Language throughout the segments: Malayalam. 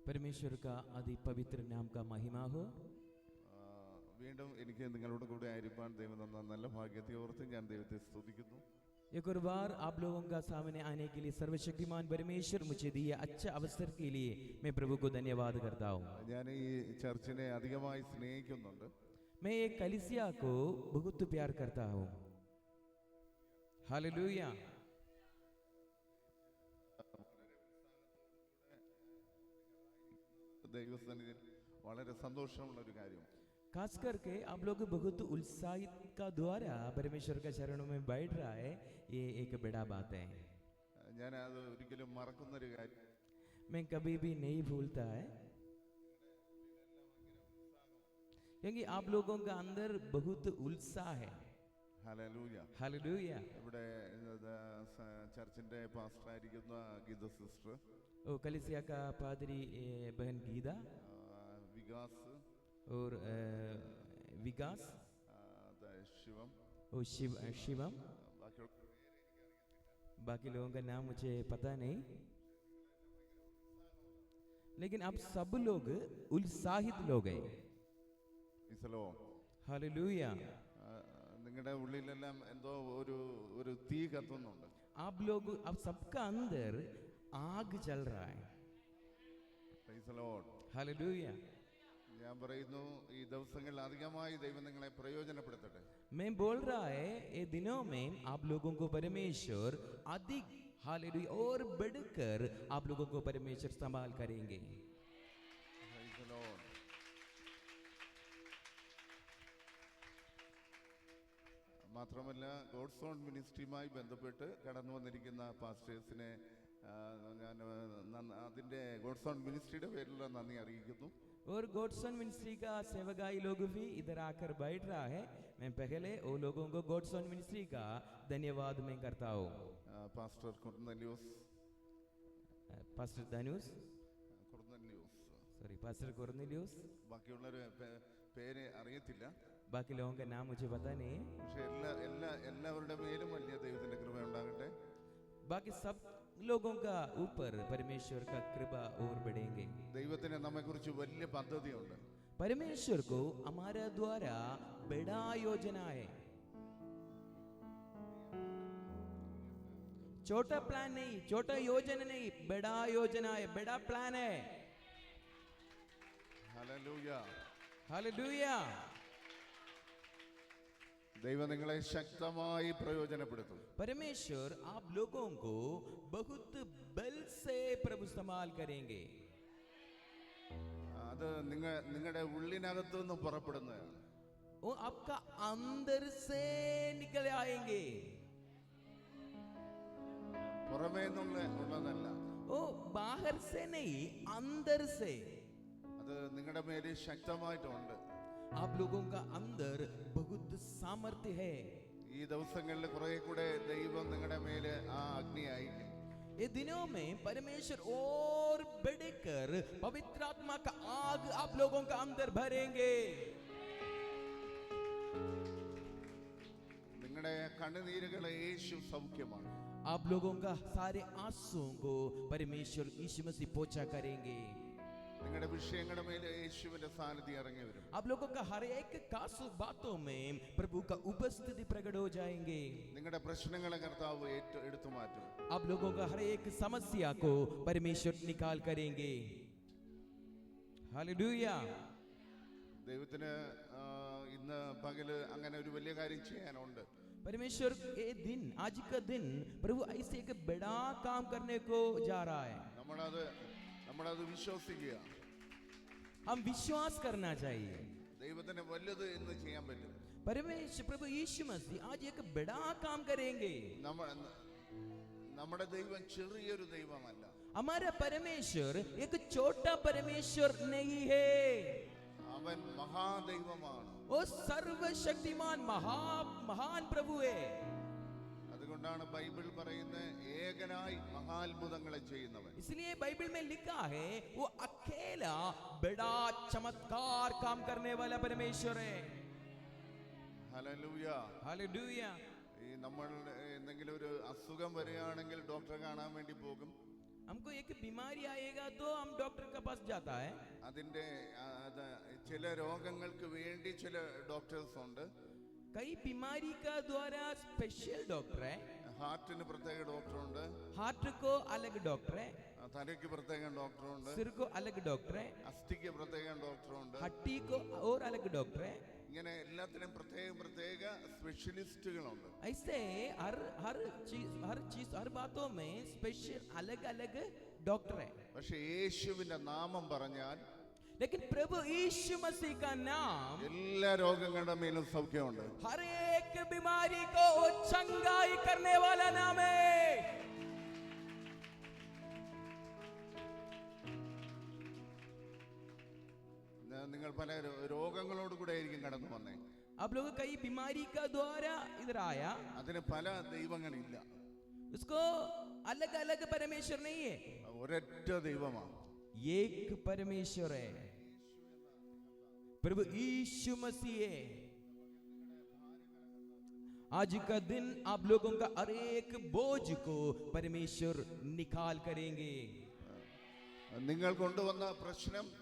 परमेश्वर का अति पवित्र नाम का महिमा हो। വീണ്ടും എനിക്ക് നിങ്ങളുടെ കൂടെ ആയിരിക്കാൻ ദൈവം തന്ന നല്ല ഭാഗ്യത്തെ ഓർത്ത് ഞാൻ ദൈവത്തെ സ്തുതിക്കുന്നു. एक और बार आप लोगों का सामने आने के लिए सर्वशक्तिमान परमेश्वर मुझे दिए अच्छा अवसर के लिए मैं प्रभु को धन्यवाद करता हूँ. ഞാൻ ഈ ചർച്ചിനെ അധികമായി സ്നേഹിക്കുന്നുണ്ട്. मैं एक कलीसिया को बहुत प्यार करता हूँ. हालेलुया. ദൈവസന്നിധിയിൽ വളരെ സന്തോഷമുള്ള ഒരു കാര്യം. खास करके आप लोग बहुत उत्साहित का द्वारा परमेश्वर का चरणों में बैठ रहा है, ये एक बड़ा बात है. ഞാൻ അത് ഒരിക്കലും മറക്കുന്ന ഒരു കാര്യം. मैं कभी भी नहीं भूलता है क्योंकि आप लोगों का अंदर बहुत उत्साह है. ഹല്ലേലൂയ. हालेलुया. ഇവിടെ ചർച്ചിന്റെ പാസ്റ്റർ ആയിരിക്കുന്ന ഗീത സിസ്റ്റർ, ओ कलीसिया का पादरी बहन गीता വികാസ് और विकास ശിവം, ओ शिवम, बाकी लोगों का नाम मुझे पता नहीं, लेकिन आप सब लोग उत्साहित लोग हैं. हालेलुया. നിങ്ങളുടെ ഉള്ളിലെല്ലാം എന്തോ ഒരു തീ കത്തുന്നുണ്ട്. आप लोग, अब सबका अंदर आग जल रहा है. Praise the Lord. हालेलुया. ഞാൻ പറയുന്നു, ഈ ദിവസങ്ങളിൽ അധികമായി ദൈവം നിങ്ങളെ പ്രയോജനപ്പെടുത്തട്ടെ. मैं बोल रहा है ये दिनों में आप लोगों को परमेश्वर अधिक, हालेलुया, और बढ़कर आप लोगों को परमेश्वर संभाल करेंगे. Praise the Lord. മാത്രമല്ല, ഗോഡ്സ് ഓൺ മിനിസ്ട്രിയുമായി ബന്ധപ്പെട്ട് കടന്നു വന്നിരിക്കുന്ന പാസ്റ്റേഴ്സിനെ ഞാൻ അതിൻ്റെ ഗോഡ്സ് ഓൺ മിനിസ്ട്രിയുടെ പേരിലുള്ള നന്ദി അറിയിക്കുന്നു. और गॉडसन मिनिस्ट्री का सेवकाई लोग भी इधर आकर बैठ रहा है. मैं पहले वो लोगों को गॉडसन मिनिस्ट्री का धन्यवाद मैं करता हूँ. Pastor Cornelius, pastor दानुस, Cornelius, sorry pastor कोर्नेलियोस, ബാക്കിയുള്ളൊരു പേര് അറിയത്തില്ല. बाकी लोगों का नाम मुझे पता नहीं है. പക്ഷെ എല്ലാവരുടെ മേലും വലിയ ദൈവത്തിന്റെ കൃപ ഉണ്ടാകട്ടെ. बाकी सब लोगों का ऊपर परमेश्वर का कृपा और बढ़ेंगे. ദൈവത്തിന് നമ്മെക്കുറിച്ച് വലിയ പദ്ധതിയുണ്ട്. परमेश्वर को हमारा द्वारा बड़ा योजना है. छोटा प्लान नहीं, छोटा योजना नहीं, बड़ा योजना है, बड़ा प्लान है. ഹല്ലേലൂയ. हालेलुया. ദൈവം നിങ്ങളെ ശക്തമായി പ്രയോജനപ്പെടുത്തും. परमेश्वर आप लोगों को बहुत बल से प्रभु इस्तेमाल करेंगे. അത് നിങ്ങളുടെ ഉള്ളിനകത്തു നിന്ന് പുറപ്പെടുന്നതാണ്. वो आपका अंदर से निकल आएंगे, പുറമേ നിന്നുള്ളതല്ല. वो बाहर से नहीं, अंदर से. അത് നിങ്ങളുടെ മേലെ ശക്തമായിട്ടുണ്ട്. आप लोगों का अंदर बहुत सामर्थ्य है. ഈ ദിവസങ്ങളിൽ കുറെ കൂടെ ദൈവം നിങ്ങളുടെ മേലെ ആ അഗ്നി അയക്കും. ये दिनों में परमेश्वर और बढ़कर पवित्र आत्मा का आग आप लोगों का अंदर भरेंगे. നിങ്ങളുടെ കണ്ണുനീരുകളെ യേശു സൗഖ്യമാണ്. आप लोगों का सारे आंसुओं को परमेश्वर यीशु मसीह पोंछा करेंगे. നിങ്ങളുടെ വിഷയങ്ങളുടെ മേലെ യേശുവിന്റെ സാന്നിധ്യം ഇറങ്ങി വരും. आप लोगों का हर एक कासु बातों में प्रभु का उपस्थिति प्रकट हो जाएंगे. നിങ്ങളുടെ പ്രശ്നങ്ങളെ കർത്താവ് എടുത്തു മാറ്റും. आप लोगों का हर एक समस्या को परमेश्वर निकाल करेंगे. हालेलुया. ദൈവത്തിന് ഇന്ന് പകല് അങ്ങനെ ഒരു വലിയ കാര്യം ചെയ്യാനുണ്ട്. परमेश्वर ये दिन, आज का दिन प्रभु ऐसे एक बड़ा काम करने को जा रहा है. നമ്മളത് വിശ്വസിക്കുക. हम विश्वास करना चाहिए. ദൈവത്തിന് വലുത് എന്ന് ചെയ്യാൻ പറ്റും. परमेश्वर प्रभु यीशु मसीह आज एक बड़ा काम करेंगे. നമ്മുടെ ദൈവം ചെറിയൊരു ദൈവമല്ല. हमारा परमेश्वर एक छोटा परमेश्वर नहीं है. അവൻ മഹാദൈവമാണ്. वो सर्वशक्तिमान महान प्रभु है. അതുകൊണ്ടാണ് ബൈബിൾ പറയുന്നത് ഏകനായി മഹാത്ഭുതങ്ങളെ ചെയ്യുന്നവൻ. इसलिए बाइबल में लिखा है वो अकेला बड़ा चमत्कार काम करने वाला परमेश्वर है. ഹല്ലേലൂയ. हालेलुया. ഈ നമ്മൾ എന്തെങ്കിലും ഒരു അസുഖം വരികയാണെങ്കിൽ ഡോക്ടറെ കാണാൻ വേണ്ടി പോകും. हमको एक बीमारी आएगा तो हम डॉक्टर के पास जाता है. അതിൻ്റെ ചില രോഗങ്ങൾക്ക് വേണ്ടി ചില ഡോക്ടേഴ്സ് ഉണ്ട്. कई बीमारी का द्वारा स्पेशल डॉक्टर है. ഹാർട്ടിന് പ്രത്യേക ഡോക്ടറുണ്ട്, हार्ट को अलग डॉक्टर है, തലയ്ക്ക് പ്രത്യേക ഡോക്ടറുണ്ട്, सिर को अलग डॉक्टर है, അസ്ഥിക്ക് പ്രത്യേക ഡോക്ടറുണ്ട്. हड्डी को और अलग डॉक्टर है. ഇങ്ങനെ എല്ലാത്തിനും പ്രത്യേക സ്പെഷ്യലിസ്റ്റുകളുണ്ട്. ऐसे हर चीज हर बातों में स्पेशल अलग अलग डॉक्टर है. പക്ഷെ യേശുവിന്റെ നാമം പറഞ്ഞാൽ लेकिन प्रभु यीशु मसीह का नाम എല്ലാ രോഗങ്ങളുടെ മേലും സൗഖ്യമുണ്ട്. हर एक बीमारी को चंगाई करने वाला नाम है. നിങ്ങൾ പല രോഗങ്ങളോട് കൂടെ ആയിരിക്കും കടന്നു വന്നേ. आप लोग कई बीमारी का द्वारा इधर आया. അതിന് പല ദൈവങ്ങളില്ല, उसको अलग अलग परमेश्वर नहीं है, ഒരൊറ്റ ദൈവമാണ്. एक परमेश्वर है, प्रभु यीशु मसीह है. आज का दिन आप लोगों का हर एक बोझ को परमेश्वर निकाल करेंगे. നിങ്ങൾ കൊണ്ടുവന്ന പ്രശ്നം നിങ്ങൾ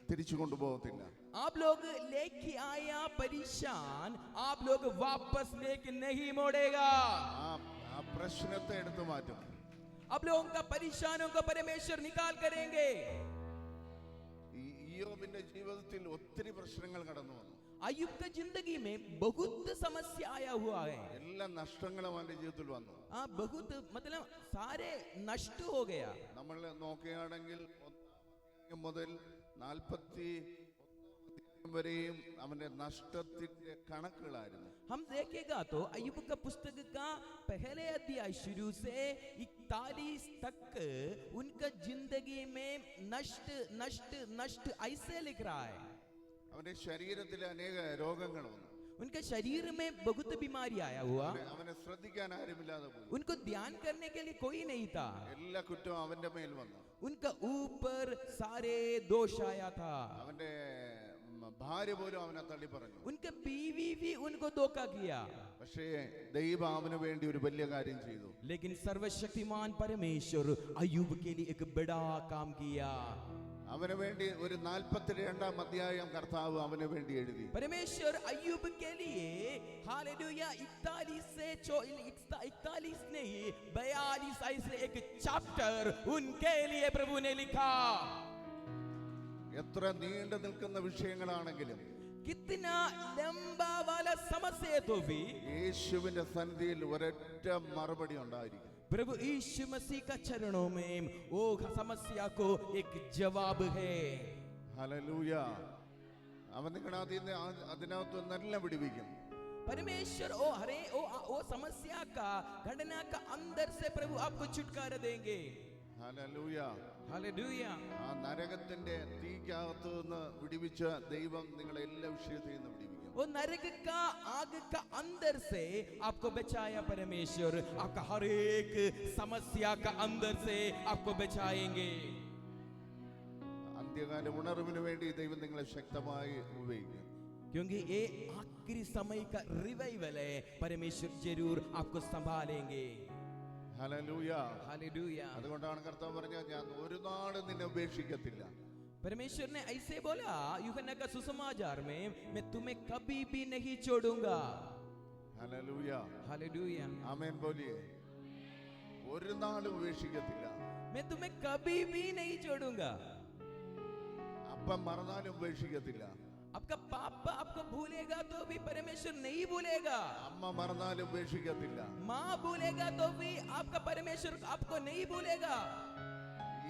തിരിച്ചു കൊണ്ടുപോകത്തില്ല. आप लोग लेके आया परेशान, आप लोग वापस लेके नहीं मोड़ेगा. ആ പ്രശ്നത്തെ എടുത്തു മാറ്റും. आप लोगों का परेशानों को परमेश्वर निकाल करेंगे. ഇയ്യോബിന്റെ ജീവിതത്തിൽ ഒത്തിരി പ്രശ്നങ്ങൾ കടന്നു വന്നു. अय्यूब की जिंदगी में बहुत समस्या आया हुआ है. എല്ലാ നഷ്ടങ്ങളും അവന്റെ ജീവിതത്തിൽ വന്നു. बहुत मतलब सारे नष्ट हो गया. നമ്മൾ നോക്കുകയാണെങ്കിൽ 1 മുതൽ 41 വരെയും അവന്റെ നഷ്ടത്തിന്റെ കണക്കുകളായിരുന്നു. हम देखेगा तो अय्यूब का पुस्तक का पहले अध्याय शुरू से 41 तक उनका जिंदगी में नष्ट नष्ट नष्ट ऐसे लिख रहा है. അവന്റെ ശരീരത്തിൽ അനേക രോഗങ്ങൾ വന്നു. उनके शरीर में बहुत बीमारी आया हुआ. അവനെ ശ്രദ്ധിക്കാൻ ആരുമില്ലാതെ പോയി. उनको ध्यान करने के लिए कोई नहीं था. എല്ലാ കുറ്റവും അവന്റെ മേൽ വന്നു. उनका ऊपर सारे दोष आया था. അവന്റെ ഭാര്യ പോലും അവനെ തള്ളി പറഞ്ഞു. उनके बीवी भी उनको धोखा किया. പക്ഷേ ദൈവം അവന് വേണ്ടി ഒരു വലിയ കാര്യം ചെയ്തു. लेकिन सर्वशक्तिमान परमेश्वर अय्यूब के लिए एक बड़ा काम किया. അവന് വേണ്ടി ഒരു 42-ാം അധ്യായം കർത്താവ് അവന് വേണ്ടി എഴുതി. परमेश्वर अय्यूब के लिए हालेलुया 41 से 41 नहीं 42 ऐसे एक चैप्टर उनके लिए प्रभु ने लिखा. എത്ര നീണ്ടു നിൽക്കുന്ന വിഷയങ്ങളാണെങ്കിലും कितना लंबा वाला समस्या तो भी യേശുവിന്റെ സന്നിധിയിൽ ഒരൊറ്റ മറുപടി ഉണ്ടായിരിക്കും. प्रभु यीशु मसीह का चरणों में वो समस्या को एक जवाब है. ഹല്ലേലൂയ. അവൻ നിങ്ങളെ അതിനകത്ത് നല്ല വിടുവിക്കും. परमेश्वर ओ समस्या का घटना का अंदर से प्रभु आपको छुटकारा देंगे. ഹല്ലേലൂയ. हालेलुया. ആ നരകത്തിന്റെ തീക്കകത്ത് നിന്ന് വിടുവിച്ച ദൈവം നിങ്ങളെ എല്ലാ വിഷയത്തിൽ നിന്ന് വിടുവിക്കും. वो नरक का आग का अंदर से आपको बचाया परमेश्वर. आपका हर एक समस्या का अंदर से आपको बचाएंगे. അന്ത്യകാല ഉണർവിന് വേണ്ടി ദൈവം നിങ്ങളെ ശക്തമായി ഉപയോഗിക്കും. क्योंकि ये आखिरी समय का रिवाइवल है. परमेश्वर जरूर आपको संभालेंगे. ഹല്ലേലൂയ. हालेलुया. അതുകൊണ്ടാണ് കർത്താവ് പറഞ്ഞത്, ഞാൻ ഒരു നാളും നിന്നെ ഉപേക്ഷിക്കത്തില്ല. परमेश्वर ने ऐसे बोला यूहन्ना का सुसमाचार में, मैं तुम्हें कभी भी नहीं छोड़ूंगा. ഹല്ലേലൂയ. हालेलुया. ആമേൻ बोलिए. ഒരു നാളും ഉപേക്ഷിക്കത്തില്ല. मैं तुम्हें कभी भी नहीं छोड़ूंगा. അപ്പം മറന്നാലും ഉപേക്ഷിക്കത്തില്ല. आपका पापा आपको भूलेगा तो भी परमेश्वर नहीं भूलेगा. അമ്മ മറന്നാലും ഉപേക്ഷിക്കത്തില്ല. माँ भूलेगा तो भी आपका परमेश्वर आपको नहीं भूलेगा.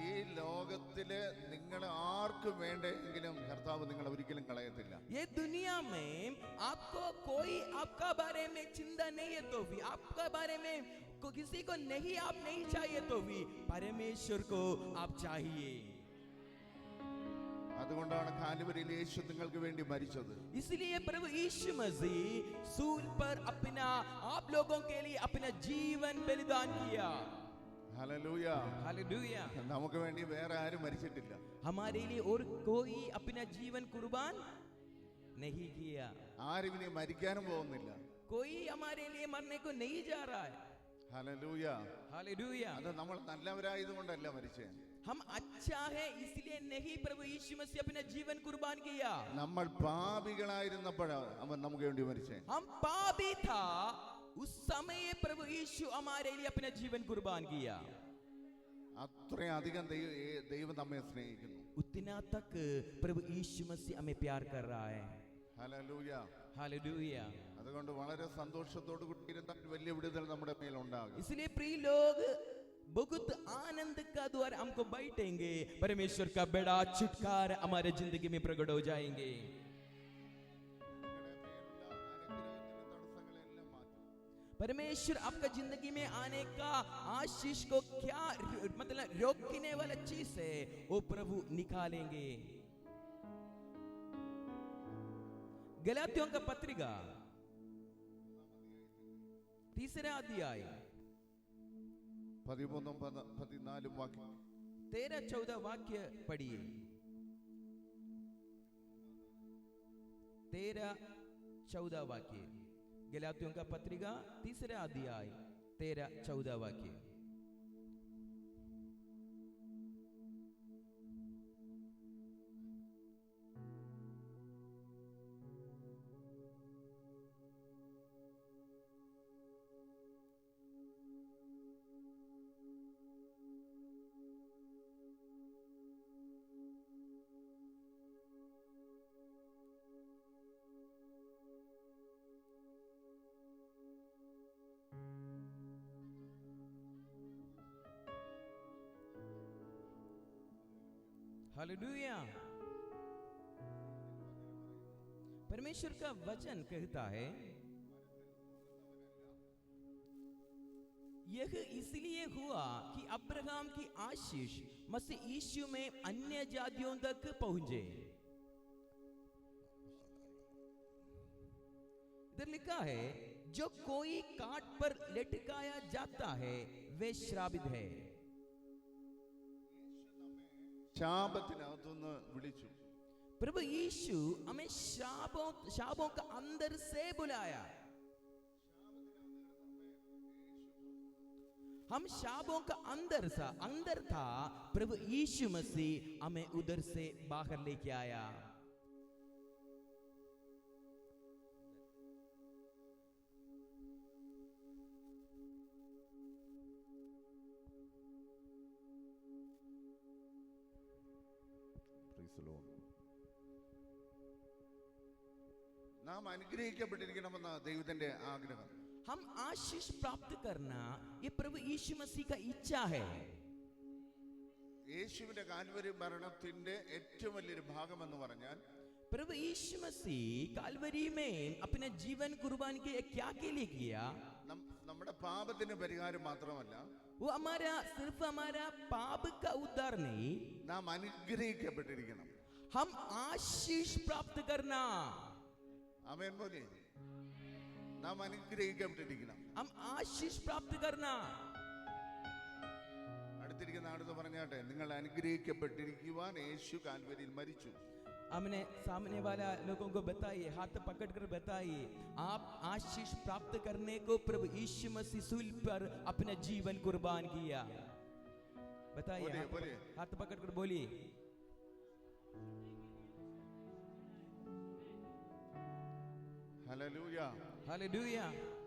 ഈ ലോകത്തില് നിങ്ങൾ ആർക്കും വേണ്ടെങ്കിലും കർത്താവ് നിങ്ങളെ ഒരിക്കലും കളയത്തില്ല. ये दुनिया में आपको कोई आपका बारे में चिंता नहीं है तो भी, आपका बारे में किसी को नहीं आप नहीं चाहिए तो भी परमेश्वर को आप चाहिए. അതുകൊണ്ടാണ് കാൽവരിയിൽ യേശു നിങ്ങൾക്ക് വേണ്ടി മരിച്ചത്. इसलिए प्रभु यीशु मसीह सूल पर अपना आप लोगों के लिए अपना जीवन बलिदान किया. ഹല്ലേലൂയ. हालेलुया. നമുക്ക് വേണ്ടി വേറെ ആരും മരിച്ചിട്ടില്ല. हमारे लिए और कोई अपना जीवन कुर्बान नहीं किया. ആരും ഇനി മരിക്കാനും പോകുന്നില്ല. कोई हमारे लिए मरने को नहीं जा रहा है. ഹല്ലേലൂയ. हालेलुया। അത് നമ്മൾ നല്ലവരായതുകൊണ്ടല്ല മരിച്ചേ. हम अच्छा है इसलिए नहीं प्रभु यीशु मसीह अपना जीवन कुर्बान किया। നമ്മൾ പാപികളായിരുന്നപ്പോഴാണ് അവൻ നമുക്ക് വേണ്ടി മരിച്ചേ. हम पापी था उस समय प्रभु यीशु हमारे लिए अपना जीवन कुर्बान किया। അത്രയധികം ദൈവം നമ്മെ സ്നേഹിക്കുന്നു. उतना तक प्रभु यीशु मसीह हमें प्यार कर रहा है। ഹല്ലേലൂയ. हालेलुया। അതുകൊണ്ട് വളരെ സന്തോഷത്തോടു കൂടി ഇരുന്നാൽ വലിയ വിടുതൽ നമ്മുടെ മേൽ ഉണ്ടാകും. इसलिए प्रिय लोग बहुत आनंद का द्वारा हमको बैठेंगे, परमेश्वर का बड़ा छुटकारा हमारे जिंदगी में प्रकट हो जाएंगे। परमेश्वर आपका जिंदगी में आने का आशीष को क्या मतलब रोकने वाला चीज है वो प्रभु निकालेंगे। गलातियों का पत्रिका 3 अध्याय 13-14 വാക്യം 13-14 वाक्य पढ़िए। 13-14 वाक्य गलातियों का पत्रिका 3 अध्याय 13-14 वाक्य। हालेलुया। परमेश्वर का वचन कहता है यह इसलिए हुआ कि अब्राहम की आशीष मसीह यीशु में अन्य जातियों तक पहुंचे। इधर लिखा है जो कोई काट पर लटकाया जाता है वे श्रापित है। ശാപത്തിനകത്തുനിന്ന് വിളിച്ചു. प्रभु यीशु हमें शापों का अंदर से बुलाया। हम शापों का अंदर था, प्रभु यीशु मसीह हमें उधर से बाहर लेके आया। നാം അനുഗ്രഹിക്കപ്പെട്ടിരിക്കണമെന്ന ദൈവത്തിന്റെ ആഗ്രഹം. हम आशीष प्राप्त करना ये प्रभु यीशु मसीह का इच्छा है। യേശുവിന്റെ കാൽവരി മരണത്തിന്റെ ഏറ്റവും വലിയൊരു ഭാഗം എന്ന് പറഞ്ഞാൽ प्रभु यीशु मसीह काल्वरी में अपने जीवन कुर्बान किया। क्या के लिए किया? നമ്മുടെ പാപത്തിന് പരിഹാരം മാത്രമല്ല, वो सिर्फ हमारा पाप का उद्धार नहीं, നാം അനുഗ്രഹിക്കപ്പെട്ടിരിക്കണം. हम आशीष प्राप्त करना। ആമേൻ പോലെ നാം അനുഗ്രഹിക്കപ്പെട്ടിരിക്കണം. हम आशीष प्राप्त करना। അടുത്തിരിക്കുന്ന ആളെന്ന് പറഞ്ഞാട്ടെ, നിങ്ങൾ അനുഗ്രഹിക്കപ്പെട്ടിരിക്കുവാൻ യേശു കാൽവരിയിൽ മരിച്ചു. हमने सामने वाला लोगों को बताइए, हाथ पकड़ कर बताइए, आप आशीष प्राप्त करने को प्रभु यीशु मसीह सूली पर अपना जीवन कुर्बान किया। बताइए, हाथ पकड़ कर बोलिए। Hallelujah, hallelujah.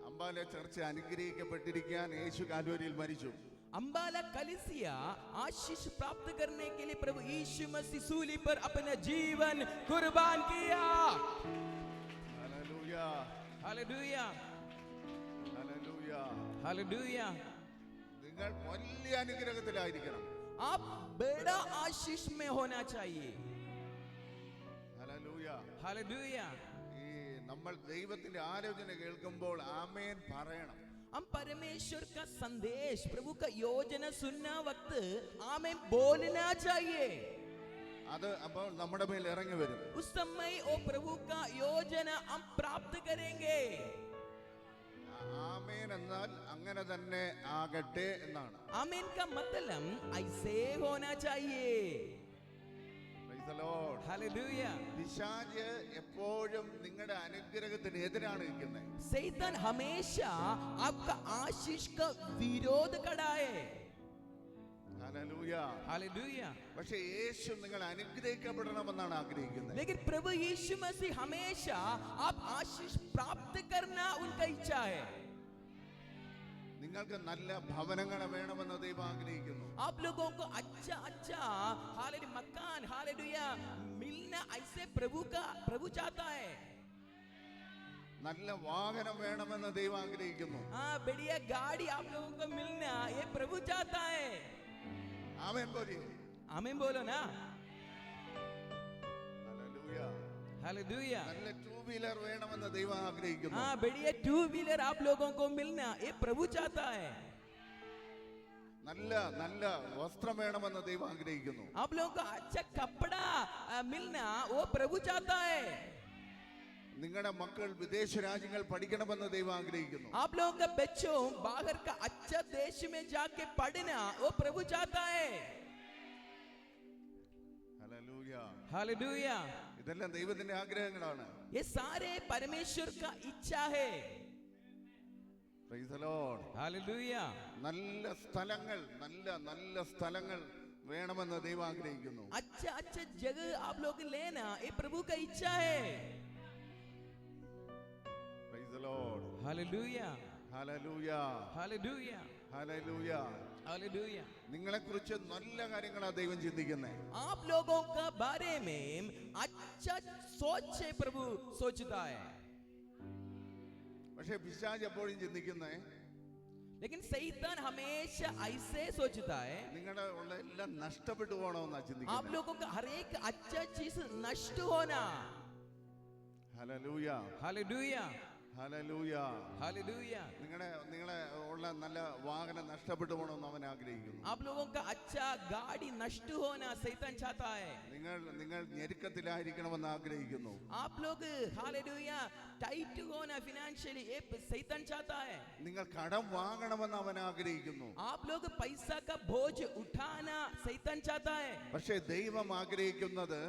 അംബാല ചർച്ച് അനുഗ്രഹിക്കപ്പെട്ടിരിക്കാൻ യേശു കാൽവരിയിൽ മരിച്ചു. अंबाला कलीसिया आशीष प्राप्त करने के लिए प्रभु यीशु मसीह सूली पर अपना जीवन कुर्बान किया। Hallelujah, hallelujah, hallelujah. हालेलुया। നിങ്ങൾ വലിയ അനുഗ്രഹത്തിലായിരിക്കണം. आप बड़ा आशीष में होना चाहिए। Hallelujah, hallelujah. ഈ നമ്മൾ ദൈവത്തിന്റെ ആലോചന കേൾക്കുമ്പോൾ ആമേൻ പറയണം. हम परमेश्वर का संदेश, प्रभु का योजना सुनना वक्त आमेन बोलना चाहिए। അത് അപ്പോൾ നമ്മുടെ മേൽ ഇറങ്ങി വരും. उस समय वो प्रभु का योजना हम प्राप्त करेंगे। ആമേൻ എന്നാൽ അങ്ങനെ തന്നെ ആകട്ടെ എന്നാണ്. आमीन का मतलब ऐसे होना चाहिए। Praise Praise the Lord. Hallelujah. പിശാച് എപ്പോഴും നിങ്ങളുടെ അനുഗ്രഹത്തിന് എതിരാണ് നിൽക്കുന്നത്. सैतान हमेशा आपका आशीष का विरोध खड़ा है. ഹല്ലേലൂയ. हालेलुया. പക്ഷേ യേശു നിങ്ങൾ അനുഗ്രഹിക്കപ്പെടണമെന്നാണ് ആഗ്രഹിക്കുന്നത്. लेकिन प्रभु यीशु मसीह हमेशा आप आशीष प्राप्त करना उनका इच्छा है. നിങ്ങൾക്ക് നല്ല ഭവനങ്ങൾ വേണമെന്ന് ദൈവം ആഗ്രഹിക്കുന്നു. आप लोगों को अच्छा अच्छा हालेलुया मकान हालेलुया मिलना ऐसे प्रभु चाहता है. നല്ല വാഹനം വേണമെന്ന് ദൈവം ആഗ്രഹിക്കുന്നു. हाँ बढ़िया गाड़ी आप लोगों को मिलना ये प्रभु चाहता है. ആമേൻ बोलिए. आमीन बोलो ना. ഹല്ലേലൂയ. हालेलुया. നല്ല ടൂ വീലർ വേണമെന്ന് ദൈവം ആഗ്രഹിക്കുന്നു. हाँ बढ़िया 2 व्हीलर आप लोगों को मिलना ये प्रभु चाहता है. നല്ല നല്ല വസ്ത്രം വേണമെന്ന് ദൈവം ആഗ്രഹിക്കുന്നു. आप लोगों को अच्छा कपड़ा मिलना वो प्रभु चाहता है. നിങ്ങളുടെ മക്കൾ വിദേശ രാജ്യങ്ങൾ പഠിക്കണമെന്ന് ദൈവം ആഗ്രഹിക്കുന്നു. आप लोगों का बच्चों बाहर का अच्छा देश में जाके पढ़ना वो प्रभु चाहता है. ഹല്ലേലൂയ. हालेलुया. ഇതെല്ലാം ദൈവത്തിന്റെ ആഗ്രഹങ്ങളാണ്. ये सारे परमेश्वर का इच्छा है. Praise the Lord. हालेलुया. നല്ല സ്ഥലങ്ങൾ നല്ല നല്ല സ്ഥലങ്ങൾ വേണമെന്ന് ദൈവം ആഗ്രഹിക്കുന്നു. अच्छा अच्छा जगह आप लोग लेना ये प्रभु का इच्छा है. Praise the Lord. Hallelujah. Hallelujah. Hallelujah. Hallelujah. Hallelujah. നിങ്ങളെക്കുറിച്ച് നല്ല കാര്യങ്ങളാണ് ദൈവം ചിന്തിക്കുന്നത്. आप लोगों का बारे में अच्छा सोच है प्रभु सोचता है. പക്ഷേ പിശാച് എപ്പോഴും ചിന്തിക്കുന്നത് लेकिन शैतान हमेशा ऐसे सोचता है നിങ്ങളുടെ ഉള്ള എല്ലാം നഷ്ടപ്പെട്ടു പോകണമെന്നാ आप ചിന്തിക്കുന്നത്. लोगों का हर एक अच्छा चीज नष्ट होना. ഹല്ലേലൂയ. हालेलुया. ഹല്ലേലൂയ. हालेलुया. നിങ്ങളെ ഉള്ള നല്ല വാഹനം നഷ്ടപ്പെട്ടു പോകണമെന്ന് അവൻ ആഗ്രഹിക്കുന്നു. आप लोगों का अच्छा गाड़ी नष्ट होना शैतान चाहता है. നിങ്ങൾ ഞെരുക്കത്തിലായിരിക്കണമെന്ന് ആഗ്രഹിക്കുന്നു. आप लोग हालेलुया टाइट होना फाइनेंशियली ये शैतान चाहता है. നിങ്ങൾ കടം വാങ്ങണമെന്ന് അവൻ ആഗ്രഹിക്കുന്നു. आप लोग पैसा का बोझ उठाना शैतान चाहता है. പക്ഷേ ദൈവം ആഗ്രഹിക്കുന്നത്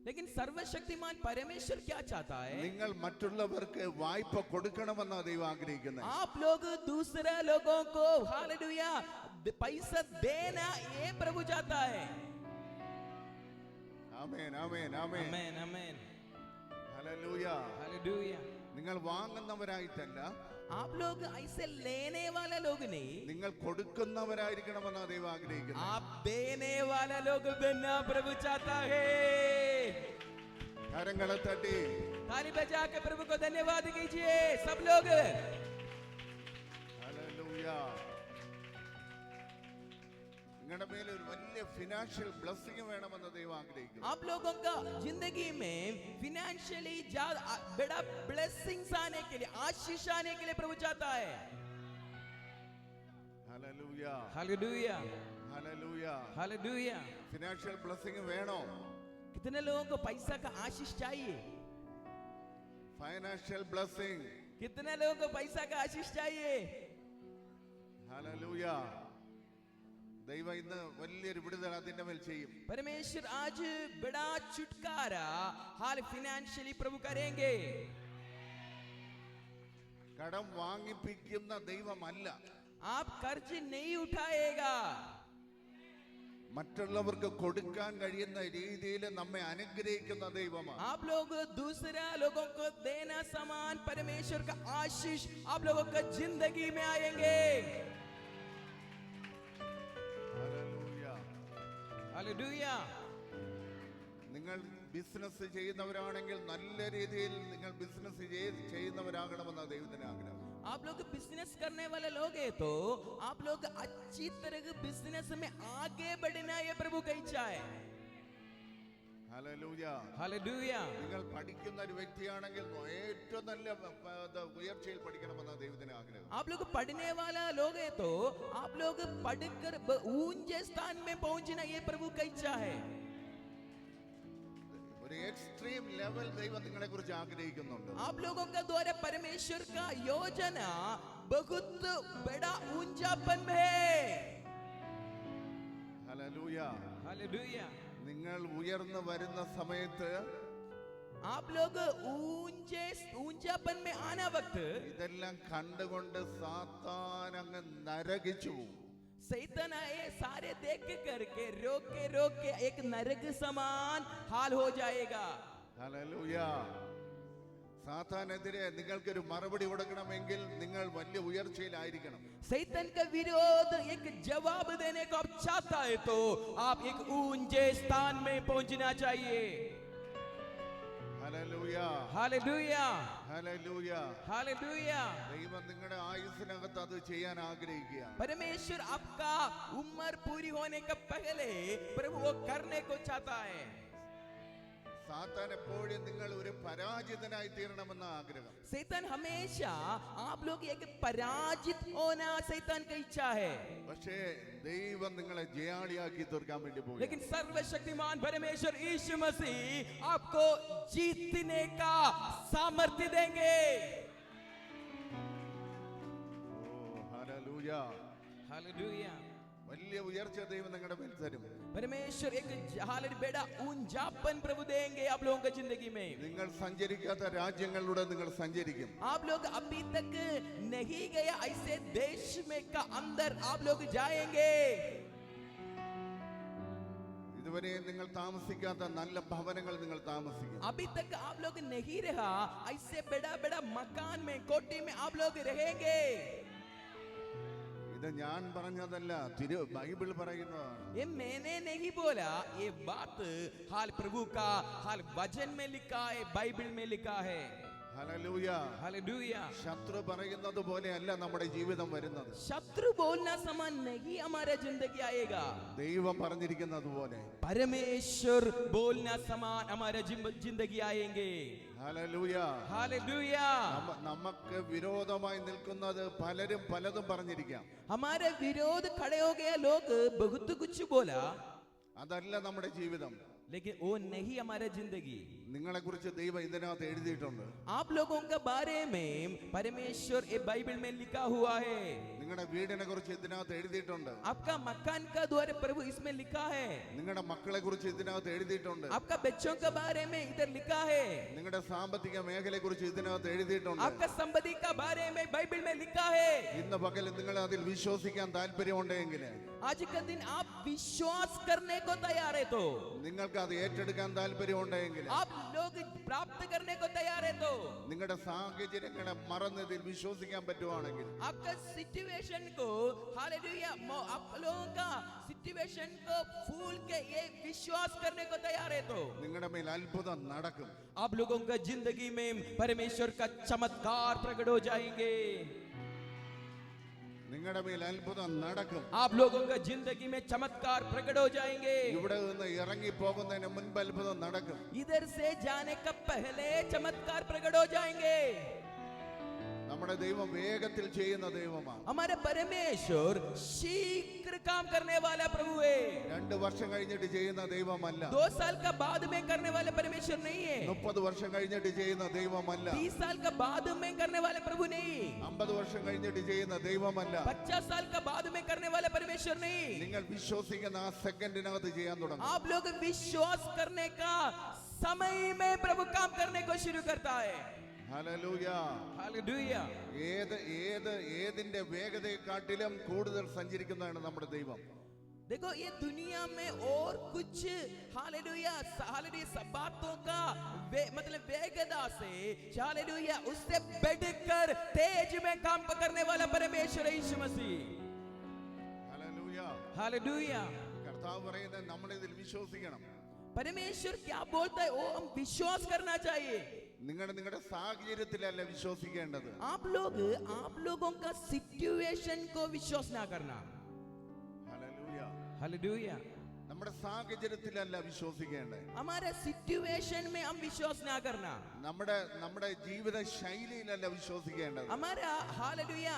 लेकिन सर्वशक्तिमान परमेश्वर क्या चाहता है? നിങ്ങൾ മറ്റുള്ളവർക്ക് വായ്പ കൊടുക്കണമെന്ന് ദൈവം ആഗ്രഹിക്കുന്നത്. आप लोग दूसरे लोगों को हालेलुया पैसा देना ये प्रभु चाहता है. ആമേൻ ആമേൻ ആമേൻ. आमेन आमेन. ഹല്ലേലൂയ. हालेलुया. നിങ്ങൾ വാങ്ങുന്നവരായിട്ടല്ല आप लोग ऐसे लेने वाले लोग नहीं, നിങ്ങൾ കൊടുക്കുന്നവരായിരിക്കണമെന്ന് ദൈവം ആഗ്രഹിക്കുന്നു. आप देने वाला लोग बनना प्रभु चाहता है. കരങ്ങളെ തട്ടി ताली बजा के प्रभु को धन्यवाद कीजिए सब लोग. ഹല്ലേലൂയ. നിങ്ങളുടെ മേലെ ഒരു വലിയ ഫിനാൻഷ്യൽ ബ്ലെസ്സിംഗ് വേണമെന്ന് ദൈവം ആഗ്രഹിക്കുന്നു. आप लोगों का जिंदगी में फिनेंशियली बड़ा ब्लेसिंग्स आने के लिए आशीष आने के लिए प्रभु चाहता है. Hallelujah. Hallelujah. Hallelujah. Hallelujah. Financial blessing വേണോ? कितने लोगों को पैसा का आशीष चाहिए? Financial blessing. कितने लोगों को पैसा का आशीष चाहिए? ഹല്ലേലൂയ. ദൈവം ഇന്ന് വലിയൊരു വിടുതൽ അതിന്റെ മേൽ ചെയ്യും. परमेश्वर आज बड़ा छुटकारा हाल फिनेंशियली प्रभु करेंगे. കടം വാങ്ങിപ്പിക്കുന്ന ദൈവമല്ല, आप कर्ज नहीं उठाएगा. മറ്റുള്ളവർക്ക് കൊടുക്കാൻ കഴിയുന്ന രീതിയിൽ നമ്മെ അനുഗ്രഹിക്കുന്ന ദൈവമാണ്. आप लोग दूसरा लोगों को देना समान परमेश्वर का आशीष आप लोगों का जिंदगी में आएंगे. ഹല്ലേലൂയ. हालेलुया. നിങ്ങൾ ബിസിനസ് ചെയ്യുന്നവരാണെങ്കിൽ നല്ല രീതിയിൽ നിങ്ങൾ ബിസിനസ് ചെയ്യുന്നവരാകണമെന്ന ദൈവത്തിന്റെ ആഗ്രഹം. आप लोग बिजनेस करने वाले लोग हैं तो आप लोग अच्छी तरह बिजनेस में आगे बढ़ना ये प्रभु का इच्छा है. ഹല്ലേലൂയ. हालेलुया. നിങ്ങൾ പഠിക്കുന്ന ഒരു വ്യക്തിയാണെങ്കിൽ ഏറ്റവും നല്ല ഉയർച്ചയിൽ പഠിക്കണമെന്ന ദൈവത്തിന്റെ ആഗ്രഹം. आप लोग पढ़ने वाला लोग हैं तो आप लोग पढ़कर ऊंचे स्थान में पहुंचना ये प्रभु का इच्छा है. ഒരു എക്സ്ട്രീം ലെവൽ ദൈവം നിങ്ങളെ കുറിച്ച് ആഗ്രഹിക്കുന്നുണ്ട്. आप लोगों का द्वारा परमेश्वर का योजना बहुत बड़ा ऊंचापन में है. ഹല്ലേലൂയ. हालेलुया. നിങ്ങൾ നിങ്ങൾ ഉയർന്നു വരുന്ന സമയത്ത് आप लोग ऊंचापन में आना वक्त ഇതെല്ലാം കണ്ടുകൊണ്ട് സാത്താൻ അങ്ങ് നരകിച്ചു പോകും. सैतान आए सारे देख करके रोक के एक नरक समान हाल हो जाएगा. ഹല്ലേലൂയ. സാത്താനെതിരെ നിങ്ങൾക്കൊരു മറുപടി കൊടുക്കണമെങ്കിൽ നിങ്ങൾ വലിയ ഉയർച്ചയിലായിരിക്കണം. सैतान का विरोध एक जवाब देने को आप चाहता है तो आप एक ऊंचे स्थान में पहुंचना चाहिए. ഹല്ലേലൂയ. Hallelujah hallelujah. हालेलुया. ദൈവം നിങ്ങളുടെ ആയുസ്സിനകത്ത് അത് ചെയ്യാൻ ആഗ്രഹിക്കുക. परमेश्वर आपका उम्र पूरी होने का पहले प्रभु वो करने को चाहता है. സാത്താൻ എപ്പോഴും നിങ്ങൾ ഒരു പരാജിതനായി തീരണമെന്ന ആഗ്രഹം. सैतान हमेशा आप लोग एक पराजित होना सैतान की इच्छा है. പക്ഷേ ദൈവം നിങ്ങളെ ജയാളിയാക്കി തീർക്കാൻ വേണ്ടി പോകും. लेकिन सर्वशक्तिमान परमेश्वर यीशु मसीह आपको जीतने का सामर्थ्य देंगे. ഹല്ലേലൂയ. हालेलुया. വലിയ ഉയർച്ച ദൈവം നിങ്ങളുടെ മേൽ തരും. परमेश्वर एक हालेलुया बेड़ा ऊंचापन प्रभु देंगे आप लोगों की जिंदगी में. നിങ്ങൾ സഞ്ചരിക്കാത്ത രാജ്യങ്ങളിലൂടെ നിങ്ങൾ സഞ്ചരിക്കും. आप लोग अभी तक नहीं गया ऐसे देश में का अंदर आप लोग जाएंगे. ഇതുവരെ നിങ്ങൾ താമസിക്കാത്ത നല്ല ഭവനങ്ങൾ നിങ്ങൾ താമസിക്കും. अभी तक आप लोग नहीं रहा ऐसे बड़ा मकान में कोठी में आप लोग रहेंगे. ഇത് ഞാൻ പറഞ്ഞതല്ല, ബൈബിൾ പറയുന്നതാണ്. ये मैंने नहीं बोला, ये बात हाल प्रभु का हाल वचन में लिखा है, बाइबल में लिखा है. ഹല്ലേലൂയ. हालेलुया. ശത്രു പറയുന്നത് പോലെയല്ല നമ്മുടെ ജീവിതം വരുന്നത്. शत्रु बोलना समान नहीं हमारा जिंदगी आएगा. ദൈവം പറഞ്ഞിരിക്കുന്നത് പോലെ परमेश्वर बोलना समान हमारा जिंदगी आएंगे. ഹല്ലേലൂയ. हालेलुया. നമുക്ക് വിരോധമായി നിൽക്കുന്നത് പലരും പലതും പറഞ്ഞിരിക്കാം. हमारे विरोध खड़े हो गए लोग बहुत कुछ बोला, അതല്ല നമ്മുടെ ജീവിതം. लेकिन वो नहीं हमारा जिंदगी. നിങ്ങളെ കുറിച്ച് ദൈവം ഇതിനകത്ത് എഴുതിയിട്ടുണ്ട്. आप लोगों के बारे में परमेश्वर ये बाइबल में लिखा हुआ है. നിങ്ങളുടെ വീടിനെ കുറിച്ച് ഇതിനകത്ത് എഴുതിയിട്ടുണ്ട്. आपका मकान का द्वार प्रभु इसमें लिखा है. നിങ്ങളുടെ മക്കളെ കുറിച്ച് ഇതിനകത്ത് എഴുതിയിട്ടുണ്ട്. आपका बच्चों के बारे में इधर लिखा है. നിങ്ങളുടെ സാമ്പത്തിക മേഖലയെ കുറിച്ച് ഇതിനകത്ത് എഴുതിയിട്ടുണ്ട്. आपका संपत्ति का बारे में बाइबल में लिखा है. ഇന്ന് പകൽ നിങ്ങൾ അതിൽ വിശ്വസിക്കാൻ താല്പര്യമുണ്ടെങ്കിൽ, आज का दिन आप विश्वास करने को तैयार है तो, നിങ്ങൾക്ക് അത് ഏറ്റെടുക്കാൻ താല്പര്യമുണ്ടെങ്കിൽ, आप लोग प्राप्त करने को तैयार है तो, നിങ്ങളുടെ സാഹചര്യങ്ങളെ മറന്ന് ഇതിൽ വിശ്വസിക്കാൻ പറ്റുവാണെങ്കിൽ, आपका सिचुएशन को हालेलुया आप लोगों का सिचुएशन को फूल के ये विश्वास करने को तैयार है तो, നിങ്ങളുടെ മേൽ അത്ഭുതം നടക്കും. आप लोगों का जिंदगी में परमेश्वर का चमत्कार प्रकट हो जाएंगे. നിങ്ങളുടെ മേൽ അത്ഭുതം നടക്കും. आप लोगों का जिंदगी में चमत्कार प्रकट हो जाएंगे. ഇവിടെ നിന്ന് ഇറങ്ങി പോകുന്നതിന് മുൻപ് അത്ഭുതം നടക്കും. इधर से जाने का पहले चमत्कार प्रकट हो जाएंगे. നമ്മുടെ ദൈവം വേഗത്തിൽ ചെയ്യുന്ന ദൈവമാണ്. हमारे परमेश्वर शीघ्र काम करने वाला प्रभु है. 2 വർഷം കഴിഞ്ഞിട്ട് ചെയ്യുന്ന ദൈവമല്ല. 2 साल का बाद में करने वाले परमेश्वर नहीं है. 30 വർഷം കഴിഞ്ഞിട്ട് ചെയ്യുന്ന ദൈവമല്ല. 30 साल का बाद में करने वाले प्रभु नहीं. 50 വർഷം കഴിഞ്ഞിട്ട് ചെയ്യുന്ന ദൈവമല്ല. 50 साल का बाद में करने वाले परमेश्वर नहीं. നിങ്ങൾ വിശ്വസിക്കുന്ന ആ സെക്കൻഡിനകത്ത് ചെയ്യാൻ തുടങ്ങും. आप लोग विश्वास करने का समय में प्रभु काम करने को शुरू करता है. ഹല്ലേലൂയ. हालेलुया. ഏതിന്റെ വേഗതയെക്കാട്ടിലും കൂടുതൽ സഞ്ചരിക്കുന്നതാണ് നമ്മുടെ ദൈവം. देखो ये दुनिया में और कुछ हालेलुया हालेलुया बातों का मतलब वेगता से हालेलुया उससे बढ़कर तेज में काम करने वाला परमेश्वर यीशु मसीह. ഹല്ലേലൂയ. हालेलुया. കർത്താവ് പറയുന്നത് നമ്മൾ ഇതിൽ വിശ്വസിക്കണം. परमेश्वर क्या बोलता है वो हम विश्वास करना चाहिए. നിങ്ങളുടെ സാഹചര്യത്തിലല്ല വിശ്വസിക്കേണ്ടത്. आप लोगों का सिचुएशन को विश्वास ना करना. ഹല്ലേലൂയ. हालेलुया. നമ്മുടെ സാഹചര്യത്തിലല്ല വിശ്വസിക്കേണ്ടത്. हमारे सिचुएशन में हम विश्वास ना करना. നമ്മുടെ ജീവിത ശൈലിയിലല്ല വിശ്വസിക്കേണ്ടത്. हमारा हालेलुया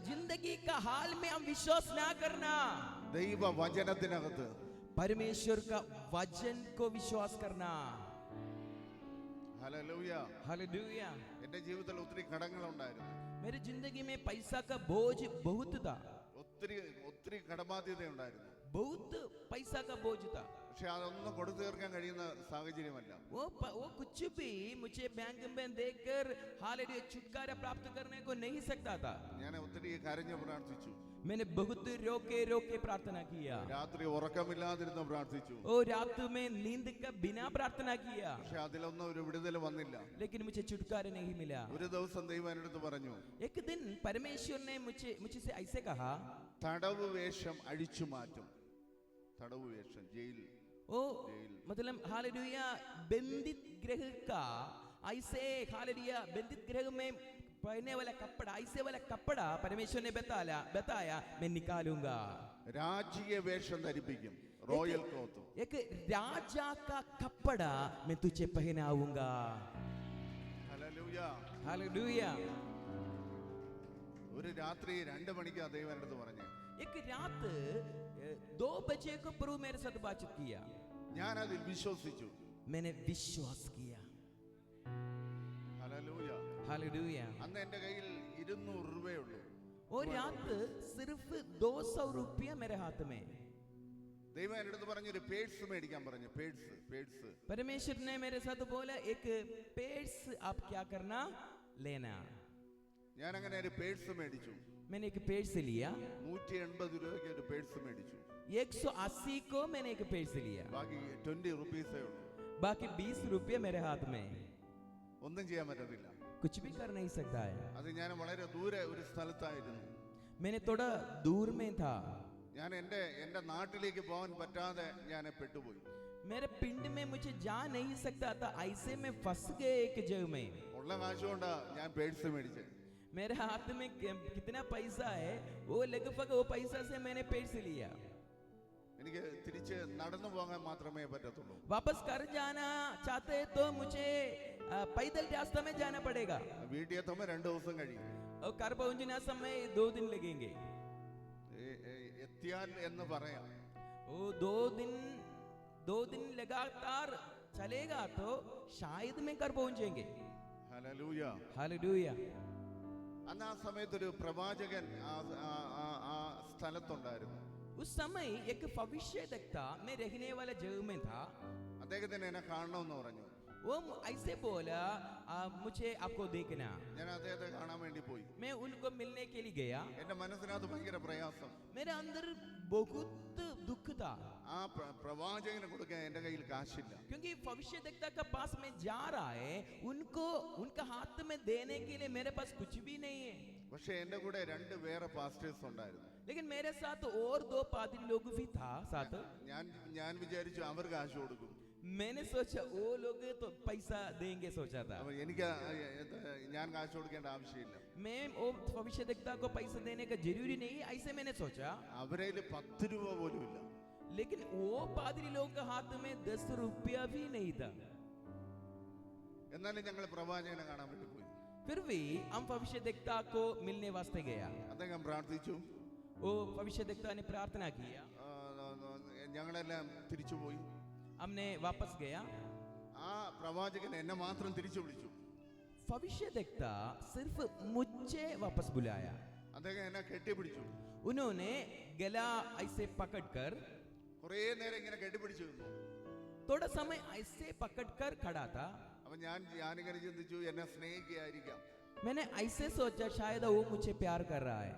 जिंदगी का हाल में हम विश्वास ना करना. ദൈവ വചനത്തിനകത്ത് परमेश्वर का वचन को विश्वास करना. ഹല്ലേലൂയ. हालेलुया. എന്റെ ജീവിതത്തിൽ ഒത്തിരി കടങ്ങളുണ്ടായിരുന്നു. मेरी जिंदगी में पैसा का बोझ बहुत था. ഒത്തിരി കടബാധ്യത ഉണ്ടായിരുന്നു. बहुत पैसा का बोझ था. പക്ഷെ അതൊന്നും കൊടുത്തു തീർക്കാൻ കഴിയുന്ന സാഹചര്യമല്ല. वो कुछ भी मुझे बैंक में देकर हालेलुया छुटकारा प्राप्त करने को नहीं सकता था. ഞാൻ ഒത്തിരി കരഞ്ഞു പ്രാർത്ഥിച്ചു. मैंने बहुत रोके प्रार्थना किया. രാത്രി ഉറക്കമില്ലാതിരുന്ന് പ്രാർത്ഥിച്ചു. ओ रात में नींद का बिना प्रार्थना किया. പക്ഷെ അതിലൊന്നും ഒരു വിടുതൽ വന്നില്ല. लेकिन मुझे छुटकारा नहीं मिला. ഒരു ദിവസം ദൈവം എൻ്റെ അടുത്ത് പറഞ്ഞു, एक दिन परमेश्वर ने मुझसे ऐसे कहा, തടവ് വേഷം അഴിച്ചു മാറ്റും. തടവ് വേഷം, ജയിൽ. ओ मतलब हालेलुया बंदित गृह का ऐसे हालेलुया बंदित गृह में पहनने वाला कपड़ा, ऐसे वाला कपड़ा परमेश्वर ने बताया मैं निकालूंगा. രാജകീയ വേഷം ധരിപ്പിക്കും, റോയൽ ക്ലോത്ത്. एक राजा का कपड़ा मैं तुझे पहनाऊंगा. ഹല്ലേലൂയ. हालेलुया. ഒരു രാത്രി 2 മണിക്ക് ദൈവം എൻ്റെ അടുത്ത് പറഞ്ഞു. एक रात 2 बजे को प्रभु मेरे साथ बातचीत किया. ഞാൻ അതിൽ വിശ്വസിച്ചു. मैंने विश्वास किया. ഹല്ലേലൂയ. हालेलुया. അന്ന് എൻ്റെ കയ്യിൽ 200 രൂപയുള്ളൂ. और रात सिर्फ 200 रुपया मेरे हाथ में. ദൈവം എൻ്റെ അടുത്ത് പറഞ്ഞു ഒരു പേഴ്സ് മേടിക്കാൻ പറഞ്ഞു. പേഴ്സ്. परमेश्वर ने मेरे साथ बोला एक पर्स आप क्या करना लेना. ഞാൻ അങ്ങനെ ഒരു പേഴ്സ് മേടിച്ചു. मैंने एक पर्स लिया. 180 രൂപയ്ക്ക് ഒരു പേഴ്സ് മേടിച്ചു. 180 को मैंने एक पर्स लिया. ബാക്കി 20 റുപ്പീസേ ഉള്ളൂ. बाकी 20 रुपये मेरे हाथ में. ഒന്നും ചെയ്യാൻ പറ്റത്തില്ല. कुछ भी कर नहीं सकता है. അത് ഞാൻ വളരെ ദൂരെ ഒരു സ്ഥലത്തായിരുന്നു. मैंने थोड़ा दूर में था. ഞാൻ എൻ്റെ നാട്ടിലേക്ക് പോകാൻ പറ്റാതെ ഞാൻ പെട്ടുപോയി. मेरे पिंड में मुझे जा नहीं सकता था. ऐसे में फंस गए एक जगह में. ഉള്ള കാശുകൊണ്ടാ ഞാൻ പേഴ്സ് മേടിച്ചത്. मेरे हाथ में कितना पैसा है वो लगभग वो पैसा से मैंने पर्स लिया. എനിക്ക് തിരിച്ച് നടന്നു പോകാൻ മാത്രമേ പറ്റത്തുള്ളൂ. वापस घर जाना चाहते तो मुझे पैदल रास्ता में जाना पड़ेगा. വീട്ടിൽ എത്തുമ്പോൾ 2 ദിവസം കഴിയും. और घर पहुंचना समय 2 दिन लगेंगे. എത്തിയാൽ എന്ന് പറയാം. वो 2 दिन लगातार चलेगा तो शायद में घर पहुंचेंगे. ഹല്ലേലൂയ. हालेलुया. അന്ന് ആ സമയത്ത് ഒരു പ്രവാചകൻ ആ സ്ഥലത്തുണ്ടായിരുന്നു. उस समय एक भविष्यद्वक्ता में रहने वाला जगह में था. അദ്ദേഹത്തിന് എന്നെ കാണണമെന്ന് പറഞ്ഞു. वो ऐसे बोला मुझे आपको देखना. ഞാൻ അദ്ദേഹത്തെ കാണാൻ വേണ്ടി പോയി. मैं उनको मिलने के लिए गया. എന്റെ മനസ്സിനകത്ത് ഭയങ്കര പ്രയാസം. मेरे अंदर बहुत दुख था. ആ പ്രവാചകന് കൊടുക്കാൻ എന്റെ കയ്യിൽ കാശില്ല. क्योंकि भविष्यद्वक्ता के पास में जा रहा है, उनको उनका हाथ में देने के लिए मेरे पास कुछ भी नहीं है. പക്ഷെ എന്റെ കൂടെ 2 വേറെ പാസ്റ്റേഴ്സ് ഉണ്ടായിരുന്നു. लेकिन मेरे साथ और 2 पादरी लोग भी था साथ. ഞാൻ വിചാരിച്ചു അവർ കാശ് കൊടുക്കും. मैंने सोचा वो लोग तो पैसा देंगे सोचा था. അപ്പോൾ എനിക്ക് ഞാൻ കാശ് കൊടുക്കേണ്ട ആവശ്യമില്ല. मैं वो भविष्यद्वक्ता को पैसा देने का जरूरी नहीं, ऐसे मैंने सोचा. അവരേൽ 10 രൂപ പോലും ഇല്ല. लेकिन वो पादरी लोग के हाथ में 10 रुपया भी नहीं था. എന്നാലും ഞങ്ങൾ പ്രവാചകനെ കാണാൻ വേണ്ടി പോയി. फिर भी हम भविष्यद्वक्ता को मिलने वास्ते गया. അദ്ദേഹം പ്രാർത്ഥിച്ചു. वो भविष्यद्वक्ता ने प्रार्थना किया. ഞങ്ങളെല്ലാം തിരിച്ചു പോയി. हमने वापस गया. ആ പ്രവാചകൻ എന്നെ മാത്രം തിരിച്ചു വിളിച്ചു. भविष्यद्वक्ता सिर्फ मुझे वापस बुलाया. അദ്ദേഹം എന്നെ കെട്ടിപ്പിടിച്ചു. उन्होंने गला ऐसे पकड़कर കുറേ നേരം ഇങ്ങനെ കെട്ടിപ്പിടിച്ചു നിന്നു. थोड़ा समय ऐसे पकड़कर खड़ा था. അപ്പൊ ഞാനിങ്ങനെ ചിന്തിച്ചു എന്നെ സ്നേഹിക്കുകയായിരിക്കാം. मैंने ऐसे सोचा शायद वो मुझे प्यार कर रहा है.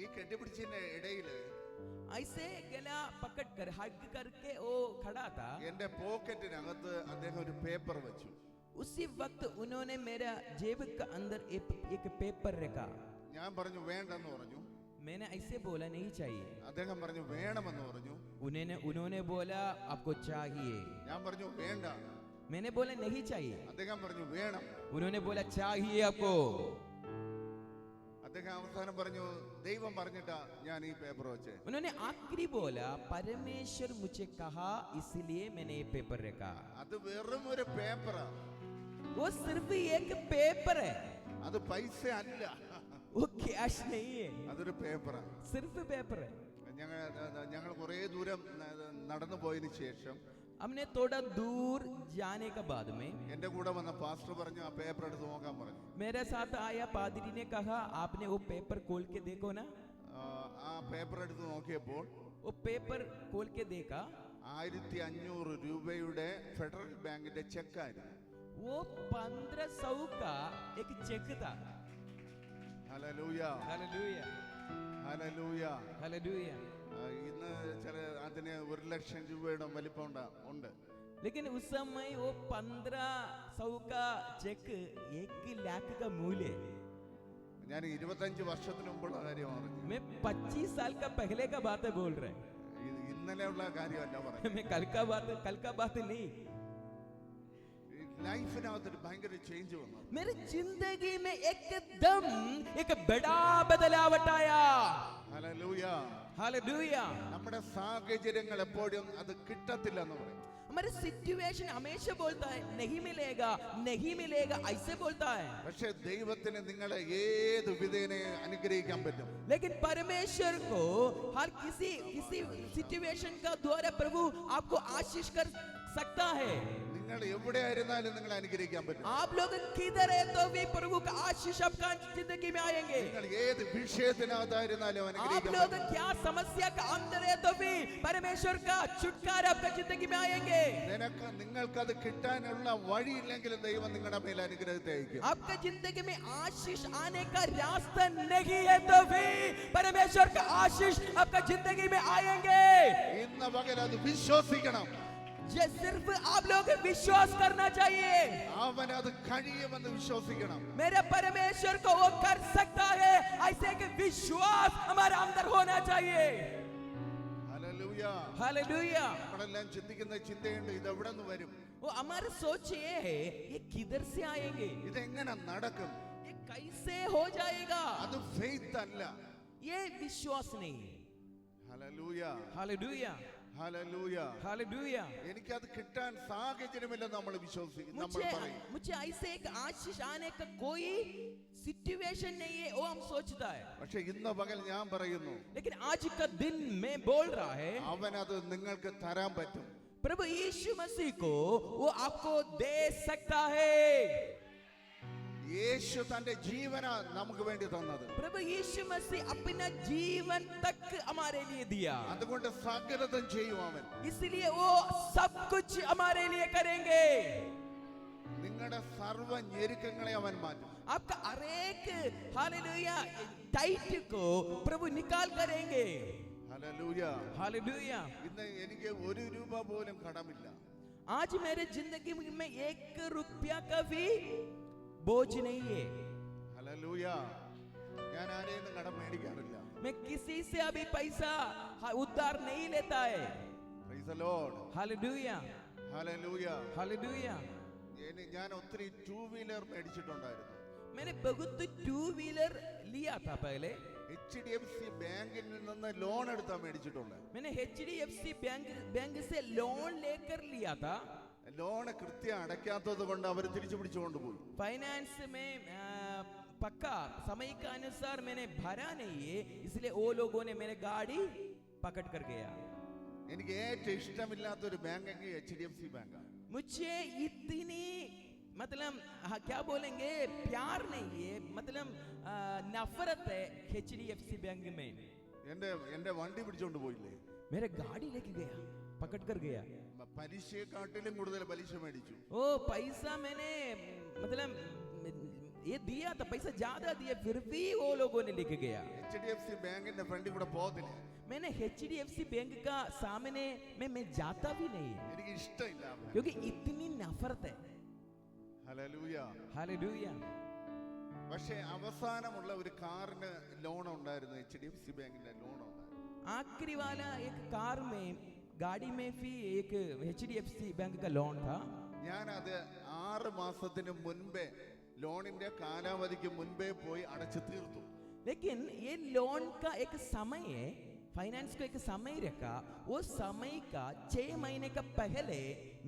ഈ കെട്ടിപ്പിടിച്ചതിന്റെ ഇടയില് ऐसे गला पकड़कर हग करके वो खड़ा था. എന്റെ പോക്കറ്റിനകത്ത് അദ്ദേഹം ഒരു പേപ്പർ വെച്ചു. उसी वक्त उन्होंने मेरा जेब के अंदर एक पेपर रखा. ഞാൻ പറഞ്ഞു വേണ്ടെന്ന് പറഞ്ഞു. मैंने ऐसे बोला नहीं चाहिए. അദ്ദേഹം പറഞ്ഞു വേണമെന്ന് പറഞ്ഞു. उन्होंने बोला आपको चाहिए. ഞാൻ പറഞ്ഞു വേണ്ട. मैंने बोला नहीं चाहिए. അദ്ദേഹം പറഞ്ഞു വേണം. उन्होंने बोला चाहिए आपको. അദ്ദേഹം അവസാനം പറഞ്ഞു ദൈവം പറഞ്ഞിട്ടാ ഞാൻ ഈ പേപ്പർ വെച്ചേ. उन्होंने आखिरी बोला परमेश्वर मुझे कहा इसलिए मैंने ये पेपर रखा. അത് വെറും ഒരു പേപ്പറാ. वो सिर्फ एक पेपर है. അത് പൈസ അല്ല. वो कैश नहीं है. അതൊരു പേപ്പറാ. सिर्फ पेपर है. ഞങ്ങൾ കുറേ ദൂരം നടന്നു പോയതിനു ശേഷം हमने थोड़ा दूर जाने के बाद में എന്റെ കൂടെ വന്ന പാസ്റ്റർ പറഞ്ഞു ആ പേപ്പർ എടുത്ത് നോക്കാൻ പറഞ്ഞു. मेरे साथ आया पादरी ने कहा आपने वो पेपर खोल के देखो ना. ആ പേപ്പർ എടുത്ത് നോക്കിയപ്പോൾ वो पेपर खोल के देखा. 1500 രൂപയുടെ ഫെഡറൽ ബാങ്കിന്റെ ചെക്കായിരുന്നു. वो 1500 का एक चेक था. Hallelujah, hallelujah, hallelujah. हालेलुया. ഇന്ന് ചില അതിന് 1 ലക്ഷം രൂപയുടെ വലിപ്പം ഉണ്ട്. लेकिन उस समय वो 1500 का चेक 1 लाख का मूल्य. ഞാൻ 25 വർഷത്തിന് മുമ്പുള്ള കാര്യമാണ് പറഞ്ഞത്. मैं 25 साल का पहले का बात बोल रहे. ഇന്നലെയുള്ള കാര്യമല്ല പറഞ്ഞത്. मैं कल का बात नहीं. ലൈഫിനകത്ത് ഒരു ഭയങ്കര ചേഞ്ച് വന്നു. मेरी जिंदगी में एकदम एक बड़ा बदलाव आया. Hallelujah, hallelujah. നമ്മുടെ സാഹചര്യങ്ങൾ എപ്പോഴും അത് കിട്ടത്തില്ല എന്ന് പറയും. हमारे सिचुएशन हमेशा बोलता है नहीं मिलेगा ऐसे बोलता है. പക്ഷേ ദൈവത്തിന് നിങ്ങളെ ഏത് വിധേന അനുഗ്രഹിക്കാൻ പറ്റും. लेकिन परमेश्वर को हर किसी सिचुएशन का द्वारा प्रभु आपको आशीष कर सकता है. നിങ്ങൾ എവിടെ ആയിരുന്നാലും നിങ്ങളെ അനുഗ്രഹിക്കാൻ പറ്റും. आप लोग किधर है तो भी प्रभु का आशीष आपका जिंदगी में आएंगे. നിങ്ങൾ ഏത് വിഷയത്തിനകത്തായിരുന്നാലും आप അനുഗ്രഹിക്കാൻ लोग പറ്റും. क्या समस्या का अंदर है तो भी परमेश्वर का छुटकारा आपका जिंदगी में आएंगे. നിങ്ങൾക്കത് കിട്ടാനുള്ള വഴിയില്ലെങ്കിലും ദൈവം നിങ്ങളുടെ മേൽ അനുഗ്രഹത്തെ അയക്കും. आपका जिंदगी में आशीष आने का रास्ता नहीं है तो भी परमेश्वर का आशीष आपका जिंदगी में आएंगे. ഇന്ന് പകൽ അത് വിശ്വസിക്കണം. ये सिर्फ आप लोग विश्वास करना चाहिए. അവൻ അത് കഴിയുമെന്ന് വിശ്വസിക്കണം. मेरे परमेश्वर को वो कर सकता है ऐसे कि विश्वास हमारे अंदर होना चाहिए. Hallelujah, hallelujah. നമ്മളെല്ലാം ചിന്തിക്കുന്ന ചിന്തയുണ്ട്, ഇത് എവിടെ നിന്ന് വരും, वो हमारा सोच ये है ये किधर से आएंगे, ഇതെങ്ങനെ നടക്കും. ये कैसे हो जाएगा. അത് ഫെയ്ത്ത് അല്ല. ये विश्वास नहीं है. Hallelujah, hallelujah, hallelujah. हालेलुया. എനിക്കത് കിട്ടാൻ സാഹചര്യമില്ലെന്ന് നമ്മൾ വിശ്വസിക്കും, നമ്മൾ പറയും. मुझे ऐसे एक आशीष आने का कोई सिचुएशन नहीं है वो हम सोचता है. പക്ഷെ ഇന്ന് പകൽ ഞാൻ പറയുന്നു, लेकिन आज का दिन में बोल रहा है അവൻ അത് നിങ്ങൾക്ക് തരാൻ പറ്റും. प्रभु यीशु मसीह को वो आपको दे सकता है. യേശു തന്റെ ജീവന നമുക്ക് വേണ്ടി തന്നത്. प्रभु यीशु मसीह अपना जीवन तक हमारे लिए दिया. അതുകൊണ്ട് സകലതും ചെയ്യും അവൻ. इसलिए वो सब कुछ हमारे लिए करेंगे. നിങ്ങളുടെ സർവ്വ ഞെരുക്കങ്ങളെ അവൻ മാറ്റും. आपका हर एक हालेलुया टाइट को प्रभु निकाल करेंगे. ഹല്ലേലൂയ. हालेलुया. ഇന്ന് എനിക്ക് 1 രൂപ പോലും കടമില്ല. आज मेरे जिंदगी में 1 रुपया का भी बोझ नहीं है. ഹല്ലേലൂയ. ഞാൻ ആരെയും കടം മേടിക്കാറില്ല. मैं किसी से अभी पैसा उधार नहीं लेता है. Praise the Lord. Hallelujah, hallelujah. Hallelujah. ഞാൻ ഒത്തിരി 2 വീലർ മേടിച്ചിട്ടുണ്ടായിരുന്നു. मैंने बहुत 2 व्हीलर लिया था पहले. HDFC ബാങ്കിൽ നിന്ന് ലോൺ എടുത്താ മേടിച്ചിട്ടുണ്ട്. मैंने HDFC बैंक से लोन लेकर लिया था. ലോൺ കൃത്യം അടയ്ക്കാത്തത് കൊണ്ട് അവർ തിരിച്ചു പിടിച്ചുകൊണ്ട് പോയി. फाइनेंस में पक्का समय के अनुसार मैंने भरा नहीं है, इसलिए वो लोगों ने मेरे गाड़ी पकड़ कर गया. എനിക്ക് ഏറ്റവും ഇഷ്ടമില്ലാത്ത ഒരു ബാങ്ക് HDFC ബാങ്കാണ്. मुझे इतनी मतलब क्या बोलेंगे प्यार नहीं है, मतलब नफरत है HDFC बैंक में. എന്റെ വണ്ടി പിടിച്ചോണ്ട് പോയില്ലേ, मेरे गाड़ी लेके गया, पकड़ कर गया. പലിശയെക്കാട്ടിലും കൂടുതൽ പലിശ മേടിച്ചു. ओ पैसा मैंने मतलब ये दिया था, पैसा ज्यादा दिया, फिर भी वो लोगों ने लेके गया. HDFC ബാങ്കിന്റെ ഫ്രണ്ടിൽ കൂടെ പോകത്തില്ല. मैंने HDFC बैंक का सामने में मैं जाता भी नहीं, എനിക്ക് ഇഷ്ടമില്ല, क्योंकि इतनी नफरत है. ഹല്ലേലൂയ. हालेलुया. പക്ഷേ അവസാനമുള്ള ഒരു കാറിന് ലോൺ ഉണ്ടായിരുന്നു, HDFC ബാങ്കിന്റെ ലോൺ ഉണ്ടായിരുന്നു. आखिरी वाला एक कार में गाड़ी में भी एक HDFC बैंक का लोन था. ഞാൻ അത് 6 മാസത്തിന് മുൻപേ ലോണിന്റെ കാലാവധിക്ക് മുൻപേ പോയി അടച്ചു തീർത്തു. लेकिन ये लोन का एक समय है, फाइनेंस को एक समय रखा, वो समय का 6 महीने का पहले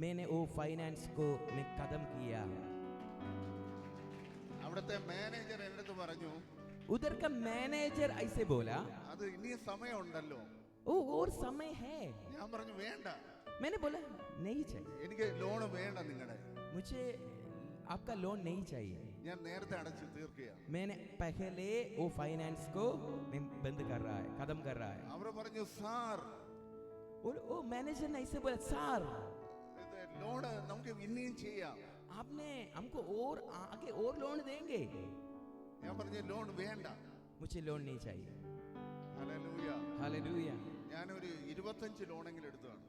मैंने वो फाइनेंस को मैं खत्म किया. അവിടുത്തെ മാനേജർ എൻ്റെ അടുത്ത് പറഞ്ഞു, उधर का मैनेजर ऐसे बोला, അത് ഇനി സമയമുണ്ടല്ലോ. ओ और समय है. ഞാൻ പറഞ്ഞു വേണ്ട, मैंने बोला नहीं चाहिए, എനിക്ക് ലോൺ വേണ്ട, നിങ്ങളുടെ मुझे आपका लोन नहीं चाहिए. ഞാൻ നേരത്തെ അടച്ചു തീർക്കുകയാണ്. मैंने पहले वो फाइनेंस को मैं बंद कर रहा है, खत्म कर रहा है. അവർ പറഞ്ഞു, സാർ और वो मैनेजर ने ऐसे बोला, सर ലോണ് നമുക്ക് ഇനിയും ചെയ്യാം. आपने हमको और आगे और लोन देंगे. ഞാൻ പറഞ്ഞു ലോൺ വേണ്ട. मुझे लोन नहीं चाहिए. ഹല്ലേലൂയ. हालेलुया. ഞാനൊരു 25 ലോണെങ്കിലും എടുത്തതാണ്.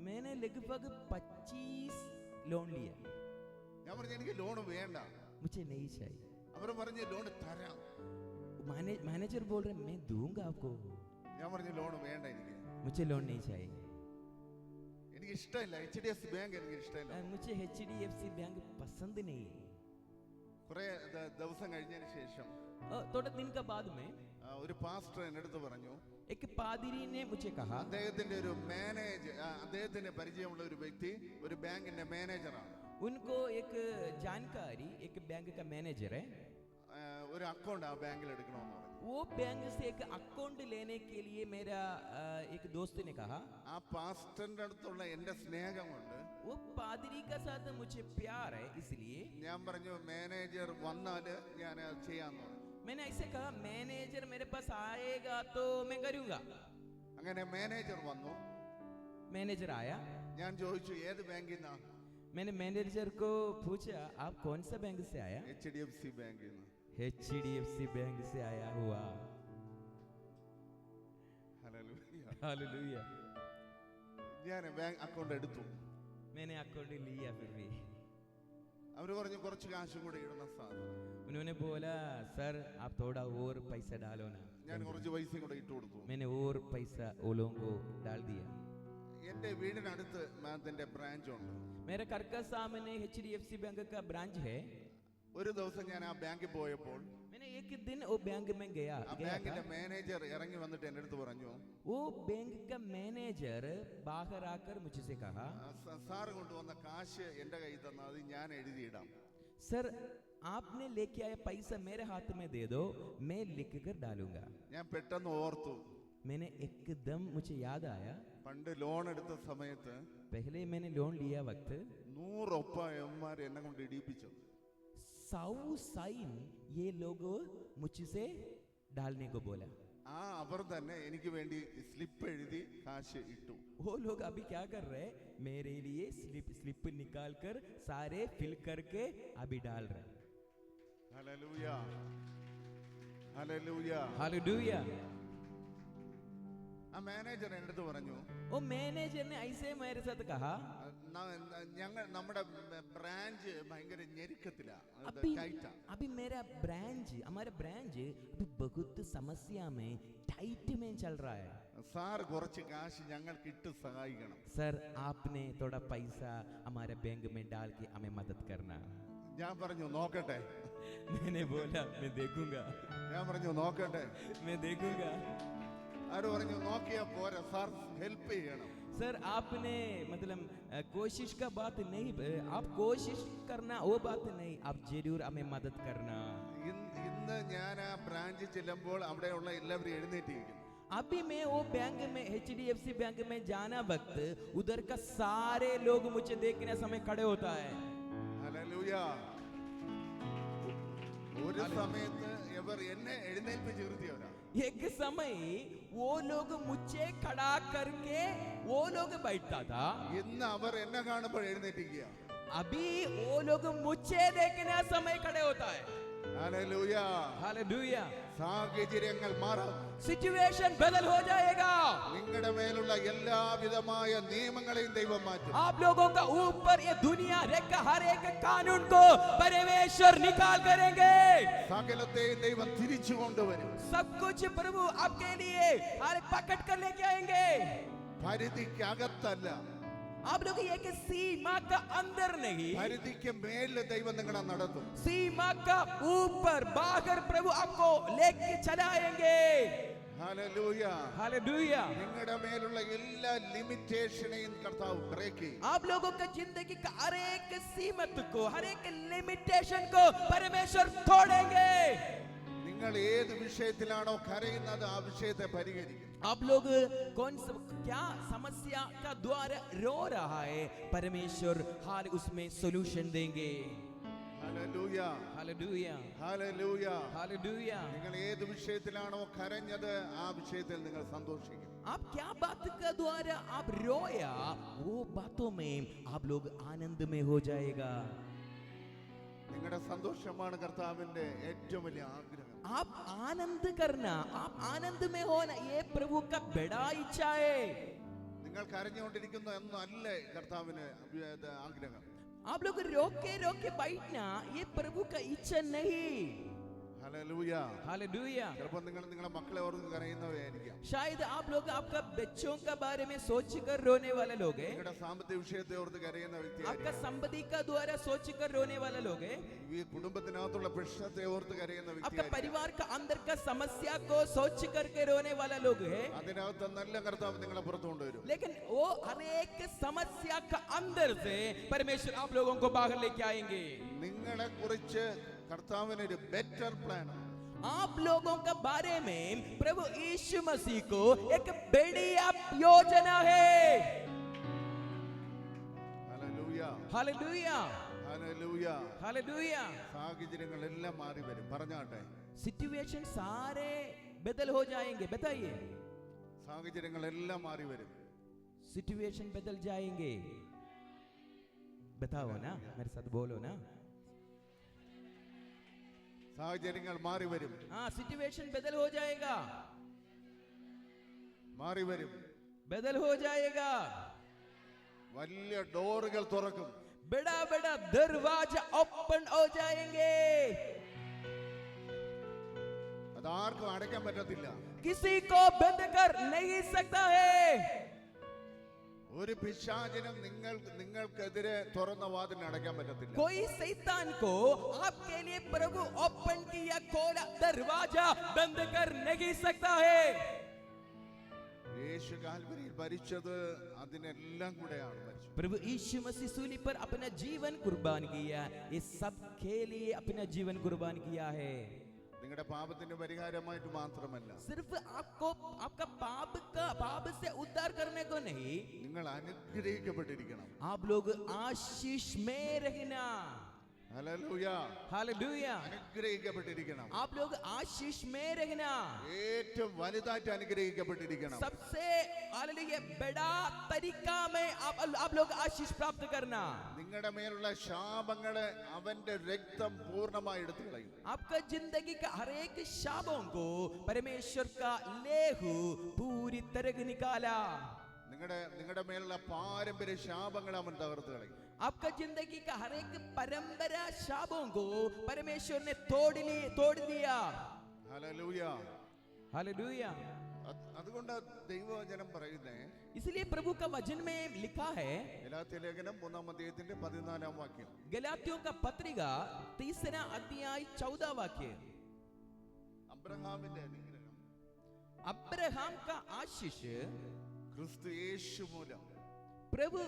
मैंने लगभग 25 लोन लिया. ഞാൻ പറഞ്ഞു എനിക്ക് ലോൺ വേണ്ട. मुझे नहीं चाहिए. അവർ പറഞ്ഞു ലോൺ തരാം. मैनेजर बोल रहे मैं दूंगा आपको. ഞാൻ പറഞ്ഞു ലോൺ വേണ്ട എനിക്ക്. मुझे लोन नहीं चाहिए. എനിക്ക് ഇഷ്ടമില്ല HDFC ബാങ്ക്, എനിക്ക് ഇഷ്ടമില്ല. मुझे HDFC बैंक पसंद नहीं है. കുറെ ദിവസം കഴിഞ്ഞതിന് ശേഷം थोड़े दिन का बाद में ഒരു പാസ്റ്റർ എൻ്റെ അടുത്ത് പറഞ്ഞു, एक पादरी ने मुझे कहा, അദ്ദേഹത്തിന്റെ ഒരു മാനേജർ, അദ്ദേഹത്തിന് പരിചയമുള്ള ഒരു വ്യക്തി ഒരു ബാങ്കിന്റെ മാനേജറാണ്. उनको एक जानकारी, एक बैंक का मैनेजर है. ഒരു അക്കൗണ്ട് ആ ബാങ്കിൽ എടുക്കണമെന്ന് പറഞ്ഞു. वो बैंक से एक अकाउंट लेने के लिए मेरा एक दोस्त ने कहा. ആ പാസ്റ്ററിന്റെ അടുത്തുള്ള എൻ്റെ സ്നേഹം കൊണ്ട് वो पादरी का साथ मुझे प्यार है, इसलिए ഞാൻ പറഞ്ഞു മാനേജർ വന്നാല് ഞാൻ അത് ചെയ്യാന്ന് പറഞ്ഞു. मैंने ऐसे कहा, मैनेजर मेरे पास आएगा तो मैं करूंगा. അങ്ങനെ മാനേജർ വന്നു. मैनेजर आया. ഞാൻ ചോദിച്ചു ഏത് ബാങ്കിൽ നിന്നാ? मैंने मैनेजर को पूछा, आप कौन सा बैंक से आया? HDFC ബാങ്കിൽ നിന്ന്. HDFC बैंक से आया हुआ. ഹല്ലേലൂയ. हालेलुया. ഞാൻ ബാങ്ക് അക്കൗണ്ട് എടുത്തു. मैंने अकाउंट लिया. फिर भी അവര് പറഞ്ഞു കുറച്ച് കാശും കൂടെ ഇടണം സാർ. उन्होंने बोला, सर आप थोड़ा और पैसा डालो ना. ഞാൻ കുറച്ച് പൈസയും കൂടെ ഇട്ട് കൊടുത്തു. मैंने और पैसा वो लोगों को डाल दिया. എന്റെ വീടിനടുത്ത് അതിന്റെ ബ്രാഞ്ച് ഉണ്ട്. मेरे घर का सामने HDFC बैंक का ब्रांच है. ഒരു ദിവസം ഞാൻ ആ ബാങ്കിൽ പോയപ്പോൾ मैंने एक दिन वो बैंक में गया ആ ബാങ്കിന്റെ മാനേജർ ഇറങ്ങി വന്നിട്ട് എൻ്റെ അടുത്ത് പറഞ്ഞു, वो बैंक का मैनेजर बाहर आकर मुझसे कहा, സാർ കൊണ്ടുവന്ന കാശ് എന്റെ കയ്യിൽ തന്നാൽ അത് ഞാൻ എഴുതിയിടാം. सर आपने लेके आया पैसा मेरे हाथ में दे दो, मैं लिख कर डालूंगा. ഞാൻ പെട്ടെന്ന് ഓർത്തു, मैंने एकदम मुझे याद आया, പണ്ട് ലോൺ എടുത്ത സമയത്ത് पहले मैंने लोन लिया वक्त 100 ഒപ്പന്മാർ എന്നെ കൊണ്ട് ഇടിപ്പിച്ചു. 100 साइन ये लोग मुझसे डालने को बोला. ആ അവർ തന്നെ എനിക്ക് വേണ്ടി സ്ലിപ്പ് എഴുതി കാശ് ഇട്ടു. वो लोग अभी क्या कर रहे हैं, मेरे लिए स्लिप निकाल कर सारे फिल करके अभी डाल रहे हैं. ഹല്ലേലൂയ. ഹല്ലേലൂയ. हालेलुया. ആ മാനേജർ എൻ്റെ അടുത്ത് പറഞ്ഞു, वो मैनेजर ने ऐसे मेरे साथ कहा, ഞങ്ങൾ നമ്മുടെ ബ്രാഞ്ച് ഭയങ്കര ഞെരുക്കത്തിലാ, अभी मेरा ब्रांच, हमारा ब्रांच अभी बहुत समस्या में, टाइट में चल रहा है. സാർ കുറച്ച് കാശ് ഞങ്ങൾക്ക് ഇട്ട് സഹായിക്കണം. सर आपने थोड़ा पैसा हमारे बैंक में डाल के हमें मदद करना. ഞാൻ പറഞ്ഞു നോക്കട്ടെ. मैंने बोला मैं देखूंगा. ഞാൻ പറഞ്ഞു നോക്കട്ടെ. मैं देखूंगा. ആര് പറഞ്ഞു നോക്കിയാ പോരാ, സാർ ഹെൽപ്പ് ചെയ്യണം. सर आपने मतलब कोशिश का बात नहीं, आप कोशिश करना वो बात नहीं, आप जरूर हमें मदद करना. ഇന്ന് ഞാൻ ആ ബ്രാഞ്ച് ചെല്ലുമ്പോൾ അവിടെയുള്ള എല്ലാവരും എഴുന്നേറ്റിരിക്കുന്നു. अभी मैं वो बैंक में HDFC बैंक में जाना वक्त उधर का सारे लोग मुझे देखने समय खड़े होता है. ഹല്ലേലൂയ. ഒരു സമയത്ത് ഇവർ എന്നെ എഴുന്നേൽപ്പിച്ച് നിർത്തിയവരാ. एक समय वो लोग मुझे खड़ा करके वो लोग बैठता था. ഇന്ന് അവർ എന്നെ കാണുമ്പോൾ എഴുന്നേറ്റിരിക്കുക. अभी वो लोग मुझे देखने समय खड़े होता है. ഹല്ലേലൂയ. हालेलुया. സാഹചര്യങ്ങൾ മാറും. सिचुएशन बदल हो जाएगा. നിങ്ങളുടെ മേലുള്ള എല്ലാവിധമായ നിയമങ്ങളെയും ദൈവം മാറ്റും. आप लोगों का ऊपर ये दुनिया रेखा हर एक कानून को परमेश्वर निकाल करेंगे. സകലത്തെയും ദൈവം തിരിച്ചു കൊണ്ടുവരും. सब कुछ प्रभु आपके लिए हर पकड़ कर लेके आएंगे. പരിധിക്കകത്തല്ല, आप लोग एक सीमा का अंदर नहीं, പരിധിക്ക് മേലിൽ ദൈവം നിങ്ങളെ നടത്തും. सीमा का ऊपर बाहर प्रभु आपको लेके चलाएंगे. ഹല്ലേലൂയ. हालेलुया. നിങ്ങളുടെ മേലുള്ള എല്ലാ ലിമിറ്റേഷനെയും കർത്താവ് ബ്രേക്ക് ചെയ്യും. आप लोगों का जिंदगी का हर एक सीमत को, हर एक लिमिटेशन को परमेश्वर तोड़ेंगे. നിങ്ങൾ ഏത് വിഷയത്തിലാണോ കരയുന്നത് ആ വിഷയത്തെ പരിഹരിക്കും. आप लोग कौन सा क्या समस्या का द्वारा रो रहा है, परमेश्वर हाल उसमें सॉल्यूशन देंगे. Hallelujah, hallelujah hallelujah. हालेलुया। നിങ്ങൾ ഏത് വിഷയത്തിലാണോ കരഞ്ഞത് ആ വിഷയത്തിൽ നിങ്ങൾ സന്തോഷിക്കും. आप क्या बात के द्वारा आप रोया, वो बातों में आप लोग आनंद में हो जाएगा। നിങ്ങളുടെ സന്തോഷമാണ് കർത്താവിന്റെ ഏറ്റവും വലിയ ആഗ്രഹം. आप आनंद करना, आप आनंद में होना, ये प्रभु का बड़ा इच्छा है। നിങ്ങൾ കരഞ്ഞുകൊണ്ടിരിക്കുന്നു എന്നല്ല കർത്താവിന് ആഗ്രഹം. आप लोग रोके रोके बैठना, ये प्रभु का इच्छा नहीं। Hallelujah, hallelujah. ചിലപ്പോൾ നിങ്ങൾ നിങ്ങളുടെ മക്കളെ ഓർത്ത് കരയുന്നവയായിരിക്കാം. शायद आप लोग आपका बच्चों का बारे में सोचकर रोने वाले लोग हैं। നിങ്ങളുടെ സാമ്പത്തിക വിഷയത്തെ ഓർത്ത് കരയുന്ന आपका വ്യക്തിയായിരിക്കാം. संपत्ति का द्वारा सोचकर रोने वाले लोग हैं। ഈ കുടുംബത്തിനകത്തുള്ള പ്രശ്നത്തെ ഓർത്ത് കരയുന്ന आपका വ്യക്തിയായിരിക്കാം. परिवार का अंदर का समस्या को सोच करके रोने वाला लोग है। അതിനകത്ത് നല്ല കർത്താവ് നിങ്ങളെ പുറത്തു കൊണ്ടുവരും. लेकिन वो हर एक समस्या का अंदर से परमेश्वर आप लोगों को बाहर लेके आएंगे। നിങ്ങളെ കുറിച്ച് കർത്താവിന് ഒരു ബെറ്റർ പ്ലാൻ. आप लोगों के बारे में प्रभु यीशु मसीह को एक बढ़िया योजना है। Hallelujah, hallelujah hallelujah. हालेलुया। സാഹചര്യങ്ങളെല്ലാം മാറി വരും. പറഞ്ഞാട്ടെ, सिचुएशन सारे बदल हो जाएंगे। बताइए, സാഹചര്യങ്ങളെല്ലാം മാറി വരും. सिचुएशन बदल जाएंगे। बताओ ना, मेरे साथ बोलो ना। സാഹചര്യങ്ങൾ മാറി വരും, हाँ, सिचुएशन बदल हो जाएगा, മാറി വരും. बदल हो जाएगा। വലിയ ഡോറുകൾ തുറക്കും. बड़ा बड़ा दरवाजा ओपन हो जाएंगे। അതാർക്കും അടയ്ക്കാൻ പറ്റത്തില്ല. किसी को बंद कर नहीं सकता है। ഒരു പിശാചിനും നിങ്ങൾക്കെതിരെ തുറന്ന വാതിൽ അടയ്ക്കാൻ പറ്റത്തില്ല. कोई शैतान को आपके लिए प्रभु ओपन किया खोला दरवाजा बंद कर नहीं सकता है। യേശു കാൽവരിയിൽ ഭരിച്ചത് അതിനെല്ലാം കൂടെയാണ് ഭരിച്ചത്. प्रभु यीशु मसीह सूली पर अपना जीवन कुर्बान किया, ये सब के लिए अपना जीवन कुर्बान किया है। നിങ്ങളുടെ പാപത്തിന്റെ പരിഹാരമായിട്ട് മാത്രമല്ല, सिर्फ आपको आपका पाप से उद्धार करने को नहीं, നിങ്ങൾ അനുഗ്രഹിക്കപ്പെട്ടിരിക്കണം. आप लोग आशीष में रहना। Hallelujah, hallelujah. അനുഗ്രഹിക്കപ്പെട്ടിരിക്കണം. आप लोग आशीष में रहना, ഏറ്റവും വലുതായിട്ട് അനുഗ്രഹിക്കപ്പെട്ടിരിക്കണം. सबसे हालेलुया बड़ा तरीका में आप लोग आशीष प्राप्त करना। നിങ്ങളുടെ മേലുള്ള ശാപങ്ങളെ അവന്റെ രക്തം പൂർണ്ണമായി എടുത്തു കളയും. आपका जिंदगी का हर एक शापों को परमेश्वर का लेहू पूरी तरह निकाला। നിങ്ങളുടെ മേലുള്ള പാരമ്പര്യ ശാപങ്ങളെ അവൻ തകർത്ത് കളയും. आपका जिंदगी का हर एक परंपरा शापों को परमेश्वर ने तोड़ दिया। ഹല്ലേലൂയ. हालेलुया। അതുകൊണ്ട് ദൈവവചനം പറയുന്നേ, इसलिए प्रभु का वचन में लिखा है, ഗലാത്യ ലേഖനം 3-ാം അധ്യായത്തിന്റെ 14-ാം വാക്യം, गलातियों का पत्रिका 3 अध्याय 14 वाक्य, അബ്രഹാമിന്റെ അനുഗ്രഹം अब्राहम का आशीष ക്രിസ്തു യേശു മൂലം प्रभु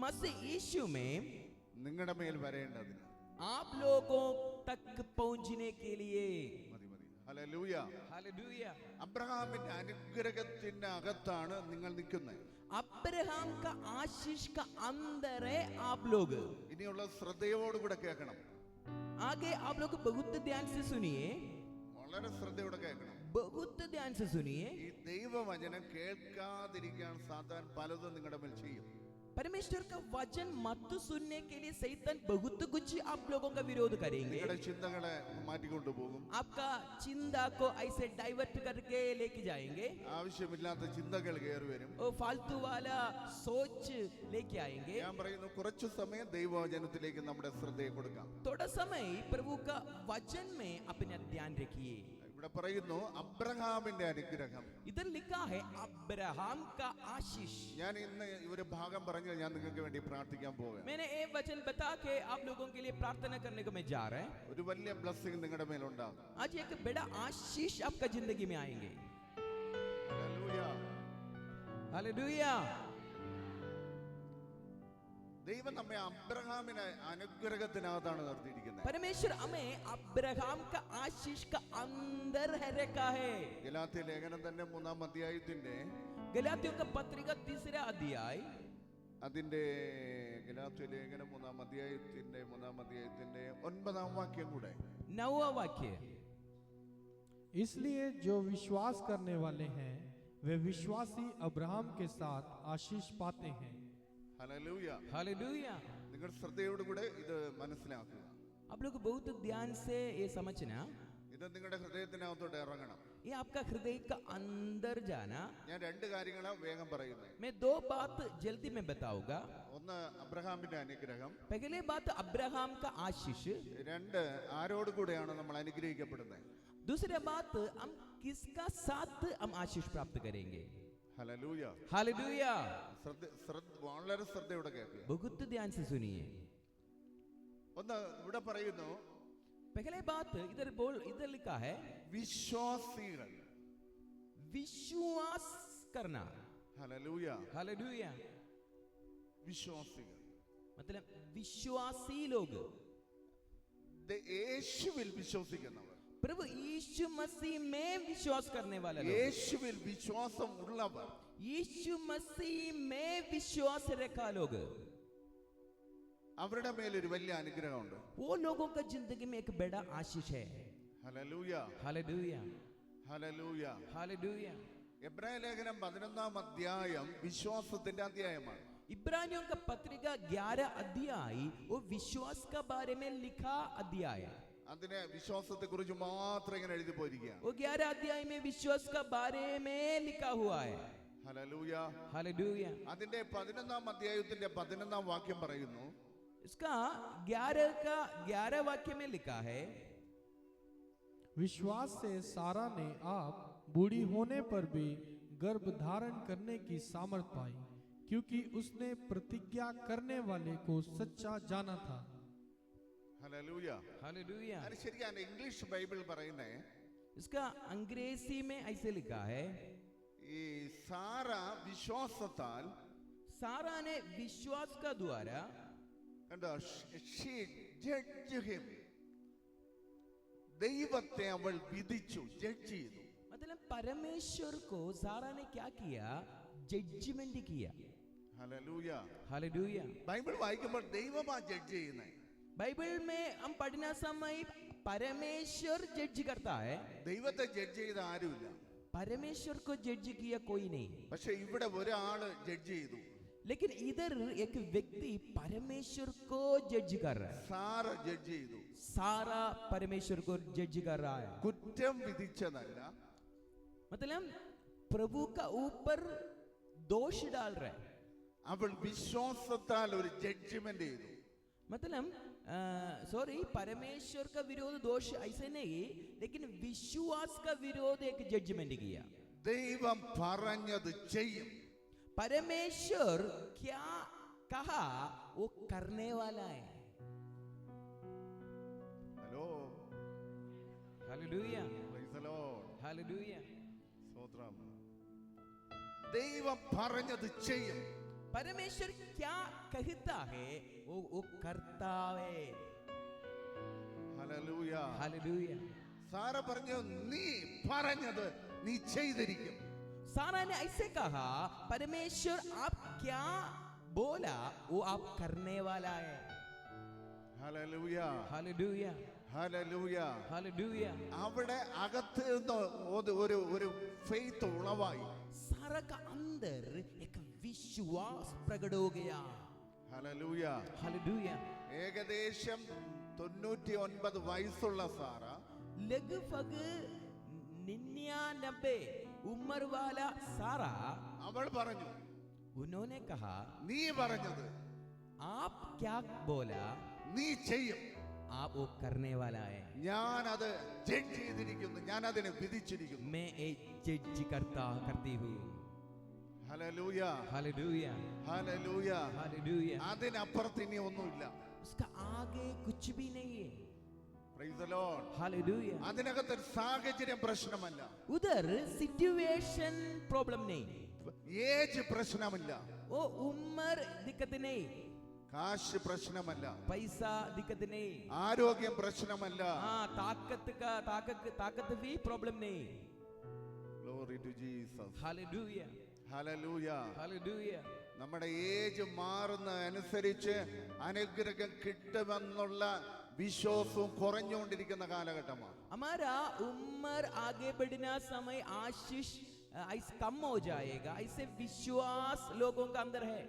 मसीह यीशु में നിങ്ങളുടെ മേൽ വരേണ്ടതിന്. आप लोगों तक पहुंचने के लिए। മതി. ഹല്ലേലൂയ. हालेलुया। അബ്രഹാമിന്റെ അനുഗ്രഹത്തിന്റെ അകത്താണ് നിങ്ങൾ നിൽക്കുന്നത്. अब्राहम का आशीष का अंदर है आप लोग। ഇനിയുള്ള ശ്രദ്ധയോടുകൂടെ കേൾക്കണം. आगे आप लोग बहुत ध्यान से सुनिए, വളരെ ശ്രദ്ധയോടെ കേൾക്കണം. बहुत ध्यान से सुनिए। ഈ ദൈവവചനം കേൾക്കാതിരിക്കാൻ സാത്താൻ പലതും നിങ്ങളുടെ മേൽ ചെയ്യും. परमेश्वर का वचन मत सुनने के लिए शैतान बहुत कुछ आप लोगों का विरोध करेंगे। നിങ്ങളുടെ ചിന്തകളെ മാറ്റിക്കൊണ്ടു പോകും. आपका चिंता को ऐसे डाइवर्ट करके लेके जाएंगे, ആവശ്യമില്ലാത്ത ചിന്തകൾ കയറി വരും. वो फालतू वाला सोच लेके आएंगे। ഞാൻ പറയുന്നു, കുറച്ചു സമയം ദൈവവചനത്തിലേക്ക് നമ്മുടെ ശ്രദ്ധയെ കൊടുക്കാം. थोड़ा समय प्रभु का वचन में अपना ध्यान रखिए। ഇവിടെ പറയുന്നു അബ്രഹാമിന്റെ അനുഗ്രഹം. इधर लिखा है अब्राहम का आशीष। ഞാൻ ഇന്ന് ഒരു ഭാഗം പറഞ്ഞ് ഞാൻ നിങ്ങൾക്ക് വേണ്ടി പ്രാർത്ഥിക്കാൻ പോവുകയാണ്. मैंने एक वचन बता के आप लोगों के लिए प्रार्थना करने को मैं जा रहा है। ഒരു വലിയ ബ്ലെസ്സിംഗ് നിങ്ങളുടെ മേലുണ്ടാകും. आज एक बड़ा आशीष आपका जिंदगी में आएंगे। ഹല്ലേലൂയ. हालेलुया। ദൈവം നമ്മെ അബ്രഹാമിനെ അനുഗ്രഹത്തിനകത്താണ് നിർത്തിയിരിക്കുന്നത്. परमेश्वर हमें अब्राहम का आशीष का अंदर है रखा है। ഗലാത്യ ലേഖനം തന്നെ 3-ാം അധ്യായത്തിന്റെ गलातियों का पत्रिका 3 अध्याय അതിന്റെ ഗലാത്യ തിമോത്തി ലേഖനം 3-ാം അധ്യായത്തിന്റെ 9-ാം വാക്യം കൂടെ. 9वां वाक्य, इसलिए जो विश्वास करने वाले हैं वे विश्वासी अब्राहम के साथ आशीष पाते हैं. ഹല്ലേലൂയ. हालेलुया. നിങ്ങൾ ശ്രദ്ധയോടുകൂടെ ഇത് മനസ്സിലാക്കുക. आप लोग बहुत ध्यान से ये समझना, ഇത് നിങ്ങളുടെ ഹൃദയത്തിനകത്തോട്ട് ഇറങ്ങണം. ये आपका हृदय का अंदर जाना. ഞാൻ രണ്ട് കാര്യങ്ങളാണ് വേഗം പറയുന്നത്. मैं 2 बात जल्दी में बताऊंगा. ഒന്ന് അബ്രഹാമിന്റെ അനുഗ്രഹം, पहले बात अब्राहम का आशीष, രണ്ട് ആരോട് കൂടെയാണ് നമ്മൾ അനുഗ്രഹിക്കപ്പെടുന്നത്. दूसरी बात हम किसका साथ हम आशीष प्राप्त करेंगे. ഹല്ലേലൂയ. हालेलुया. വളരെ ശ്രദ്ധയോടെ കേൾക്കുക. बहुत ध्यान से सुनिए. ഒന്ന് ഇവിടെ പറയുന്നു, पहले बात इधर लिखा है വിശ്വാസികൾ. विश्वास करना. ഹല്ലേലൂയ. हालेलुया. വിശ്വാസികൾ, मतलब विश्वासी लोग, യേശുവിൽ വിശ്വസിക്കുന്നവർ, प्रभु यीशु मसीह में विश्वास करने वाले लोग, യേശുവിൽ വിശ്വാസം ഉള്ളവർ, यीशु मसीह में विश्वास रखा लोग, അവരുടെ മേലൊരു വലിയ അനുഗ്രഹമുണ്ട്. वो लोगों का जिंदगी में एक बड़ा आशीष है. ഹല്ലേലൂയ. हालेलुया. ഹല്ലേലൂയ. हालेलुया. എബ്രായ ലേഖനം 11-ാം അധ്യായം വിശ്വാസത്തിന്റെ അധ്യായമാണ്. इब्रानियों का पत्रिका 11 अध्याय वो विश्वास का बारे में लिखा अध्याय. അതിനെ വിശ്വാസത്തെ കുറിച്ച് മാത്രം ഇങ്ങനെ എഴുതി പോയിരിക്കുകയാണ്. वो 11 अध्याय में विश्वास का बारे में लिखा हुआ है. ഹല്ലേലൂയ. हालेलुया. അതിന്റെ 11-ാം അധ്യായത്തിന്റെ 11-ാം വാക്യം പറയുന്നു, इसका 11 वाक्य में लिखा है, विश्वास से सारा ने आप बूढ़ी होने पर भी गर्भ धारण करने की सामर्थ पाई, क्योंकि उसने प्रतिज्ञा करने वाले को सच्चा जाना था. ഹല്ലേലൂയ. हालेलुया. അത് ശരിയാണ്. ഇംഗ്ലീഷ് ബൈബിൾ പറയുന്നേ, इसका अंग्रेजी में ऐसे लिखा है, ഈ സാറ വിശ്വാസത്താൽ, सारा ने विश्वास का द्वारा, കണ്ടോ, she judged him. ദൈവത്തെ അവൾ വിധിച്ചു, ജഡ്ജ് ചെയ്തു. मतलब परमेश्वर को सारा ने क्या किया, जजमेंट किया. ഹല്ലേലൂയ. हालेलुया. ബൈബിൾ വായിക്കുമ്പോൾ ദൈവമാ ജഡ്ജ് ചെയ്യുന്നത്. बाइबल में हम पढ़ना समय परमेश्वर जज करता है. ദൈവത്തെ ജഡ്ജ് ചെയ്ത ആരുമില്ല. परमेश्वर को जज किया कोई नहीं. പക്ഷെ ഇവിടെ ഒരാള് ജഡ്ജ് ചെയ്തു. लेकिन इधर एक व्यक्ति परमेश्वर को जज कर रहा है. സാറ ജഡ്ജ് ചെയ്തു. सारा परमेश्वर को जज कर रहा है. കുറ്റം വിധിച്ചതല്ല, मतलब प्रभु का ऊपर दोष डाल रहा है. അവൾ വിശ്വാസത്താൽ ഒരു ജഡ്ജ്മെന്റ് ചെയ്തു. मतलब सॉरी, परमेश्वर का विरोध दोष ऐसे नहीं, लेकिन विश्वास का विरोध एक जजमेंट किया. ദൈവം പറഞ്ഞത് ചെയ്യും. परमेश्वर क्या कहा वो करने वाला है. Hello, hallelujah. Praise the Lord. Hallelujah. സ്തോത്രം. ദൈവം പറഞ്ഞത് ചെയ്യും. परमेश्वर क्या कहता है वो करता है. ഹല്ലേലൂയ. हालेलुया. സാറ പറഞ്ഞു, നീ പറഞ്ഞത് നീ ചെയ്തിരിക്കും. सारा ने ऐसे कहा, परमेश्वर आप क्या बोला वो आप करने वाला है. ഹല്ലേലൂയ. हालेलुया. ഹല്ലേലൂയ. हालेलुया. അവിടെ അകത്ത് നിന്ന് ഒരു ഫെയ്ത്ത് ഉളവായി. सारा का अंदर एक विश्वास प्रकट हो गया. ഹല്ലേലൂയ. हालेलुया. ഏകദേശം 99 വയസ്സുള്ള സാറ लगभग 99 उम्र वाला सारा, അവൾ പറഞ്ഞു, उन्होंने कहा, നീ പറഞ്ഞത് आप क्या बोला നീ ചെയ്യും. आप वो करने वाला है. ഞാൻ അത് ജഡ്ജ് ചെയ്തിരിക്കുന്നു, ഞാൻ അതിനെ വിധിച്ചിരിക്കുന്നു. मैं एक जज करती हूँ. ഹല്ലേലൂയ. हालेलुया. ഹല്ലേലൂയ. हालेलुया. അതിനപ്പുറത്ത് ഇനി ഒന്നുമില്ല. उसका आगे कुछ भी नहीं है. Praise the Lord. हालेलुया. അതിനകത്ത് ഒരു സാഹചര്യം പ്രശ്നമല്ല, उधर सिचुएशन प्रॉब्लम नहीं, ഏജ് പ്രശ്നമില്ല, वो उम्र दिक्कत नहीं, കാശ് പ്രശ്നമല്ല, पैसा दिक्कत नहीं, ആരോഗ്യം പ്രശ്നമല്ല. हाँ ताकत भी प्रॉब्लम नहीं. Glory to Jesus. Hallelujah. Hallelujah. Hallelujah. നമ്മുടെ ഏജ് മാറുന്ന അനുസരിച്ച് അനുഗ്രഹം കിട്ടുമെന്നുള്ള വിശ്വാസവും കുറഞ്ഞുകൊണ്ടിരിക്കുന്ന കാലഘട്ടമാണ്. हमारा उम्र आगे बढ़ना समय आशीष कम हो जाएगा, ऐसे विश्वास लोगों का अंदर है.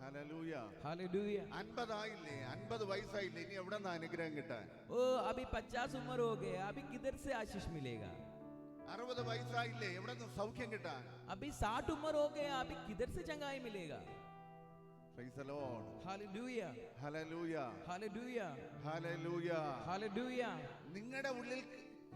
ഹല്ലേലൂയ. हालेलुया. 50 ആയില്ലേ, 50 വയസ്സായില്ലേ, ഇനി എവിടെ നിന്ന് അനുഗ്രഹം കിട്ടാൻ? ओ अभी 50 उम्र हो गया, अभी किधर से आशीष मिलेगा? 60 വയസ്സായില്ലേ, എവിടെ നിന്ന് സൗഖ്യം കിട്ടാൻ? अभी 60 उम्र हो गया, अभी किधर से चंगाई मिलेगा? Praise the Lord. Hallelujah. Hallelujah. Hallelujah. Hallelujah. Hallelujah. നിങ്ങളുടെ ഉള്ളിൽ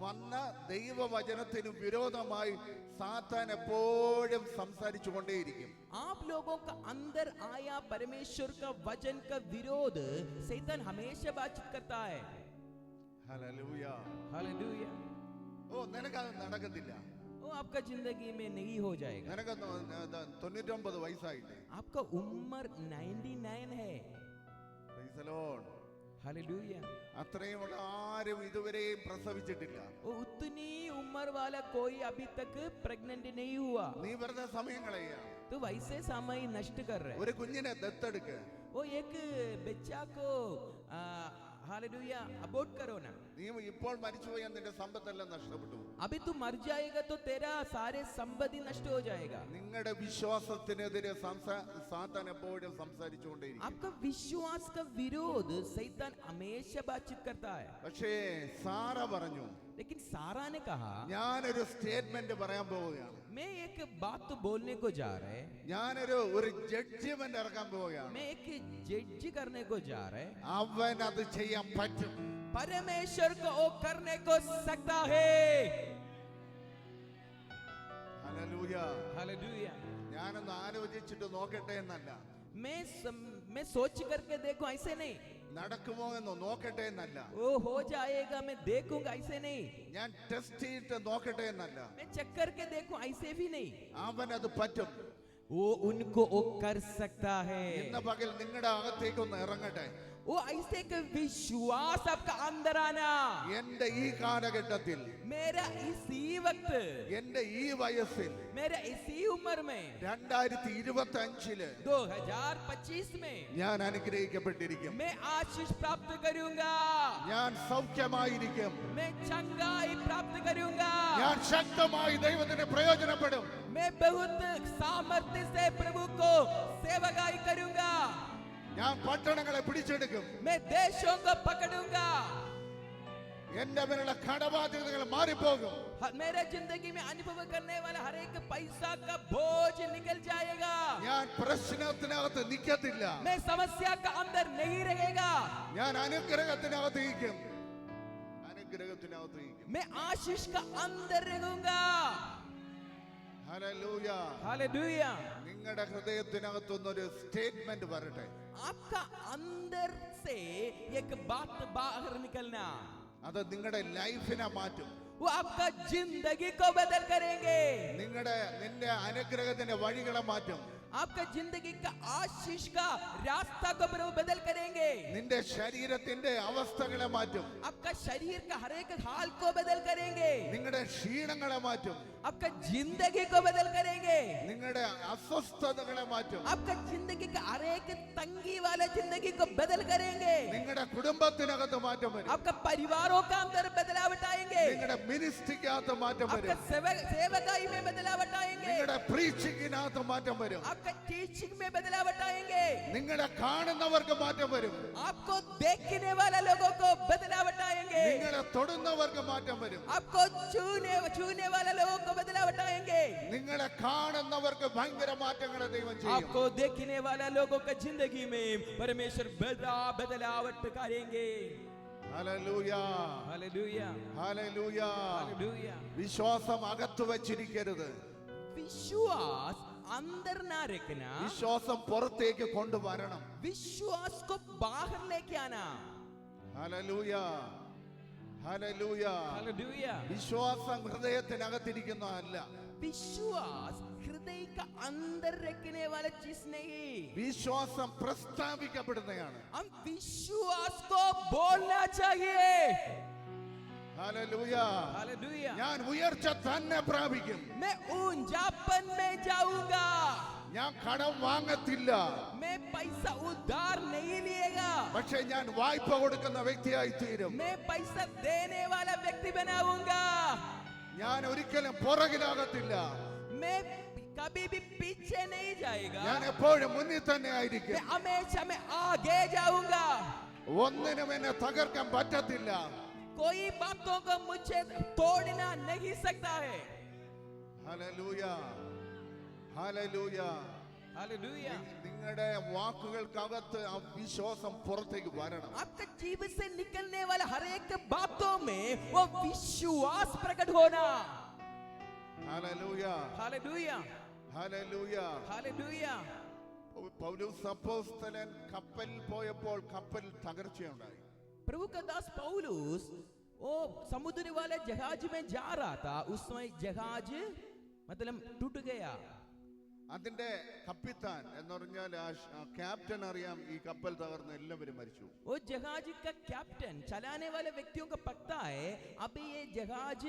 വന്ന ദൈവവചനത്തിന് വിരോധമായി സാത്താൻ എപ്പോഴും സംസാരിച്ചു കൊണ്ടേയിരിക്കും. आप लोगों का अंदर आया परमेश्वर का वचन का विरोध शैतान हमेशा बातचीत करता है. ഹല്ലേലൂയ. हालेलुया. ഓ നിനക്കത് നടക്കത്തില്ല, वो आपका जिंदगी में नहीं हो जाएगा. നിനക്ക് 99 വയസ്സായില്ലേ. आपका उम्र 99 है. Praise the Lord. हालेलुया. അത്രയുമുള്ള ആരും ഇതുവരെയും പ്രസവിച്ചിട്ടില്ല. वो उतनी उम्र वाला कोई अभी तक प्रेग्नेंट नहीं हुआ. നീ വെറുതെ സമയം കളയുക. तो वैसे समय नष्ट कर रहे. ഒരു കുഞ്ഞിനെ ദത്തെടുക്ക്. वो एक बच्चा को हालेलुया अबॉर्ट करो ना. നീ ഇപ്പോൾ മരിച്ചുപോയാൽ നിന്റെ സമ്പത്തെല്ലാം നഷ്ടപ്പെട്ടു. अभी तू मर जाएगा तो तेरा सारे संपत्ति नष्ट हो जाएगा. നിങ്ങളുടെ വിശ്വാസത്തിനെതിരെ സാത്താൻ എപ്പോഴും സംസാരിച്ചുകൊണ്ടേയിരിക്കും. आपका विश्वास का विरोध शैतान हमेशा बातचीत करता है. പക്ഷേ സാറ പറഞ്ഞു, लेकिन सारा ने कहा ഞാനൊരു സ്റ്റേറ്റ്മെന്റ് പറയാൻ പോവുകയാണ്, मैं एक बात तो बोलने को जा रहे, ഞാനൊരു ജഡ്ജ്മെന്റ് ഇറക്കാൻ പോവുകയാണ്. मैं एक जज करने को जा रहे. അവൻ അത് ചെയ്യാൻ പറ്റും. परमेश्वर को वो करने को सकता है. ഹല്ലേലൂയ. हालेलुया. ഞാനൊന്ന് ആലോചിച്ചിട്ട് നോക്കട്ടെ എന്നല്ല, मैं सोच करके देखूं ऐसे नहीं. നടക്കുമോ എന്ന് നോക്കട്ടെ എന്നല്ല, वो हो जाएगा मैं देखूंगा ऐसे नहीं. ഞാൻ ടെസ്റ്റ് ചെയ്തിട്ട് നോക്കട്ടെ എന്നല്ല, मैं चेक करके देखूं ऐसे भी नहीं. അവൻ അത് പറ്റും. वो उनको वो कर सकता है. ഇന്ന് പകൽ നിങ്ങളുടെ അകത്തേക്കൊന്ന് ഇറങ്ങട്ടെ. वो ऐसे का विश्वास आपका अंदर आना. എന്റെ ഈ കാലഘട്ടത്തിൽ, मेरा इसी वक्त, എന്റെ ഈ വയസ്സിൽ, मेरा इसी उम्र में 2025 2025 में ഞാൻ അനുഗ്രഹിക്കപ്പെട്ടിരിക്കും. मैं आशीष प्राप्त करूंगा. ഞാൻ സൗഖ്യമായിരിക്കും. मैं चंगाई प्राप्त करूंगा. ഞാൻ ശക്തമായി ദൈവത്തിന് പ്രയോജനപ്പെടും. मैं बहुत सामर्थ्य से प्रभु को सेवकाई करूंगा. ഞാൻ പട്ടണങ്ങളെ പിടിച്ചെടുക്കും. मैं देशों को पकड़ूंगा. എന്റെ മേലുള്ള കടബാധ്യതകൾ മാറിപ്പോകും. मेरे जिंदगी में अनुभव करने वाला हर एक पैसा का बोझ निकल जाएगा. ഞാൻ പ്രശ്നത്തിനകത്ത് നിൽക്കത്തില്ല. मैं समस्या का अंदर नहीं रहेगा. ഞാൻ അനുഗ്രഹത്തിനകത്ത് ഇരിക്കും. അനുഗ്രഹത്തിനകത്ത് ഇരിക്കും. मैं आशीष का अंदर रहूंगा. ഹല്ലേലൂയ. हालेलुया. നിങ്ങളുടെ ഹൃദയത്തിനകത്തൊന്നൊരു സ്റ്റേറ്റ്മെന്റ് വരട്ടെ. आपका अंदर से एक बात बाहर निकलना, അത് നിങ്ങളുടെ ലൈഫിനെ മാറ്റും. वो आपका जिंदगी को बदल करेंगे. നിന്റെ അനുഗ്രഹത്തിന്റെ വഴികളെ മാറ്റും. आपका जिंदगी का आशीष का रास्ता को प्रभु बदल करेंगे. നിന്റെ ശരീരത്തിന്റെ അവസ്ഥകളെ മാറ്റും. आपका शरीर का हर एक हाल को बदल करेंगे. നിങ്ങളുടെ ക്ഷീണങ്ങളെ മാറ്റും. आपका जिंदगी को बदल करेंगे. നിങ്ങളുടെ അസ്വസ്ഥതകളെ മാറ്റും. आपका जिंदगी का हर एक तंगी वाला जिंदगी को बदल करेंगे. നിങ്ങളുടെ കുടുംബത്തിനകത്ത് മാറ്റം വരും. आपका परिवारों का अंदर बदलावट आएंगे. നിങ്ങളുടെ മിനിസ്ട്രിക്കകത്ത് മാറ്റം आपका വരും. सेवकाई में बदलावट आएंगे. നിങ്ങളുടെ പ്രീച്ചിങ്ങിനകത്ത് മാറ്റം വരും. आपका टीचिंग में बदलावट आएंगे. നിങ്ങളെ കാണുന്നവർക്ക് മാറ്റം വരും. आपको देखने वाला लोगों को बदलावट आएंगे. നിങ്ങളെ തൊടുന്നവർക്ക് മാറ്റം വരും. आपको छूने वाला लोगों को बदलावट आएंगे. നിങ്ങളെ കാണുന്നവർക്ക് ഭയങ്കര മാറ്റങ്ങളെ ദൈവം ചെയ്യും. आपको देखने वाला लोगों का जिंदगी में परमेश्वर बदलावट करेंगे. ഹല്ലേലൂയ. हालेलुया. ഹല്ലേലൂയ. हालेलुया. വിശ്വാസം അകത്തു വെച്ചിരിക്കരുത്. विश्वास अंदर ना रखना, വിശ്വാസം പുറത്തേക്ക് കൊണ്ടുവരണം. विश्वास को बाहर लेके आना. ഹല്ലേലൂയ. ഹല്ലേലൂയ. हालेलुया. വിശ്വാസം ഹൃദയത്തിനകത്തിരിക്കുന്നതല്ല. विश्वास हृदय का अंदर रखने वाला चीज नहीं. വിശ്വാസം പ്രസ്താവിക്കപ്പെടുന്നതാണ്. हम विश्वास को बोलना चाहिए. ഹല്ലേലൂയ. हालेलुया. ഞാൻ ഉയർച്ച തന്നെ പ്രാപിക്കും. मैं ऊंचापन में जाऊंगा. ഞാൻ കടം വാങ്ങത്തില്ല, मैं पैसा उधार नहीं लिएगा, പക്ഷെ ഞാൻ വായ്പ കൊടുക്കുന്ന വ്യക്തിയായി തീരും. मैं पैसा देने वाला व्यक्ति बनाऊंगा, ഞാൻ ഒരിക്കലും പുറകിലാകത്തില്ല, मैं कभी भी पीछे नहीं जाएगा, ഞാൻ എപ്പോഴും മുന്നിൽ തന്നെ मैं ആയിരിക്കും. हमेशा मैं आगे जाऊंगा, ഒന്നിനും എന്നെ തകർക്കാൻ പറ്റത്തില്ല. कोई बातों को मुझे तोड़ना नहीं सकता है. Hallelujah, hallelujah. हालेलुया. നിങ്ങളുടെ വാക്കുകൾക്കകത്ത് ആ വിശ്വാസം പുറത്തേക്ക് വരണം. आपके जीवन से निकलने वाला हर एक बातों में वो विश्वास प्रकट होना. Hallelujah, hallelujah, hallelujah. हालेलुया. പൗലോസ് അപ്പോസ്തലൻ കപ്പലിൽ പോയപ്പോൾ കപ്പലിൽ തകർച്ചയുണ്ടായി. प्रभु का दास पौलुस वो समुद्र वाले जहाज में जा रहा था, उस समय जहाज मतलब टूट गया. അതിന്റെ കപ്പിത്താൻ എന്ന് പറഞ്ഞാൽ ആ ക്യാപ്റ്റൻ അറിയാം ഈ കപ്പൽ തകർന്ന് എല്ലാവരും മരിച്ചു. वो जहाज का कैप्टन चलाने वाले व्यक्तियों को पता है अभी ये जहाज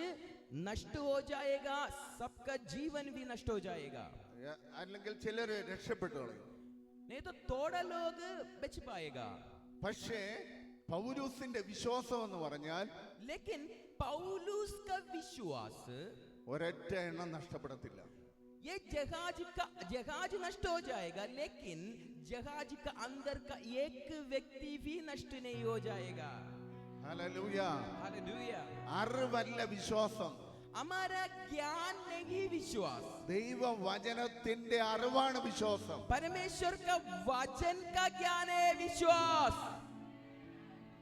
नष्ट हो जाएगा, सबका जीवन भी नष्ट हो जाएगा, അല്ലെങ്കിൽ ചിലര് രക്ഷപ്പെട്ടു. नहीं तो थोड़ा लोग बच पाएगा. പക്ഷേ പൗലോസിന്റെ വിശ്വാസം എന്ന് പറഞ്ഞാൽ लेकिन पौलुस का विश्वास ഒരൊറ്റ എണ്ണം നഷ്ടപ്പെടത്തില്ല. ये जहाज नष्ट हो जाएगा, लेकिन जहाज का अंदर का एक व्यक्ति भी नष्ट नहीं हो जाएगा. ഹല്ലേലൂയ. हालेलुया. അറിവല്ല വിശ്വാസം, हमारा ज्ञान नहीं विश्वास, ദൈവവചനത്തിന്റെ അറിവാണ് വിശ്വാസം. परमेश्वर का वचन का ज्ञान है विश्वास.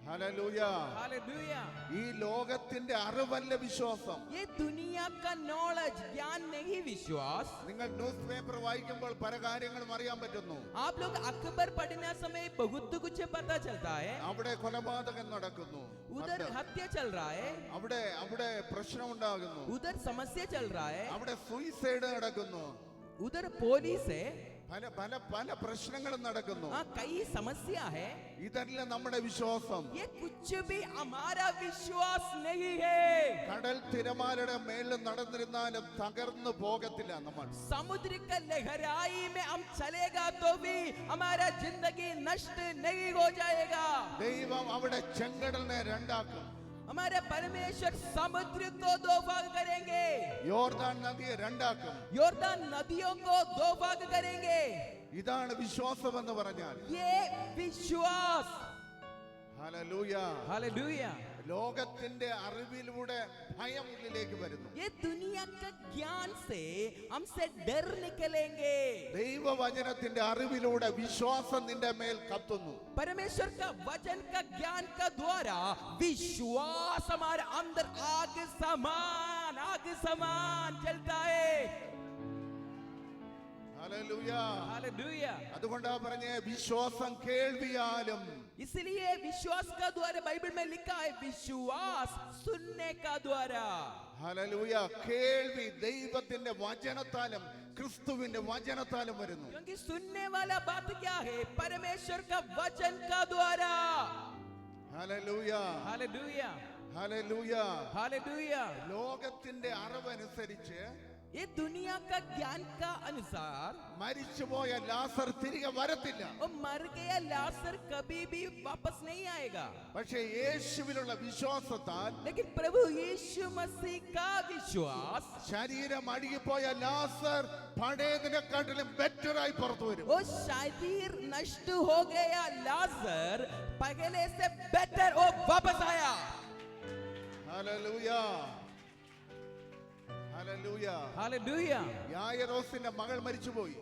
ഹല്ലേലൂയ. हालेलुया. ഈ ലോകത്തിന്റെ അറിവല്ല വിശ്വാസം. ये दुनिया का नॉलेज ज्ञान नहीं विश्वास. നിങ്ങൾ ന്യൂസ് പേപ്പർ വായിക്കുമ്പോൾ പല കാര്യങ്ങളും അറിയാൻ പറ്റുന്നു. आप लोग अखबार पढ़ने समय बहुत कुछ पता चलता है. അവിടെ കൊലപാതകം നടക്കുന്നു, उधर हत्या चल रहा है, അവിടെ പ്രശ്നം ഉണ്ടാകുന്നു, उधर समस्या चल रहा है, അവിടെ സൂയിസൈഡ് നടക്കുന്നു, उधर पुलिस है, പല പല പല പ്രശ്നങ്ങളും നടക്കുന്നു. कई समस्या है. ഇതല്ല നമ്മുടെ വിശ്വാസം. ये कुछ भी हमारा विश्वास नहीं है. കടൽ തിരമാലയുടെ മേളിൽ നടന്നിരുന്നാലും തകർന്നു പോകത്തില്ല നമ്മൾ. समुद्र का लहराई में हम चलेगा तो भी हमारा जिंदगी नष्ट नहीं हो जाएगा. ദൈവം അവിടെ ചെങ്കടലിനെ രണ്ടാക്കും. हमारे परमेश्वर समुद्र को दो भाग करेंगे, യോർദാൻ നദിയെ രണ്ടാക്കും. योर्दान नदियों को दो भाग करेंगे. ഇതാണ് വിശ്വാസം എന്ന് പറഞ്ഞാൽ. ये विश्वास. ഹല്ലേലൂയ. हालेलुया. ലോകത്തിന്റെ അറിവിലൂടെ ഭയം ഉള്ളിലേക്ക് വരുന്നു. ये दुनिया का ज्ञान से हमसे डर निकलेंगे. ദൈവവചനത്തിന്റെ അറിവിലൂടെ വിശ്വാസം നിന്റെ മേൽ കത്തുന്നു. परमेश्वर का वचन का ज्ञान का द्वारा विश्वास हमारे अंदर आग समान जलता है. ഹല്ലേലൂയ. हालेलुया. അതുകൊണ്ടാ പറഞ്ഞേ വിശ്വാസം കേൾവിയാലും. इसलिए विश्वास का द्वारा बाइबल में लिखा है विश्वास सुनने का द्वारा. ഹല്ലേലൂയ. കേൾവി ദൈവത്തിന്റെ വചനത്താലും ക്രിസ്തുവിന്റെ വചനത്താലും വരുന്നു. क्योंकि सुनने वाला बात क्या है? परमेश्वर का वचन का द्वारा. ഹല്ലേലൂയ. हालेलुया. ഹല്ലേലൂയ. हालेलुया. ലോകത്തിന്റെ അറിവനുസരിച്ച് ये दुनिया का ज्ञान का अनुसार മരിച്ചുപോയ ലാസർ തിരികെ വരത്തില്ല. वो मर गया लाजर कभी भी वापस नहीं आएगा. പക്ഷേ യേശുവിലുള്ള വിശ്വാസത്താൽ लेकिन प्रभु यीशु मसीह का विश्वास, ശരീരം അഴുകിപ്പോയ ലാസർ പഴയതിനെക്കാട്ടിലും ബെറ്ററായി പുറത്തു വരും. वो शरीर नष्ट हो गया लाजर पहले से बेटर वो वापस आया. ഹല്ലേലൂയ. ഹല്ലേലൂയ. हालेलुया. യായിറോസിന്റെ മകൾ മരിച്ചുപോയി.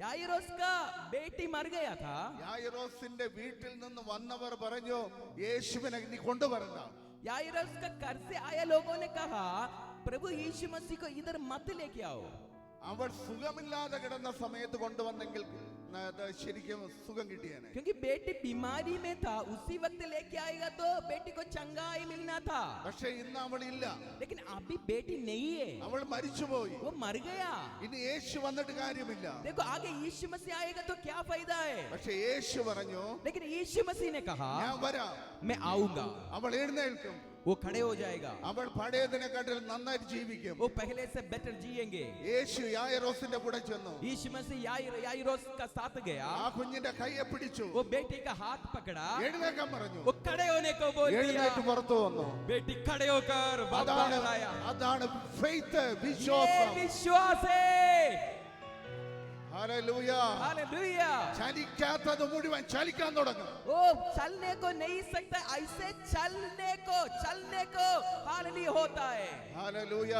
याइरोस का बेटी मर गया था. യായിറോസിന്റെ വീട്ടിൽ നിന്ന് വന്നവർ പറഞ്ഞു യേശുവിനെ നീ കൊണ്ടുവരണ്ട. याइरोस का घर से आया लोगों ने कहा प्रभु यीशु मसीह को इधर मत लेके आओ. അവൾ സുഖമില്ലാതെ കിടന്ന സമയത്ത് കൊണ്ടുവന്നെങ്കിൽ ശരിക്കും സുഖം കിട്ടിയേനെ. क्योंकि बेटी बीमारी में था, उसी वक्त लेके आएगा तो बेटी को चंगाई मिलना था. പക്ഷെ ഇന്ന് അവളില്ല. लेकिन अभी बेटी नहीं है, അവൾ മരിച്ചുപോയി. वो मर गया. ഇനി യേശു വന്നിട്ട് കാര്യമില്ല. देखो आगे यीशु मसीह आएगा तो क्या फायदा है? പക്ഷെ യേശു പറഞ്ഞു लेकिन यीशु मसीह ने कहा ഞാൻ വരാം. मैं आऊंगा. അവൾ എഴുന്നേൽക്കും. वो खड़े हो जाएगा, അവൾ പഴയതിനെക്കാട്ടിൽ നന്നായിട്ട് ജീവിക്കും. वो पहले से बेटर जिएंगे. യേശു യായിറോസിന്റെ കൂടെ ചെന്നു. यीशु मसीह याइरोस का साथ गया, ആ കുഞ്ഞിന്റെ കൈയെ പിടിച്ചു. वो बेटी का हाथ पकड़ा, എഴുന്നേക്കാൻ പറഞ്ഞു. वो खड़े होने को बोल दिया. എഴുന്നേറ്റ് പുറത്തു വന്നു. बेटी खड़े होकर അതാണ് बाहर आया. അതാണ് ഫെയ്ത്ത്, ये വിശ്വാസം. विश्वास है. ഹല്ലേലൂയ. हालेलुया. ചലിക്കാത്തത് മുഴുവൻ ചലിക്കാൻ തുടങ്ങും. वो चलने को नहीं सकता, ऐसे चलने को हालेलुया होता है. ഹല്ലേലൂയ.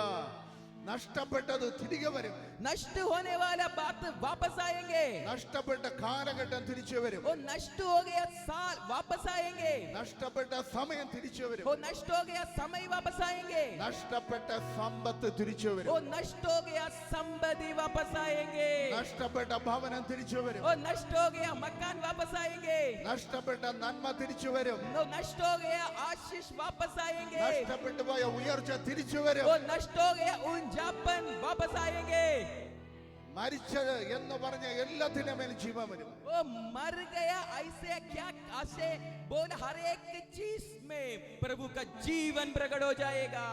നഷ്ടപ്പെട്ടത് തിരികെ വരും. नष्ट होने वाला बात वापस आएंगे. നഷ്ടപ്പെട്ട കാലഘട്ടം തിരിച്ചു വരും. वो नष्ट हो गया साल वापस आएंगे. നഷ്ടപ്പെട്ട സമയം തിരിച്ചു വരും. वो नष्ट हो गया समय वापस आएंगे. നഷ്ടപ്പെട്ട സമ്പത്ത് തിരിച്ചു वो വരും. नष्ट हो गया संपत्ति वापस आएंगे. നഷ്ടപ്പെട്ട ഭവനം തിരിച്ചു വരും. वो नष्ट हो गया मकान वापस आएंगे. നഷ്ടപ്പെട്ട നന്മ തിരിച്ചു വരും. वो नष्ट हो गया आशीष वापस आएंगे. നഷ്ടപ്പെട്ടു പോയ ഉയർച്ച തിരിച്ചു വരും. वो नष्ट हो गया उंजापन वापस आएंगे. മരിച്ചത് എന്ന് പറഞ്ഞ എല്ലാത്തിനും മേൽ ജീവൻ വരും. वो मर गया ऐसे क्या ऐसे बोल, हर एक चीज में प्रभु का जीवन प्रकट हो जाएगा.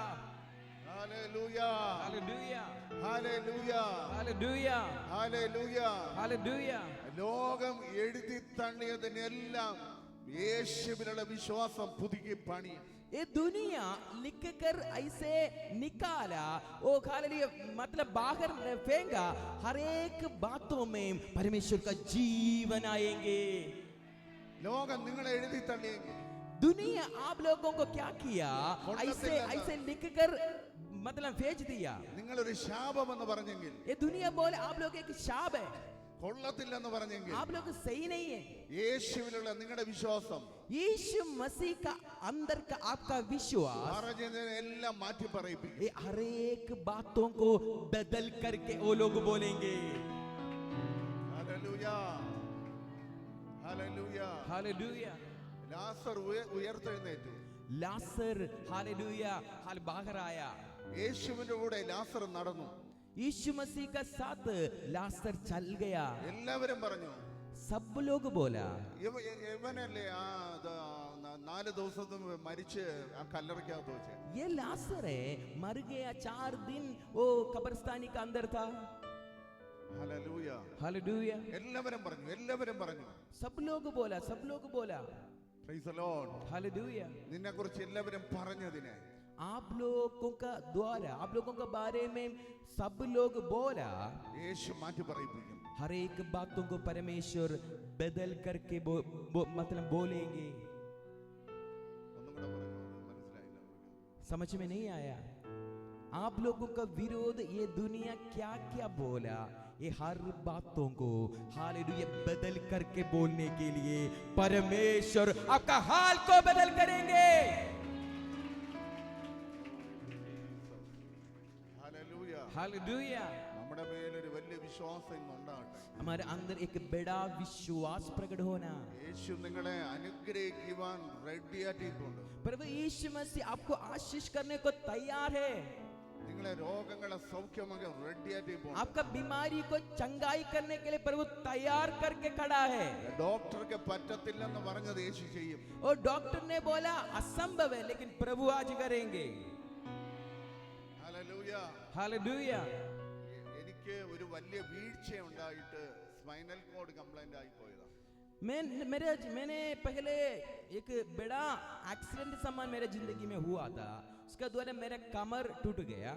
Hallelujah. Hallelujah. Hallelujah. Hallelujah. Hallelujah. Hallelujah. ലോകം എഴുതി തള്ളിയതിനെല്ലാം യേശുവിലുള്ള വിശ്വാസം പുതുക്കി പണിയും. ये दुनिया लिख कर ऐसे निकाला, वो हालेलुया मतलब बाहर फेंका, हर एक बातों में परमेश्वर का जीवन आएंगे. ലോകം നിങ്ങളെ എഴുതി തള്ളിയെങ്കിൽ दुनिया आप लोगों को क्या किया, ऐसे ऐसे लिख कर मतलब भेज दिया. നിങ്ങളൊരു ശാപമെന്ന് പറഞ്ഞെങ്കിൽ, ये दुनिया बोले आप लोग एक शाप है, കൊള്ളത്തില്ലെന്ന് പറഞ്ഞെങ്കിൽ, आप लोग सही नहीं है. യേശുവിലുള്ള നിങ്ങളുടെ വിശ്വാസം यीशु मसीह का अंदर का आपका विश्वास പറഞ്ഞതിനെല്ലാം മാറ്റി പറയിപ്പിക്കും. ये हर एक बातों को बदल करके वो लोग बोलेंगे. ഹല്ലേലൂയ. ഹല്ലേലൂയ. हालेलुया. ലാസർ ഉയർത്തെഴുന്നേറ്റു. लासर हालेलुया हाल बाहर आया. യേശുവിന്റെ കൂടെ ലാസർ നടന്നു. यीशु मसीह का साथ लासर चल गया. എല്ലാവരും പറഞ്ഞു, सब लोग बोला, ഇവനല്ലേ ആ 4 ദിവസത്തും മരിച്ച് ആ കല്ലറയ്ക്കകത്ത് വെച്ച്. ये लासर है, मर गया 4 दिन वो कब्रिस्तानी का अंदर था. ഹല്ലേലൂയ. हालेलुया. എല്ലാവരും പറഞ്ഞു. सब लोग बोला. Praise the Lord. हालेलुया. നിന്നെ കുറിച്ച് എല്ലാവരും പറഞ്ഞതിനെ आप लोगों का द्वारा, आप लोगों के बारे में सब लोग बोला, യേശു മാറ്റി പറയിപ്പിക്കും. हर एक बातों को परमेश्वर बदल करके मतलब बोलेंगे. ഒന്നും കൂടെ പറഞ്ഞു, മനസ്സിലായില്ല. समझ में नहीं आया? आप लोगों का विरोध ये दुनिया क्या क्या बोला, ये हर बातों को हालेलुया बदल करके बोलने के लिए परमेश्वर आपका हाल को बदल करेंगे. ഹല്ലേലൂയ. हालेलुया. നമ്മുടെ മേലൊരു വലിയ വിശ്വാസം ഇന്നുണ്ടാകട്ടെ. हमारे अंदर एक बड़ा विश्वास प्रकट होना. യേശു നിങ്ങളെ അനുഗ്രഹിക്കുവാൻ റെഡിയായിട്ടുണ്ട്. प्रभु यीशु मसीह आपको आशीष करने को तैयार है. നിങ്ങളെ രോഗങ്ങളെ സൗഖ്യമാക്കാൻ റെഡിയായിട്ടുണ്ട്. आपका बीमारी को चंगाई करने के लिए प्रभु तैयार करके खड़ा है. ഡോക്ടർക്ക് പറ്റത്തില്ലെന്ന് പറഞ്ഞത് യേശു ചെയ്യും. और डॉक्टर ने बोला असंभव है, लेकिन प्रभु आज करेंगे. ഹല്ലേലൂയ. हालेलुया. എനിക്ക് ഒരു വലിയ വീഴ്ച ഉണ്ടായിട്ട് സ്പൈനൽ കോഡ് കംപ്ലൈന്റ് ആയി പോയതാണ്. मैंने पहले एक बड़ा एक्सीडेंट समान मेरे जिंदगी में हुआ था. उसके द्वारा मेरा कमर टूट गया.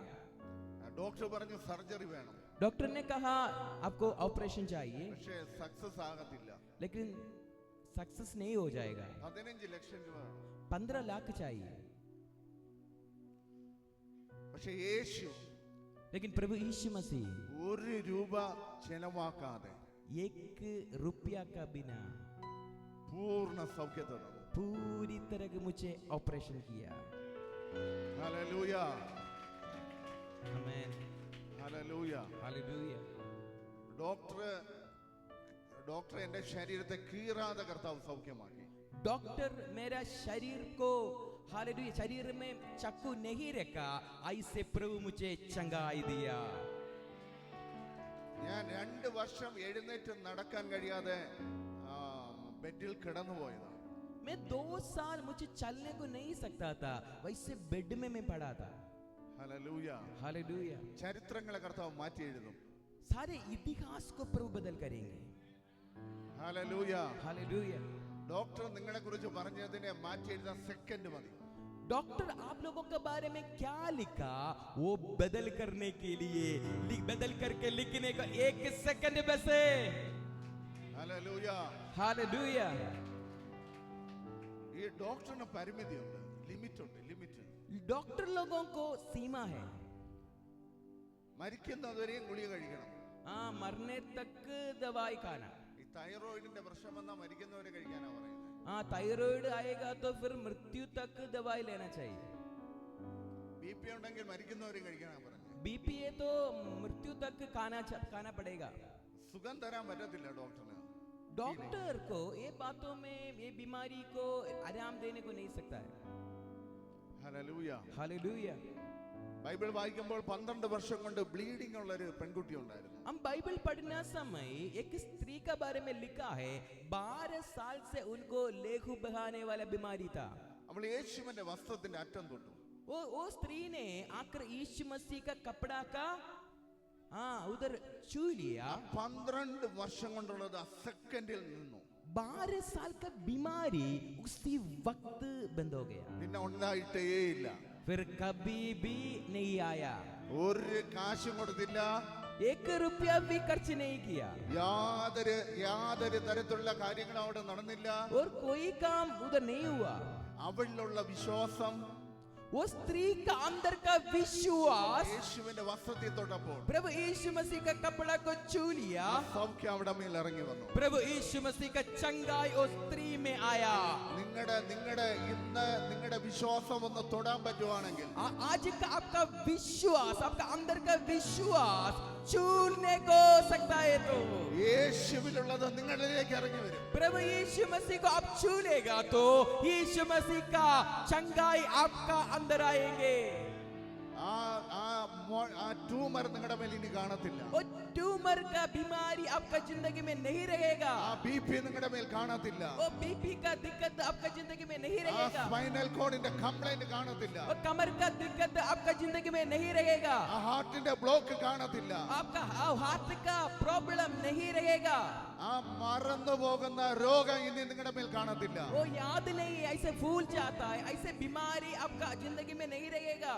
ഡോക്ടർ പറഞ്ഞു സർജറി വേണം. डॉक्टर ने कहा आपको ऑपरेशन चाहिए, പക്ഷേ സക്സസ് ആകത്തില്ല. लेकिन सक्सेस नहीं हो जाएगा. 15 ലക്ഷം രൂപ വേണം. 15 लाख चाहिए. പക്ഷേ യേശു लेकिन प्रभु यीशु मसीह 1 രൂപ ചെലവാക്കാതെ 1 रुपया का बिना പൂർണ്ണ സൗഖ്യത തന്നു. पूरी तरह मुझे ऑपरेशन किया. ഹല്ലേലൂയ. आमीन. ഹല്ലേലൂയ. हालेलुया. ഡോക്ടർ എന്റെ ശരീരത്തെ കീറാതെ കർത്താവ് സൗഖ്യമാക്കി. डॉक्टर मेरा शरीर को हालेलुया शरीर में चाकू नहीं रखा, ऐसे प्रभु मुझे चंगाई दिया. ഞാൻ 2 വർഷം എഴുന്നേറ്റ് നടക്കാൻ കഴിയാതെ ബെഡിൽ കിടന്നുപോയതാണ്. मैं 2 साल मुझे चलने को नहीं सकता था, वैसे बेड में मैं पड़ा था। ഹല്ലേലൂയ. हालेलुया। ചരിത്രങ്ങളെ കർത്താവ് മാറ്റി എഴുതും. सारे इतिहास को प्रभु बदल करेंगे। ഹല്ലേലൂയ. हालेलुया। ഡോക്ടർ നിങ്ങളെ കുറിച്ച് പറഞ്ഞതിനെ മാറ്റി എഴുതാൻ സെക്കൻഡ് മതി. डॉक्टर आप लोगों के बारे में क्या लिखा वो बदल करने के लिए बदल करके लिखने का 1 सेकंड बस है। ഹല്ലേലൂയ. हालेलुया। ഈ ഡോക്ടറിന് പരിമിതിയുണ്ട്, ലിമിറ്റ് ഉണ്ട്, ലിമിറ്റ്. डॉक्टर लोगों को सीमा है। മരിക്കുന്നതുവരെയും ഗുളിക കഴിക്കണം. हाँ, मरने तक दवाई खाना। ഈ തൈറോയിഡിന്റെ പ്രശ്നം വന്നാൽ മരിക്കുന്നവരെ കഴിക്കാനാ പറയുന്നത്. हाँ, थायराइड आएगा तो फिर मृत्यु तक दवाई लेना चाहिए। ബിപി ഉണ്ടെങ്കിൽ മരിക്കുന്നവരെ കഴിക്കാനാ പറയുന്നത്. बीपी है तो मृत्यु तक खाना पड़ेगा। സുഖം തരാൻ പറ്റത്തില്ല ഡോക്ടറിന്. डॉक्टर को ये बातों में ये बीमारी को आराम देने को नहीं सकता है। ഹല്ലേലൂയ. हालेलुया। ബൈബിൾ വായിക്കുമ്പോൾ 12 വർഷം കൊണ്ട് ബ്ലീഡിംഗ് ഉള്ള ഒരു പെൺകുട്ടി ഉണ്ടായിരുന്നു. हम बाइबल पढ़ना समय एक स्त्री का बारे में लिखा है 12 साल से उनको लेहू बहाने वाला बीमारी था। അവൾ യേശുവിന്റെ വസ്ത്രത്തിന്റെ അറ്റം തൊട്ടു. वो स्त्री ने आकर यीशु मसीह का कपड़ा का उधर छू लिया। 12 വർഷം കൊണ്ടുള്ളത് ആ സെക്കൻഡിൽ നിന്നു. 12 साल का बीमारी उसी वक्त बंद हो गया, പിന്നെ ഉണ്ടായിട്ടേ ഇല്ല. फिर कभी भी नहीं आया। ഒരു കാശും കൊടുത്തില്ല, 1 रुपया भी खर्च नहीं किया യാതൊരു തരത്തിലുള്ള കാര്യങ്ങളും അവിടെ നടന്നില്ല. और कोई काम उधर नहीं हुआ। അവളിലുള്ള വിശ്വാസം, वो स्त्री का अंदर का विश्वास യേശുവിന്റെ വസ്ത്രത്തിൽ തൊട്ടപ്പോൾ प्रभु यीशु मसीह का कपड़ा को छू लिया। സൗഖ്യം അവിടെ മേൽ ഇറങ്ങി വന്നു. प्रभु यीशु मसीह का चंगाई उस स्त्री में आया। നിങ്ങളുടെ വിശ്വാസം ഒന്ന് തൊടാൻ പറ്റുവാണെങ്കിൽ, आज का आपका विश्वास, आपका अंदर का विश्वास छूने को सकता है तो യേശുവിലുള്ളത് നിങ്ങളിലേക്ക് ഇറങ്ങി വരും. प्रभु यीशु मसीह को आप छू लेगा तो यीशु मसीह का चंगाई आपका अंदर आएंगे। ആ ട്യൂമർ നിങ്ങളുടെ മേൽ ഇനി കാണത്തില്ല. वो ट्यूमर का बीमारी आपका जिंदगी में नहीं रहेगा। ആ ബിപി നിങ്ങളുടെ മേൽ കാണത്തില്ല. वो बीपी का दिक्कत आपका जिंदगी में नहीं ആ रहेगा। സ്പൈനൽ കോഡിന്റെ കംപ്ലൈന്റ് കാണത്തില്ല. वो कमर का दिक्कत आपका जिंदगी में नहीं रहेगा। ആ ഹാർട്ടിന്റെ ബ്ലോക്ക് കാണത്തില്ല. आपका हार्ट का प्रॉब्लम नहीं रहेगा। ആ മറന്നു പോകുന്ന രോഗം ഇനി നിങ്ങളുടെ മേൽ കാണത്തില്ല. वो याद नहीं, ऐसे भूल जाता है, ऐसे बीमारी आपका जिंदगी में नहीं रहेगा।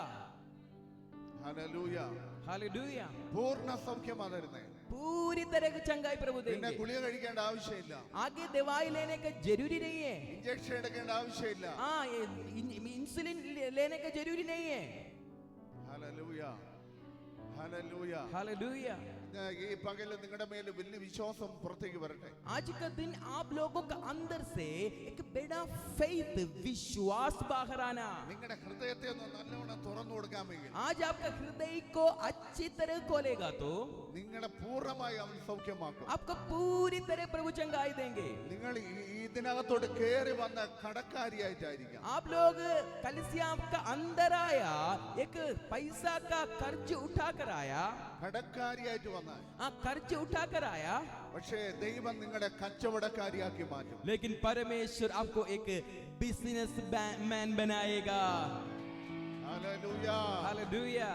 ഹല്ലേലൂയ. हालेलुया। പൂർണ്ണ സൗഖ്യമാണ് തരുന്നത്. पूरी तरह की चंगाई प्रभु പിന്നെ देंगे। ഗുളിക കഴിക്കേണ്ട ആവശ്യമില്ല, आगे दवाई लेने का जरूरी नहीं है। ഇഞ്ചക്ഷൻ എടുക്കേണ്ട ആവശ്യമില്ല. हाँ, इंसुलिन लेने का जरूरी नहीं है। ഹല്ലേലൂയ. ഹല്ലേലൂയ. हालेलुया। ഈ പകല് നിങ്ങളുടെ മേൽ വലിയ വിശ്വാസം പുറത്തേക്ക് വരട്ടെ. आज का दिन आप लोगों का अंदर से एक बड़ा फेथ, विश्वास बाहर आना। നിങ്ങളുടെ ഹൃദയത്തെ ഒന്ന് നല്ലവണ്ണം തുറന്നു കൊടുക്കാമെങ്കിൽ आज आपका हृदय को अच्छी तरह खोलेगा तो നിങ്ങളെ പൂർണ്ണമായി അവൻ സൗഖ്യമാക്കും. आपको पूरी तरह प्रभु चंगाई देंगे। നിങ്ങൾ ഇതിനകത്തോട്ട് കയറി വന്ന കടക്കാരിയായിട്ടായിരിക്കാം. आप लोग कलिसिया का अंदर आया, एक पैसा का कर्ज उठा कर आया। കടക്കാരിയായിട്ട് വന്നാൽ कर्ज उठा कर आया, പക്ഷേ ദൈവം നിങ്ങളുടെ കച്ചവടക്കാരിയാക്കി മാറ്റും. लेकिन परमेश्वर आपको एक बिजनेस मैन बनाएगा। ഹല്ലേലൂയ. हालेलुया।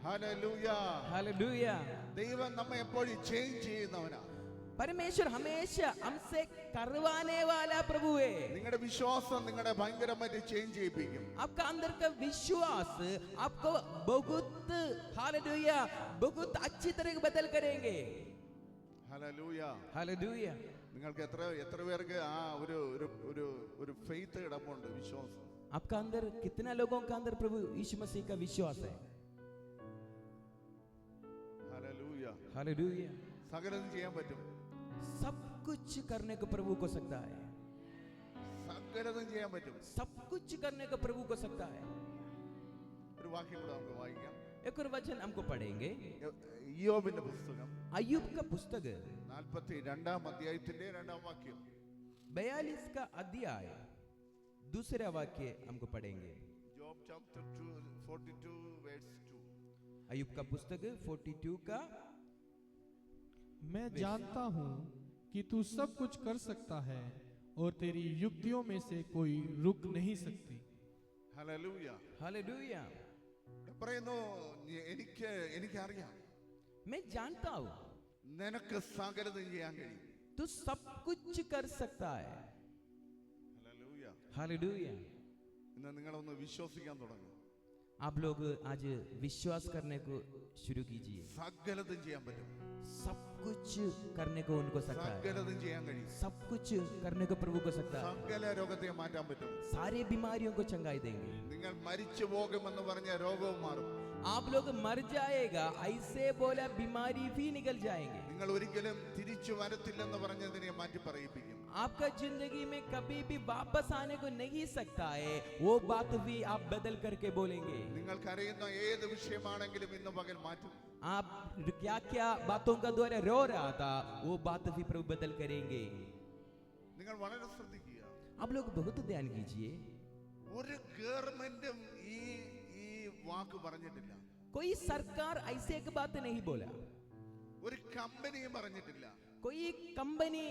ഹല്ലേലൂയ. हालेलुया। ദൈവം നമ്മെ എപ്പോഴും ചേഞ്ച് ചെയ്യുന്നവനാ. परमेश्वर हमेशा हमसे करवाने वाला प्रभु है। നിങ്ങളുടെ വിശ്വാസം നിങ്ങളെ ഭയങ്കരമായിട്ട് ചേഞ്ച് ചെയ്യിപ്പിക്കും. आपका अंदर का विश्वास आपको बहुत हालेलुया बहुत अच्छी तरह बदल करेंगे। ഹല്ലേലൂയ. हालेलुया। നിങ്ങൾക്ക് എത്ര പേർക്ക് ആ ഒരു ഫെയ്ത്ത് കിടപ്പുണ്ട്, വിശ്വാസം? आपका अंदर कितना लोगों का अंदर प्रभु यीशु मसीह का विश्वास है? ഹല്ലേലൂയ. हालेलुया। സകലതും ചെയ്യാൻ പറ്റും. सब कुछ करने को प्रभु को सकता है। സകലതും ചെയ്യാൻ പറ്റും. सब कुछ करने को प्रभु को सकता है। ഒരു വാക്യം കൂടെ നമുക്ക് വായിക്കാം. एक और वचन हमको पढ़ेंगे। ഇയ്യോബിന്റെ പുസ്തകം अय्यूब का पुस्तक 42 അധ്യായത്തിന്റെ 2 വാക്യം. 42 का अध्याय दूसरा वाक्य हमको पढ़ेंगे। Job chapter 42 verse 2. अय्यूब का पुस्तक 42 का मैं जानता हूँ कि तू सब कुछ कर सकता है और तेरी युक्तियों में से कोई रुक नहीं सकती। ഹല്ലേലൂയ. हालेलुया। പറയുന്നു, എനിക്കറിയാം मैं जानता हूँ നിനക്ക് സകലതും ചെയ്യാൻ കഴിയും. तू सब कुछ कर सकता है। ഹല്ലേലൂയ. हालेलुया। ഇന്ന് നിങ്ങളൊന്ന് വിശ്വസിക്കാൻ തുടങ്ങും. आप लोग आज विश्वास करने को शुरू कीजिए। സകലതും ചെയ്യാൻ പറ്റും. सब कुछ करने को उनको सकता है। സകലതും ചെയ്യാൻ കഴിയും. सब कुछ करने को प्रभु को सकता है। സകല രോഗത്തെ മാറ്റാൻ പറ്റും. सारे बीमारियों को चंगाई देंगे। നിങ്ങൾ മരിച്ചു പോകുമെന്ന് പറഞ്ഞ രോഗവും മാറും. आप लोग मर जाएगा ऐसे बोला बीमारी भी निकल जाएंगे। നിങ്ങൾ ഒരിക്കലും തിരിച്ചു വരത്തില്ലെന്ന് പറഞ്ഞതിനെ മാറ്റി പറയിപ്പിക്കും. आपका जिंदगी में कभी भी वापस आने को नहीं सकता है, वो बात भी आप बदल करके बोलेंगे। നിങ്ങൾക്കറിയുന്ന ഏത് വിഷയമാണെങ്കിലും ഇന്ന് പകൽ മാറ്റും. आप क्या क्या बातों का द्वारा रो रहा था, वो बात भी प्रभु बदल करेंगे। നിങ്ങൾ വളരെ ശ്രദ്ധിക്കുക. आप लोग बहुत ध्यान कीजिए। ഒരു ഗവൺമെന്റും ഈ വാക്ക് പറഞ്ഞിട്ടില്ല. कोई सरकार ऐसे एक बात नहीं बोला, ഒരു കമ്പനിയും പറഞ്ഞിട്ടില്ല. कोई कंपनी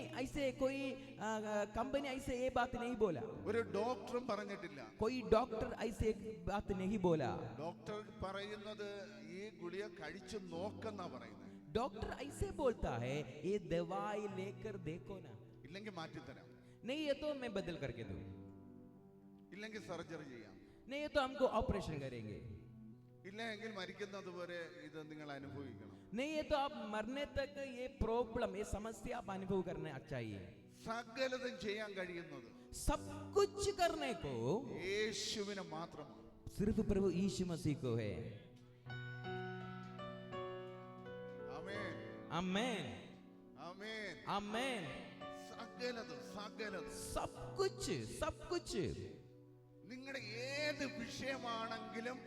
ऐसे ये बात नहीं बोला, ഒരു ഡോക്ടറും പറഞ്ഞിട്ടില്ല. कोई डॉक्टर ऐसे एक बात नहीं बोला। ഡോക്ടർ പറയുന്നത് ഈ ഗുളിക കഴിച്ചു നോക്കെന്നാ പറയുന്നത്. डॉक्टर ऐसे बोलता है ये दवाई लेकर देखो ना, ഇല്ലെങ്കിൽ മാറ്റിത്തരാം, नहीं ये तो मैं बदल करके दूं, ഇല്ലെങ്കിൽ സർജറി ചെയ്യാം, नहीं ये तो हमको ऑपरेशन करेंगे, ഇല്ലെങ്കിൽ മരിക്കുന്നത് വരെ ഇത് നിങ്ങൾ അനുഭവിക്കണം. नहीं ये तो आप मरने तक ये प्रॉब्लम ये समस्या आप अनुभव करना चाहिए। സകലതും ചെയ്യാൻ കഴിയുന്നത് सब कुछ करने को യേശുവിന് മാത്രമാണ്. सिर्फ प्रभु यीशु मसीह को है। ആമേൻ, आमेन ആമേൻ. आमेन। സകലതും सब कुछ നിങ്ങളുടെ ഏത് വിഷയമാണെങ്കിലും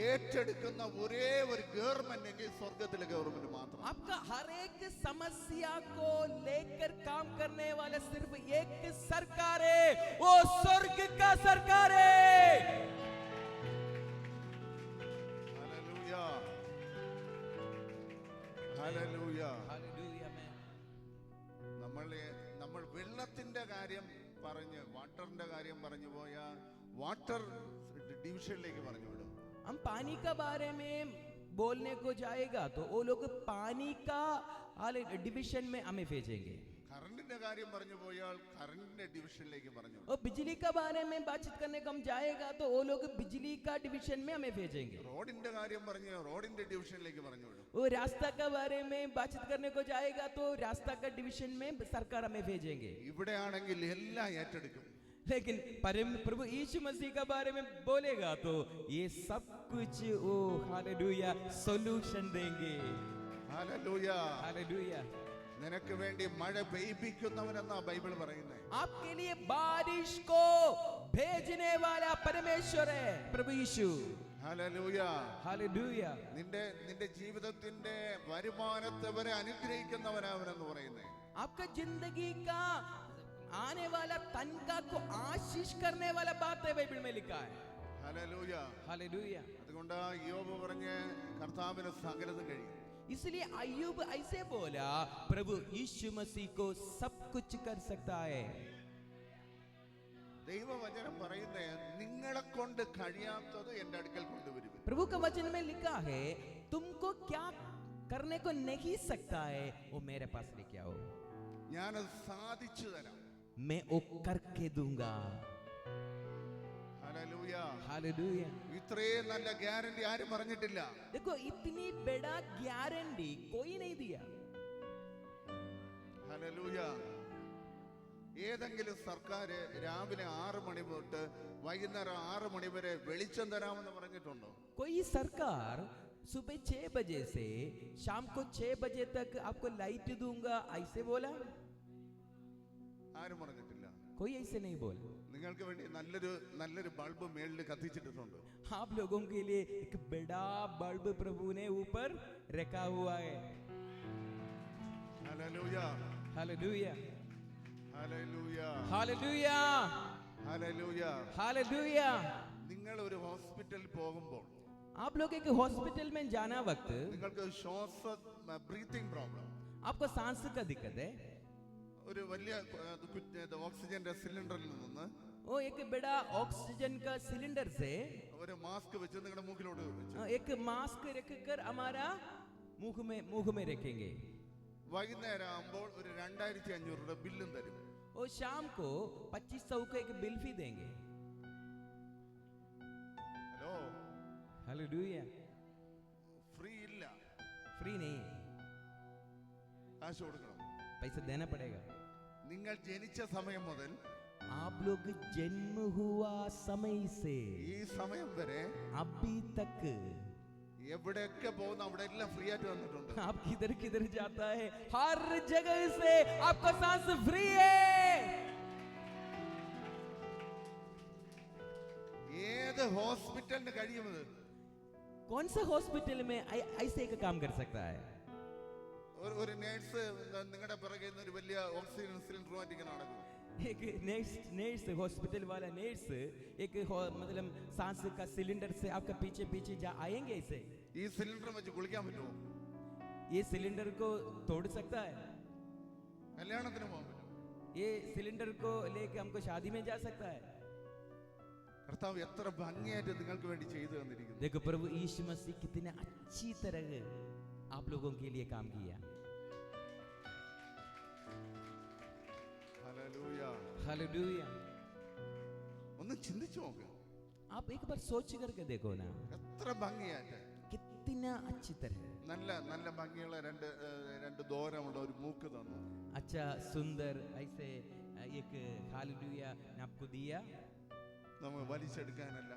ഏറ്റെടുക്കുന്ന ഒരേ ഒരു ഗവൺമെന്റ് എങ്കിൽ സ്വർഗത്തിലെ ഗവൺമെന്റ് മാത്രം. आपका हर एक समस्या को लेकर काम करने वाला सिर्फ एक सरकार है, वो स्वर्ग का सरकार है। Hallelujah, hallelujah. हालेलुया। നമ്മൾ വെള്ളത്തിന്റെ കാര്യം പറഞ്ഞ് വാട്ടറിന്റെ കാര്യം പറഞ്ഞു പോയ വാട്ടർ ഡിവിഷനിലേക്ക് പറഞ്ഞു വിടും. हम पानी का बारे में बोलने को जाएगा तो वो लोग पानी का डिविजन में हमें भेजेंगे। കറണ്ടിന്റെ കാര്യം പറഞ്ഞു പോയാൽ കറണ്ടിന്റെ ഡിവിഷനിലേക്ക് പറഞ്ഞു വിടും. और बिजली का बारे में बातचीत करने को हम जाएगा तो वो लोग बिजली का डिविजन में हमें भेजेंगे। റോഡിന്റെ കാര്യം പറഞ്ഞ് റോഡിന്റെ ഡിവിഷനിലേക്ക് പറഞ്ഞു വിടും. वो रास्ता का बारे में बातचीत करने को जाएगा तो रास्ता का डिविजन में सरकार हमें भेजेंगे। ഇവിടെ ആണെങ്കിൽ എല്ലാം ഏറ്റെടുക്കും. लेकिन प्रभु यीशु मसीह का बारे में बोलेगा तो ये सब कुछ ओ हालेलुया सॉल्यूशन देंगे। ഹല്ലേലൂയ. हालेलुया। നിനക്ക് വേണ്ടി മഴ പെയ്യിപ്പിക്കുന്നവനെന്നാ ബൈബിൾ പറയുന്നത്. आपके लिए बारिश को भेजने वाला परमेश्वर है प्रभु यीशु। ഹല്ലേലൂയ. हालेलुया। നിന്റെ ജീവിതത്തിന്റെ വരുമാനത്തെ വരെ അനുഗ്രഹിക്കുന്നവനവനെന്ന് പറയുന്നത്. आपका जिंदगी का आने वाला तनखा को आशीष करने वाला बात है बाइबल में लिखा है। ഹല്ലേലൂയ. हालेलुया। അതുകൊണ്ട് യോബ് പറഞ്ഞ് കർത്താവിന് സകലതും കഴിയും. इसलिए अय्यूब ऐसे बोला प्रभु यीशु मसीह को सब कुछ कर सकता है। ദൈവവചനം പറയുന്നേ നിങ്ങളെ കൊണ്ട് കഴിയാത്തത് എന്റെ അടുക്കൽ കൊണ്ടുവരും. प्रभु का वचन में लिखा है तुमको क्या करने को नहीं सकता है वो मेरे पास लेके आओ, ഞാനത് സാധിച്ചു തരാം. मैं वो करके दूंगा। ഹല്ലേലൂയ. हालेलुया। ഇത്രയും നല്ല ഗ്യാരണ്ടി ആരും പറഞ്ഞിട്ടില്ല. देखो इतनी बड़ा गारंटी कोई नहीं दिया। ഹല്ലേലൂയ. ഏതെങ്കിലും സർക്കാർ രാവിലെ 6 മണി തൊട്ട് വൈകുന്നേരം 6 മണി വരെ വെളിച്ചം തരാമെന്ന് പറഞ്ഞിട്ടുണ്ടോ? कोई सरकार सुबह 6 बजे से शाम को 6 बजे तक आपको लाइट दूंगा ऐसे बोला? ആരും പറഞ്ഞിട്ടില്ല. कोई ऐसे नहीं बोला। നിങ്ങൾക്ക് വേണ്ടി നല്ലൊരു ബൾബ് മേളിൽ കത്തിച്ചിട്ടുണ്ട്. आप लोगों के लिए एक बड़ा बल्ब प्रभु ने ऊपर रखा हुआ है। Hallelujah. Hallelujah. Hallelujah. Hallelujah. Hallelujah. Hallelujah. നിങ്ങൾ ഒരു ഹോസ്പിറ്റലിൽ പോകുമ്പോൾ आप लोग एक हॉस्पिटल में जाना वक्त നിങ്ങൾക്ക് ബ്രീത്തിങ് പ്രോബ്ലം, आपको सांस का दिक्कत है, ഒരു വലിയ ഓക്സിജന്റെ സിലിണ്ടറിൽ നിന്ന് वो एक बड़ा ऑक्सीजन का सिलेंडर से ഒരു മാസ്ക് വെച്ച് നിങ്ങളുടെ മൂക്കിലോട്ട് വെച്ച് एक मास्क रखकर हमारा मुंह में रखेंगे. വൈകുന്നേരം ആകുമ്പോൾ ഒരു 2500 രൂപ ബില്ലും തരും. वो शाम को 2500 का एक बिल भी देंगे. Hello, hallelujah. ഫ്രീ ഇല്ല, फ्री नहीं, കാശ് കൊടുക്കണം. पैसा देना पड़ेगा. നിങ്ങൾ ജനിച്ച സമയം മുതൽ आप लोग जन्म हुआ समय से ഈ സമയം വരെ अभी तक എവിടെയൊക്കെ പോകുന്ന അവിടെ എല്ലാം ഫ്രീ ആയിട്ട് തന്നിട്ടുണ്ട്. आप किधर किधर जाता है हर जगह से आपका सांस फ्री है. ഏത് ഹോസ്പിറ്റലിന് കഴിയുന്നത്? कौन सा हॉस्पिटल में ऐसे का काम कर सकता है? ഒരു നേഴ്സ് നിങ്ങളുടെ പിറകെ നിന്ന് ഒരു വലിയ ഓക്സിജൻ സിലിണ്ടറുമായിട്ട് നടക്കും. एक नर्स हॉस्पिटल वाला नर्स एक मतलब सांस का सिलेंडर से आपका पीछे पीछे आएंगे ऐसे. ഈ സിലിണ്ടർ വെച്ച് കുളിക്കാൻ പറ്റുമോ? ये सिलेंडर को तोड़ सकता है? കല്യാണത്തിന് പോകാൻ പറ്റുമോ? ये सिलेंडर को लेके हमको शादी में जा सकता है? കർത്താവ് എത്ര ഭംഗിയായിട്ട് നിങ്ങൾക്ക് വേണ്ടി ചെയ്തു തന്നിരിക്കുന്നു. देखो प्रभु यीशु मसीह कितने अच्छी तरह आप लोगों के लिए काम किया. ഹല്ലേലൂയ. हालेलुया. ഒന്ന് ചിന്തിച്ചു നോക്ക്. आप एक बार सोच करके देखो ना, എത്ര ഭംഗിയായിട്ട്, कितना अच्छी तरह, നല്ല നല്ല ഭംഗിയുള്ള രണ്ട് ദോരമുള്ള ഒരു മൂക്ക് തന്നു. अच्छा सुंदर ऐसे एक हालेलुया ने आपको दिया, നമ്മൾ വലിച്ചെടുക്കാനല്ല,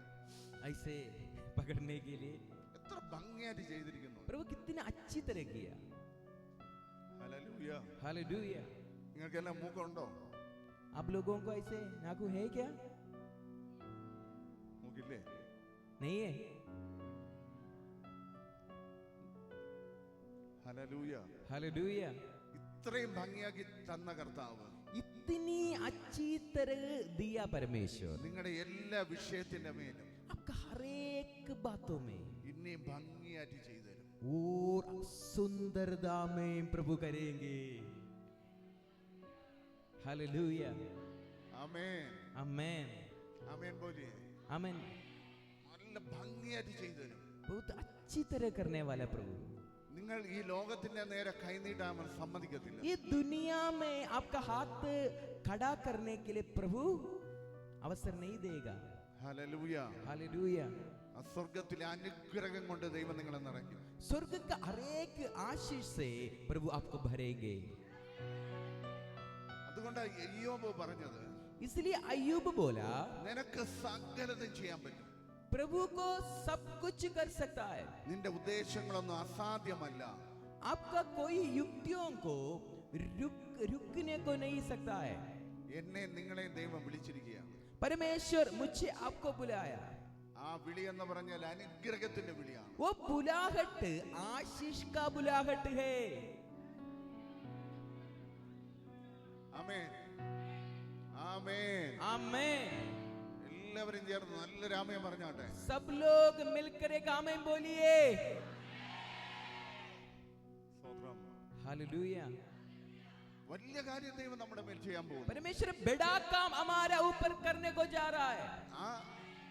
ऐसे पकड़ने के लिए. എത്ര ഭംഗിയായിട്ട് ചെയ്തിരിക്കുന്നു. प्रभु कितने अच्छी तरह किया. ഹല്ലേലൂയ. हालेलुया. നിങ്ങൾക്കെല്ലാം മൂക്കുണ്ടോ? आप लोगों को ऐसे नाखून है क्या? മൂക്കില്ലേ? नहीं है. ഹല്ലേലൂയ. हालेलुया. ഇത്രയും ഭംഗിയാക്കി തന്ന കർത്താവ് इतनी अच्छी तरह दिया परमेश्वर, നിങ്ങളുടെ എല്ലാ വിഷയത്തിന്റെ മേലും आपका हर एक बातों में ഇനിയും ഭംഗിയായിട്ട് ചെയ്തു തരും. और सुंदरता में प्रभु करेंगे. हालेलुया. ആമേൻ. आमेन. ആമേൻ बोलिए. आमेन. നല്ല ഭംഗിയായിട്ട് ചെയ്തു തരും. बहुत अच्छी तरह करने वाला प्रभु. നിങ്ങൾ ഈ ലോകത്തിന്റെ നേരെ കൈനീട്ടാൻ അവൻ സമ്മതിക്കത്തില്ല. ये दुनिया में आपका हाथ खड़ा करने के लिए प्रभु अवसर नहीं देगा. ഹല്ലേലൂയ. हालेलुया. ആ സ്വർഗ്ഗത്തിലെ അനുഗ്രഹം കൊണ്ട് ദൈവം നിങ്ങളെ നിറയ്ക്കും. स्वर्ग का हर एक आशीष से प्रभु आपको भरेंगे. അതുകൊണ്ടാണ് ഇയ്യോബ് പറഞ്ഞത്, इसलिए अय्यूब बोला നിനക്ക് സകലതും ചെയ്യാൻ പറ്റും. प्रभु को सब कुछ कर सकता है. നിന്റെ ഉദ്ദേശങ്ങളൊന്നും അസാധ്യമല്ല. आपका कोई युक्तियों को रुकने को नहीं सकता है. എന്നെ നിങ്ങളെ ദൈവം വിളിച്ചിരിക്കുകയാണ്. परमेश्वर मुझे आपको बुलाया. ആ വിളി എന്ന് പറഞ്ഞാൽ അനുഗ്രഹത്തിന്റെ വിളിയാണ്. वो बुलाहट आशीष का बुलाहट है. ആമേൻ. ആമേൻ. आमेन. എല്ലാവരും ചേർന്ന് നല്ലൊരു ആമേൻ പറഞ്ഞാട്ടെ. सब लोग मिलकर एक आमेन बोलिए. സ്തോത്രം. हालेलुया. വലിയ കാര്യം ദൈവം നമ്മുടെ മേൽ ചെയ്യാൻ പോകുന്നു. परमेश्वर बड़ा काम हमारे ऊपर करने को जा रहा है. ആ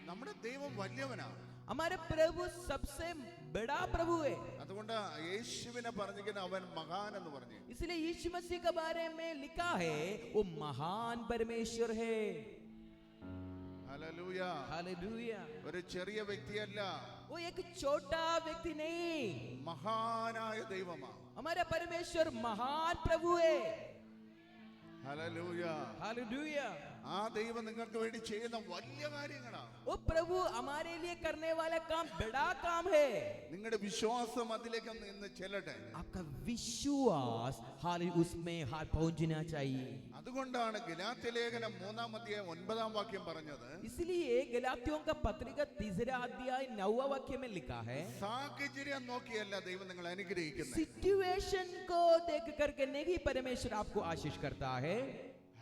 നമ്മുടെ ദൈവം വലിയവനാണ്. हमारे प्रभु सबसे बड़ा प्रभु है. അതുകൊണ്ട് യേശുവിനെ പറഞ്ഞിരിക്കുന്ന അവൻ മഹാൻ എന്ന് പറഞ്ഞു. इसलिए यीशु मसीह के बारे में लिखा है वो महान परमेश्वर है. ഹല്ലേലൂയ. हालेलुया. ഒരു ചെറിയ വ്യക്തിയല്ല, वो एक छोटा व्यक्ति नहीं, മഹാനായ ദൈവമാണ്. हमारा परमेश्वर महान प्रभु है. ഹല്ലേലൂയ. हालेलुया. ആ ദൈവം നിങ്ങൾക്ക് വേണ്ടി ചെയ്യുന്ന വലിയ കാര്യങ്ങളാണ്. वो प्रभु हमारे लिए करने वाला काम बड़ा काम है. നിങ്ങളുടെ വിശ്വാസം അതിലേക്ക് ഇന്ന് ചെല്ലട്ടെ. आपका विश्वास हाल उसमें हाल पहुंचना चाहिए. അതുകൊണ്ടാണ് ഗലാത്യലേഖനം 3:9 പറഞ്ഞത്, इसलिए गलातियों का पत्रिका 3 अध्याय 9 वाक्य में लिखा है, സാഹചര്യം നോക്കിയല്ല ദൈവം നിങ്ങളെ അനുഗ്രഹിക്കുന്നത്. सिचुएशन को देख करके नहीं परमेश्वर आपको आशीष करता है.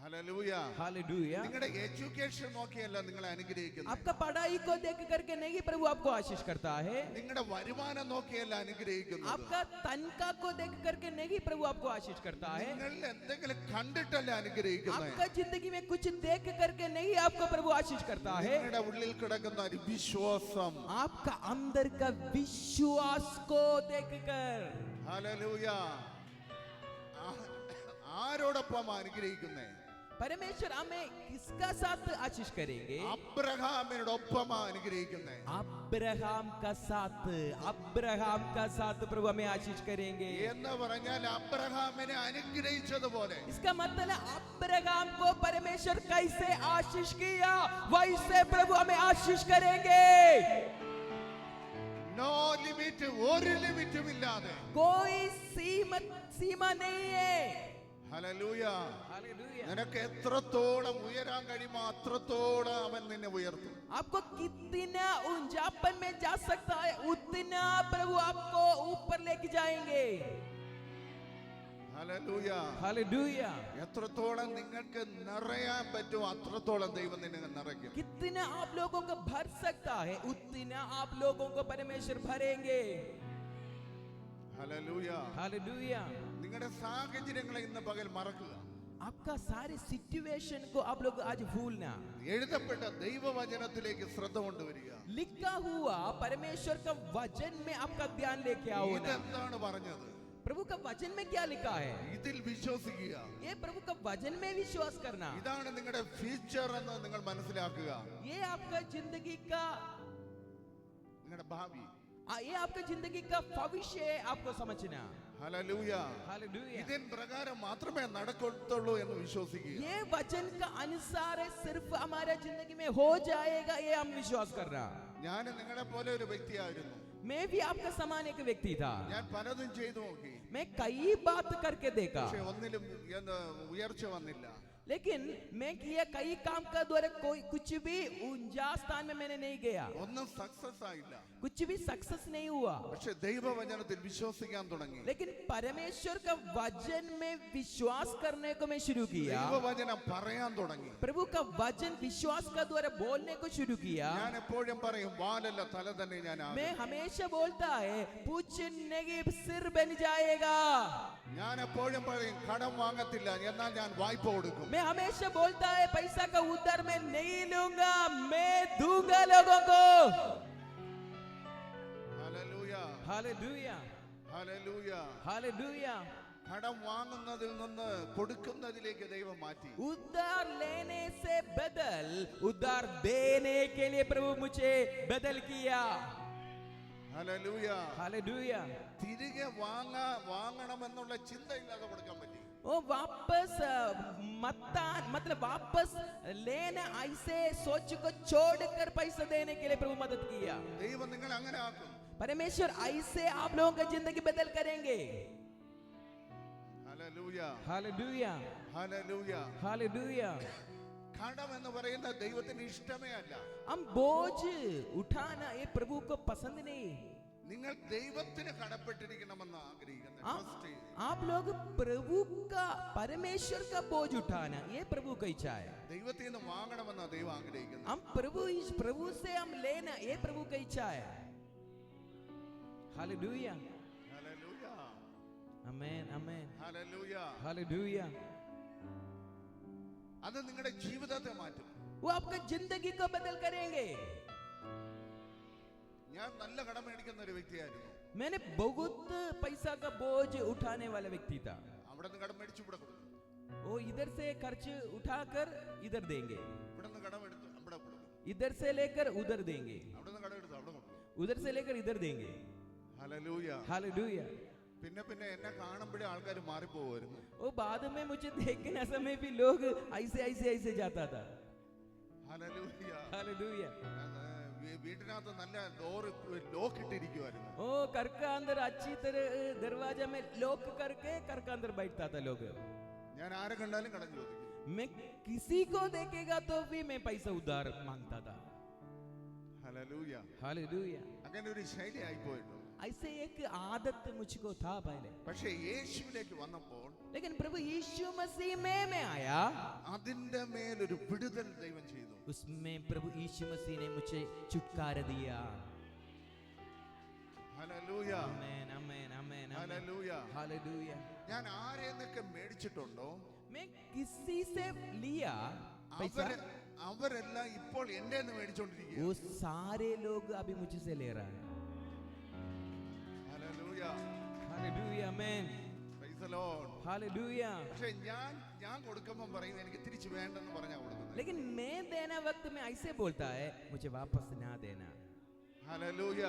ഹല്ലേലൂയ. हालेलुया। നിങ്ങളുടെ എഡ്യൂക്കേഷൻ നോക്കിയല്ല നിങ്ങളെ അനുഗ്രഹിക്കുന്നത്. आपका पढ़ाई को देख करके नहीं प्रभु आपको आशीष करता है। നിങ്ങളുടെ വരുമാനം നോക്കിയല്ല അനുഗ്രഹിക്കുന്നത്. आपका तनख्वाह को देख करके नहीं प्रभु आपको आशीष करता है। നിങ്ങൾ എന്തെങ്കിലും കണ്ടിട്ടല്ല അനുഗ്രഹിക്കുന്നത്. आपका जिंदगी में कुछ देख करके नहीं आपको प्रभु आशीष करता है। നിങ്ങളുടെ ഉള്ളിൽ കിടക്കുന്ന ഒരു വിശ്വാസം, आपका अंदर का विश्वास को देखकर। ഹല്ലേലൂയ. ആരോടൊപ്പം അനുഗ്രഹിക്കുന്നേ? परमेश्वर हमें किसका साथ आशीष करेंगे? അബ്രഹാമിനോടൊപ്പം അനുഗ്രഹിക്കുന്നേ. अब्राहम का साथ प्रभु हमें आशीष करेंगे। എന്ന് പറഞ്ഞാൽ അബ്രഹാമിനെ അനുഗ്രഹിച്ചതുപോലെ इसका मतलब अब्राहम को परमेश्वर कैसे आशीष किया वैसे प्रभु हमें आशीष करेंगे। നോ ലിമിറ്റ്, ഒരു ലിമിറ്റും ഇല്ലാതെ. कोई सीमा नहीं है। ഹല്ലേലൂയ. हालेलुया। നിനക്ക് എത്രത്തോളം ഉയരാൻ കഴിയുമോ അത്രത്തോളം അവൻ നിന്നെ ഉയർത്തും. आपको कितना ऊंचापन में जा सकता है उतना प्रभु आपको ऊपर लेके जाएंगे। ഹല്ലേലൂയ. हालेलुया। എത്രത്തോളം നിങ്ങൾക്ക് നിറയാൻ പറ്റുമോ അത്രത്തോളം ദൈവം നിന്നെ നിറയ്ക്കും. कितना आप लोगों को भर सकता है उतना आप लोगों को परमेश्वर भरेंगे। ഹല്ലേലൂയ. हालेलुया। നിങ്ങളുടെ സാഹചര്യങ്ങളെ ഇന്ന് പകൽ മറക്കുക. आपका सारे सिचुएशन को आप लोग आज भूलना। എഴുതപ്പെട്ട ദൈവവചനത്തിലേക്ക് ശ്രദ്ധ കൊണ്ടുവരിക. लिखा हुआ परमेश्वर का वचन में आपका ध्यान लेके आओ ना। ഇതെന്താണ് പറഞ്ഞത്? प्रभु का वचन में क्या लिखा है? ഇതിൽ വിശ്വസിക്കുക. ये प्रभु का वचन में विश्वास करना। ഇതാണ് നിങ്ങളുടെ ഫ്യൂച്ചർ എന്ന് നിങ്ങൾ മനസ്സിലാക്കുക. ये आपका जिंदगी का നിങ്ങളുടെ ഭാവി. ये आपका जिंदगी का भविष्य है आपको समझना। ഹല്ലേലൂയ. हालेलुया। ഇതിൻ പ്രകാരം മാത്രമേ നടക്കത്തുള്ളൂ എന്ന് വിശ്വസിക്കുക. ये वचन का अनुसार है सिर्फ हमारे जिंदगी में हो जाएगा ये हम विश्वास कर रहा। ഞാൻ നിങ്ങളെ പോലെ ഒരു വ്യക്തിയായിരുന്നു. मैं भी आपका समान एक व्यक्ति था। ഞാൻ പലതും ചെയ്തു നോക്കി. मैं कई बात करके देखा പക്ഷെ ഒന്നിലും ഉയർച്ച വന്നില്ല. लेकिन मैं किया कई काम का द्वारा कोई कुछ भी ऊंचा स्थान में मैंने नहीं गया। ഒന്നും സക്സസ് ആയില്ല. कुछ भी सक्सेस नहीं हुआ। പക്ഷെ ദൈവവചനത്തിൽ വിശ്വസിക്കാൻ തുടങ്ങി. लेकिन परमेश्वर का वचन में विश्वास करने को मैं शुरू किया। ദൈവവചനം പറയാൻ തുടങ്ങി. प्रभु का वचन विश्वास का द्वारा बोलने को शुरू किया। ഞാൻ എപ്പോഴും പറയും വാലല്ല തല തന്നെ ഞാൻ ആകും. मैं हमेशा बोलता है पूछ नहीं सिर बन जाएगा। ഞാൻ എപ്പോഴും പറയും കടം വാങ്ങത്തില്ല എന്നാൽ ഞാൻ വായ്പ കൊടുക്കും. मैं हमेशा बोलता है पैसा का उधार मैं नहीं लूंगा मैं दूंगा लोगों को। ഹല്ലേലൂയ. हालेलुया। ഹല്ലേലൂയ. हालेलुया। കടം വാങ്ങുന്നതിൽ നിന്ന് കൊടുക്കുന്നതിലേക്ക് ദൈവം മാറ്റി. उधार लेने से बदल उधार देने के लिए प्रभु मुझे बदल किया। ഹല്ലേലൂയ. हालेलुया। തിരികെ വാങ്ങണമെന്നുള്ള ചിന്തയില്ലാതെ കൊടുക്കാൻ പറ്റി. वो वापस मतलब वापस लेना ऐसे सोच को छोड़कर पैसा देने के लिए प्रभु मदद किया। ദൈവം നിങ്ങൾ അങ്ങനെ ആക്കും. परमेश्वर ऐसे आप लोगों की जिंदगी बदल करेंगे। ഹല്ലേലൂയ. हालेलुया। ഹല്ലേലൂയ. हालेलुया। കടം എന്ന് പറയുന്ന ദൈവത്തിന് ഇഷ്ടമേ അല്ല. हम बोझ उठाना ये प्रभु को पसंद नहीं। നിങ്ങൾ ദൈവത്തിന് കടപ്പെട്ടിരിക്കണമെന്ന് ആഗ്രഹിക്കുന്നു. आप लोग प्रभु का परमेश्वर का बोझ उठाना ये प्रभु का इच्छा है। ദൈവത്തിൽ നിന്ന് വാങ്ങണമെന്ന് ദൈവം ആഗ്രഹിക്കുന്നു. हम प्रभु से हम लेना ये प्रभु का इच्छा है। हालेलुया। ഹല്ലേലൂയ. आमेन आमेन। ഹല്ലേലൂയ. हालेलुया। അത് നിങ്ങളുടെ ജീവിതത്തെ മാറ്റും. वो आपका जिंदगी को बदल करेंगे। ഞാൻ നല്ല കടം മേടിക്കുന്ന ഒരു വ്യക്തിയായിരുന്നു. मैंने बहुत पैसा का बोझ उठाने वाला व्यक्ति था। അവിടെ നിന്ന് കടം മേടിച്ചു ഇവിടെ കൊടുക്കും. वो इधर से खर्च उठाकर इधर देंगे, ഇവിടെ നിന്ന് കടം എടുത്ത് അവിടെ കൊടുക്കും. इधर से लेकर उधर देंगे, അവിടെ നിന്ന് കടം എടുത്ത് അവിടെ കൊടുക്കും. उधर से लेकर इधर देंगे। ഹല്ലേലൂയ. हालेलुया। പിന്നെ എന്നെ കാണുമ്പോഴേ ആൾക്കാർ മാറിപ്പോവായിരുന്നു. वो बाद में मुझे देखने समय भी लोग ऐसे जाता था। ഹല്ലേലൂയ. हालेलुया। വീട്ടിനകത്ത് നല്ല ഡോർ ലോക്ക് ഇട്ടിരിക്കുവായിരുന്നു. ओ घर का अंदर अच्छी तरह दरवाजा में लॉक करके घर का अंदर बैठता था लोग। ഞാൻ ആരെ കണ്ടാലും കടം ചോദിക്കും. मैं किसी को देखेगा तो भी मैं पैसा उधार मांगता था। ഹല്ലേലൂയ. हालेलुया। അങ്ങനെ ഒരു ശൈലി ആയിപ്പോയിട്ടു. ऐसे एक आदत मुझको था पहले, പക്ഷേ യേശുവിലേക്ക് വന്നപ്പോൾ लेकिन प्रभु यीशु मसीह में आया, അതിന്റെ മേലൊരു വിടുതൽ ദൈവം ചെയ്തു. उसमें प्रभु यीशु मसीह ने मुझे छुटकारा दिया. ഹല്ലേലൂയ, आमेन आमेन आमेन ഹല്ലേലൂയ. हालेलुया. ഞാൻ ആരെന്നൊക്കെ മേടിച്ചിട്ടുണ്ടോ मैं किसी से लिया पैसा, അവരെല്ലാം ഇപ്പോൾ എന്റെ നിന്ന് മേടിച്ചോണ്ടിരിക്കുക. वो सारे लोग अभी मुझसे ले रहा है. Hallelujah, hallelujah amen praise the Lord. Hallelujah. പക്ഷേ ഞാൻ കൊടുക്കുമ്പോൾ പറയും എനിക്ക് തിരിച്ചു വേണ്ടെന്ന് പറഞ്ഞാ കൊടുക്കുന്നത്. लेकिन मैं देना वक्त में ऐसे बोलता है, मुझे वापस ना देना. Hallelujah,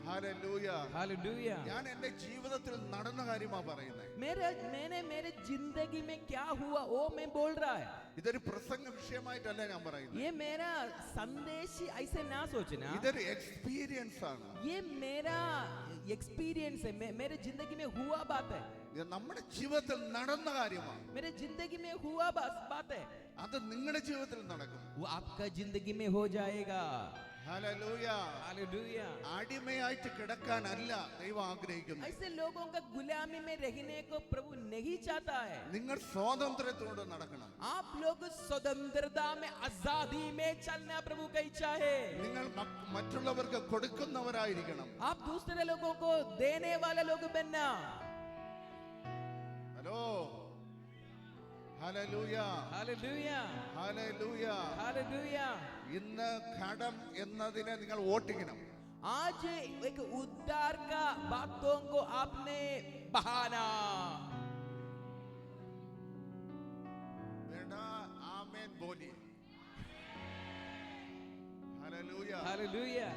hallelujah. हालेलुया. ഞാൻ എന്റെ ജീവിതത്തിൽ നടന്ന കാര്യമാ പറയുന്നത്. मैंने मेरे जिंदगी में क्या हुआ वो मैं बोल रहा है. ഇതൊരു പ്രസംഗ വിഷയമായിട്ടല്ല ഞാൻ പറയുന്നത്. ये मेरा संदेश ऐसे ना सोचना, ഇതൊരു എക്സ്പീരിയൻസ് ആണ്. ये मेरा एक्सपीरियंस है, मेरे जिंदगी में हुआ बात है, ഇത് നമ്മുടെ ജീവിതത്തിൽ നടന്ന കാര്യമാണ്. मेरे जिंदगी में हुआ बात है, അത് നിങ്ങളുടെ ജീവിതത്തിൽ നടക്കും. वो आपका जिंदगी में हो जाएगा. ഹല്ലേലൂയ. हालेलुया. അടിമയായിട്ട് കിടക്കാനല്ല ദൈവം ആഗ്രഹിക്കുന്നത്. ऐसे लोगों का गुलामी में रहने को प्रभु नहीं चाहता है. നിങ്ങൾ സ്വാതന്ത്ര്യത്തോടെ നടക്കണം. आप लोग स्वतंत्रता में, आजादी में चलना प्रभु का इच्छा है. നിങ്ങൾ മറ്റുള്ളവർക്ക് കൊടുക്കുന്നവരായിരിക്കണം. आप दूसरे लोगों को देने वाले लोग बनना. Hello, hallelujah, hallelujah hallelujah. Hallelujah. ഇന്ന് കടം എന്നതിനെ നിങ്ങൾ ഓട്ടിക്കണം. आज एक उद्धार का बातों को आपने बहाना. വേണ്ട, ആമേൻ ബോലി. ഹല്ലേലൂയ. हालेलुया.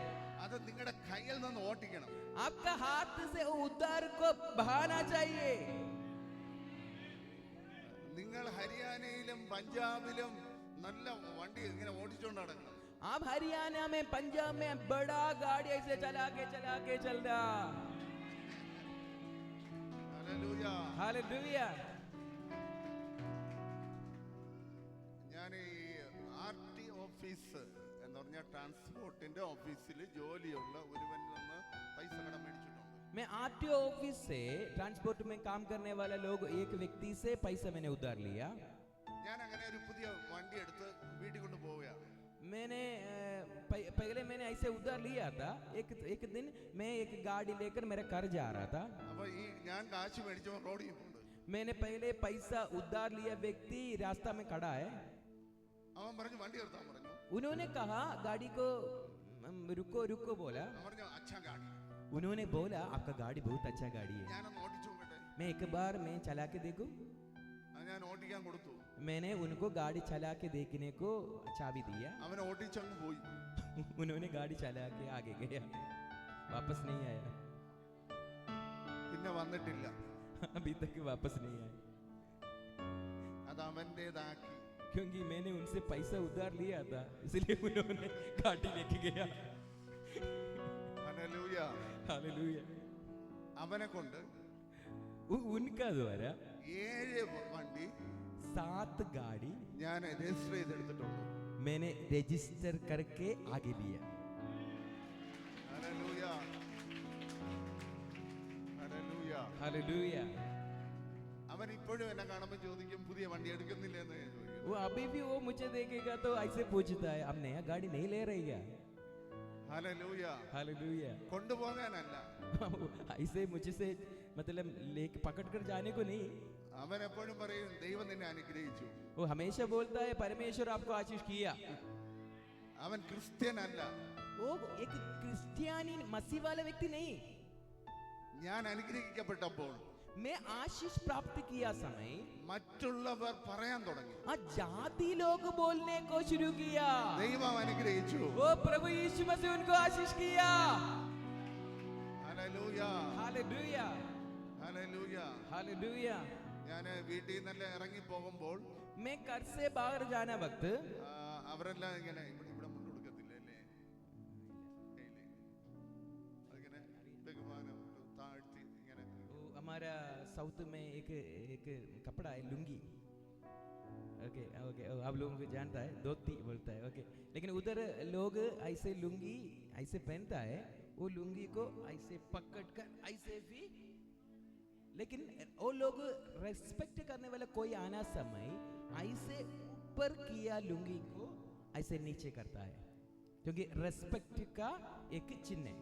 അത് നിങ്ങളുടെ കയ്യിൽ നിന്ന് ഓട്ടിക്കണം. आपका हाथ से उद्धार को बहाना चाहिए. നിങ്ങൾ ഹരിയാനയിലും പഞ്ചാബിലും നല്ല വണ്ടി ഇങ്ങനെ ഓടിച്ചുകൊണ്ട് നടക്കണം. आप हरियाणा में, पंजाब में बड़ा गाड़ी ऐसे चला के चल रहा. ഹല്ലേലൂയ. हालेलुया. ഞാൻ ഈ RT ഓഫീസ് എന്ന് പറഞ്ഞ ട്രാൻസ്പോർട്ടിന്റെ ഓഫീസിൽ ജോലിയുള്ള ഒരുവനിൽ നിന്ന് പൈസ കടം മേടിച്ചിട്ടുണ്ട്. मैं आरटीओ ऑफिस से, ट्रांसपोर्ट में काम करने वाला लोग, एक व्यक्ति से पैसा मैंने उधार लिया. ഞാൻ അങ്ങനെ ഒരു പുതിയ വണ്ടി എടുത്ത് വീട്ടിൽ കൊണ്ട് പോവുകയാണ്. मैंने पहले मैंने ऐसे उधार लिया था. एक दिन मैं एक गाड़ी लेकर मेरे घर जा रहा था. അപ്പൊ ഈ ഞാൻ കാശ് മേടിച്ചപ്പോൾ റോഡിൽ ഉണ്ട്. मैंने पहले पैसा उधार लिया व्यक्ति रास्ता में खड़ा है. അവൻ പറഞ്ഞു വണ്ടി എടുത്താൻ പറഞ്ഞു. उन्होंने कहा गाड़ी को रुको बोला. അവൻ പറഞ്ഞു അച്ഛാ ഗാഡി. उन्होंने बोला आपका गाड़ी बहुत अच्छा गाड़ी है, ഞാനൊന്ന് ഓടിച്ചു നോക്കട്ടെ. मैं एक बार मैं चला के देखूं. ഞാൻ ഓടിക്കാൻ കൊടുത്തു. मैंने उनको गाड़ी चला के देखने को चाबी दिया. അവൻ ഓടിച്ചങ്ങ് പോയി. उन्होंने गाड़ी चला के आगे गया, वापस नहीं आया. പിന്നെ വന്നിട്ടില്ല. अभी तक वापस नहीं आया, അത് അവൻ്റെതാക്കി. क्योंकि मैंने उनसे पैसा उधार लिया था, इसलिए उन्होंने गाड़ी लेके गया. ഹല്ലേലൂയ. हालेलुया. അവനെ കൊണ്ട് उनका द्वारा 7 വണ്ടി 7 गाड़ी ഞാൻ രജിസ്റ്റർ ചെയ്തെടുത്തിട്ടുണ്ട്. मैंने रजिस्टर करके आगे लिया. Hallelujah, hallelujah. हालेलुया. അവൻ ഇപ്പോഴും എന്നെ കാണുമ്പോൾ ചോദിക്കും പുതിയ വണ്ടി എടുക്കുന്നില്ല എന്ന് ചോദിക്കും. वो अभी भी वो मुझे देखेगा तो ऐसे पूछता है, अब नया गाड़ी नहीं ले रही क्या? ഹല്ലേലൂയ. हालेलुया. കൊണ്ടുപോകാനല്ല, ऐसे मुझसे मतलब लेके पकड़ कर जाने को नहीं. അവൻ എപ്പോഴും പറയും ദൈവം നിന്നെ അനുഗ്രഹിച്ചു. वो हमेशा बोलता है परमेश्वर आपको आशीष किया. അവൻ ക്രിസ്ത്യൻ അല്ല. वो एक क्रिस्टियानी मसीह वाला व्यक्ति नहीं. ഞാൻ അനുഗ്രഹിക്കപ്പെട്ടപ്പോൾ मैं आशीष प्राप्त किया समय മറ്റുള്ളവർ പറയാൻ തുടങ്ങി. जाति लोग बोलने को शुरू किया. ദൈവം അനുഗ്രഹിച്ചു. वो प्रभु यीशु मसीह उनको आशीष किया. Hallelujah, hallelujah. ഹല്ലേലൂയ. हालेलुया. ഞാൻ വീട്ടിൽ നിന്നല്ല ഇറങ്ങി പോകുമ്പോൾ मैं घर से बाहर जाना वक्त അവരെല്ലാം ഇങ്ങനെ ഇവിടെ മുന്നോടുക്കത്തില്ല അല്ലേ, അതിങ്ങനെ ബഹുമാനം താഴ്ത്തി ഇങ്ങനെ. हमारा साउथ में एक कपड़ा है लुंगी. ओके ओके आप लोगों को जानता है, धोती बोलता है. ओके, लेकिन उधर लोग ऐसे लुंगी ऐसे पहनता है, वो लुंगी को ऐसे पकड़ कर ऐसे भी, लेकिन वो लोग रेस्पेक्ट करने वाला कोई आना समय ऐसे ऊपर किया लुंगी को ऐसे नीचे करता है, क्योंकि रेस्पेक्ट का एक चिन्ह है,